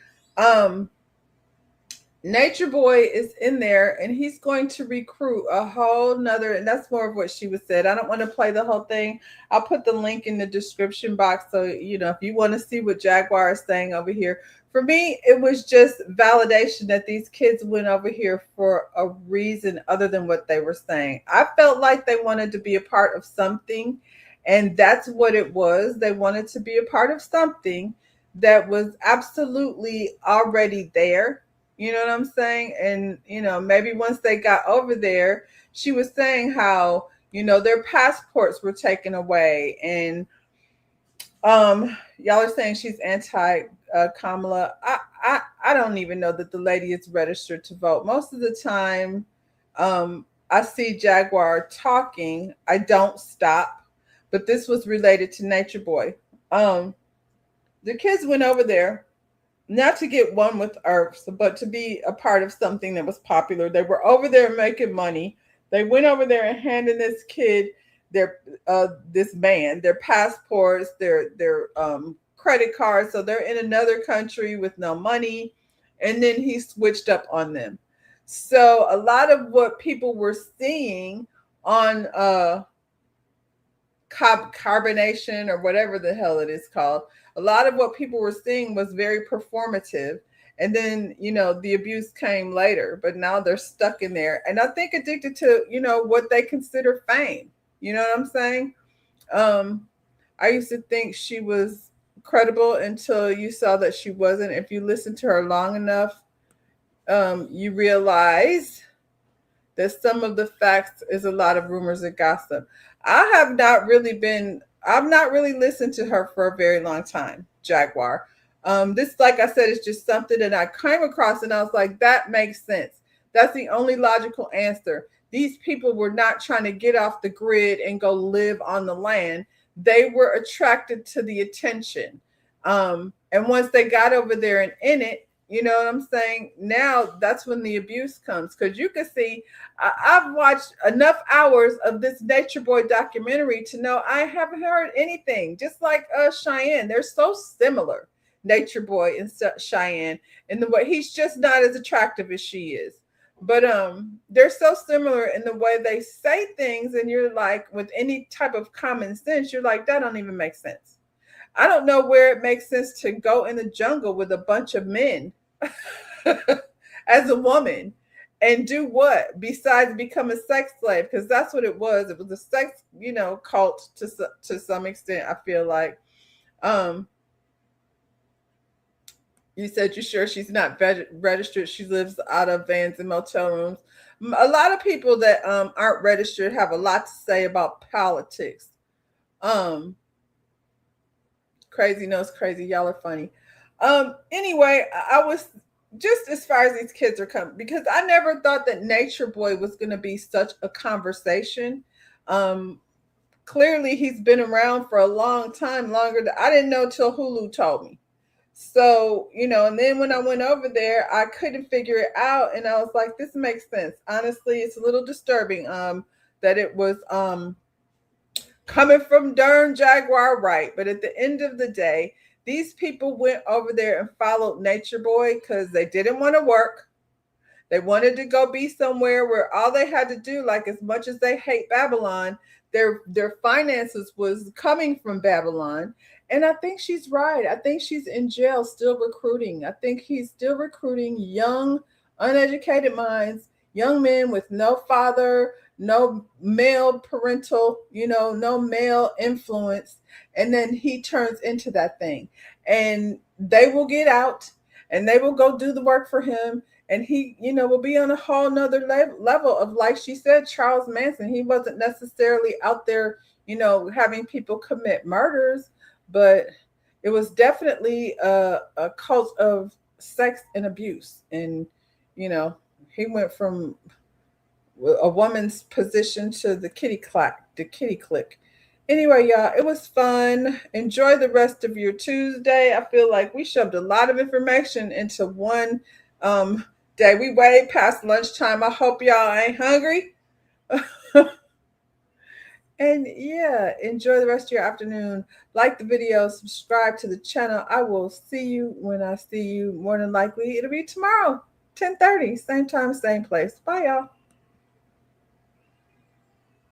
Nature Boy is in there and he's going to recruit a whole nother, and that's more of what she was said. I don't want to play the whole thing. I'll put the link in the description box. So, you know, if you want to see what Jaguar is saying over here, for me, it was just validation that these kids went over here for a reason other than what they were saying. I felt like they wanted to be a part of something, and that's what it was. They wanted to be a part of something that was absolutely already there. You know what I'm saying? And, you know, maybe once they got over there, she was saying how, you know, their passports were taken away. And y'all are saying she's anti Kamala. I don't even know that the lady is registered to vote. Most of the time I see Jaguar talking, I don't stop. But this was related to Nature Boy. The kids went over there not to get one with Earths, but to be a part of something that was popular. They were over there making money. They went over there and handed this kid this man their passports, their credit cards. So they're in another country with no money, and then he switched up on them. So a lot of what people were seeing on carbonation or whatever the hell it is called, a lot of what people were seeing was very performative. And then, you know, the abuse came later, but now they're stuck in there. And I think addicted to, you know, what they consider fame. You know what I'm saying? I used to think she was credible until you saw that she wasn't. If you listen to her long enough, you realize that some of the facts is a lot of rumors and gossip. I've not really listened to her for a very long time, Jaguar. This, like I said, is just something that I came across and I was like, that makes sense. That's the only logical answer. These people were not trying to get off the grid and go live on the land. They were attracted to the attention. And once they got over there and in it, you know what I'm saying? Now that's when the abuse comes. Because you can see, I've watched enough hours of this Nature Boy documentary to know I haven't heard anything. Just like Cheyenne, they're so similar, Nature Boy and Cheyenne, in the way he's just not as attractive as she is. But they're so similar in the way they say things, and you're like, with any type of common sense, you're like, that don't even make sense. I don't know where it makes sense to go in the jungle with a bunch of men as a woman and do what besides become a sex slave, because that's what it was. It was a sex, you know, cult to some extent. I feel like you said you're sure she's not registered. She lives out of vans and motel rooms. A lot of people that aren't registered have a lot to say about politics. Crazy knows crazy. Y'all are funny. Anyway, I was just, as far as these kids are coming, because I never thought that Nature Boy was going to be such a conversation. Clearly he's been around for a long time, longer than I didn't know till Hulu told me. So, you know, and then when I went over there, I couldn't figure it out. And I was like, this makes sense. Honestly, it's a little disturbing that it was coming from darn Jaguar Wright. But at the end of the day, these people went over there and followed Nature Boy because they didn't want to work. They wanted to go be somewhere where all they had to do, like as much as they hate Babylon, their finances was coming from Babylon. And I think she's right. I think she's in jail still recruiting. I think he's still recruiting young uneducated minds, young men with no father, no male parental, no male influence. And then he turns into that thing. And they will get out and they will go do the work for him. And he, will be on a whole nother level of, like she said, Charles Manson. He wasn't necessarily out there, having people commit murders, but it was definitely a cult of sex and abuse. And, he went from a woman's position to the kitty click. Anyway, y'all, it was fun. Enjoy the rest of your Tuesday. I feel like we shoved a lot of information into one day. We way past lunchtime. I hope y'all ain't hungry. And yeah, enjoy the rest of your afternoon. Like the video, subscribe to the channel. I will see you when I see you. More than likely, it'll be tomorrow, 10:30, same time, same place. Bye, y'all.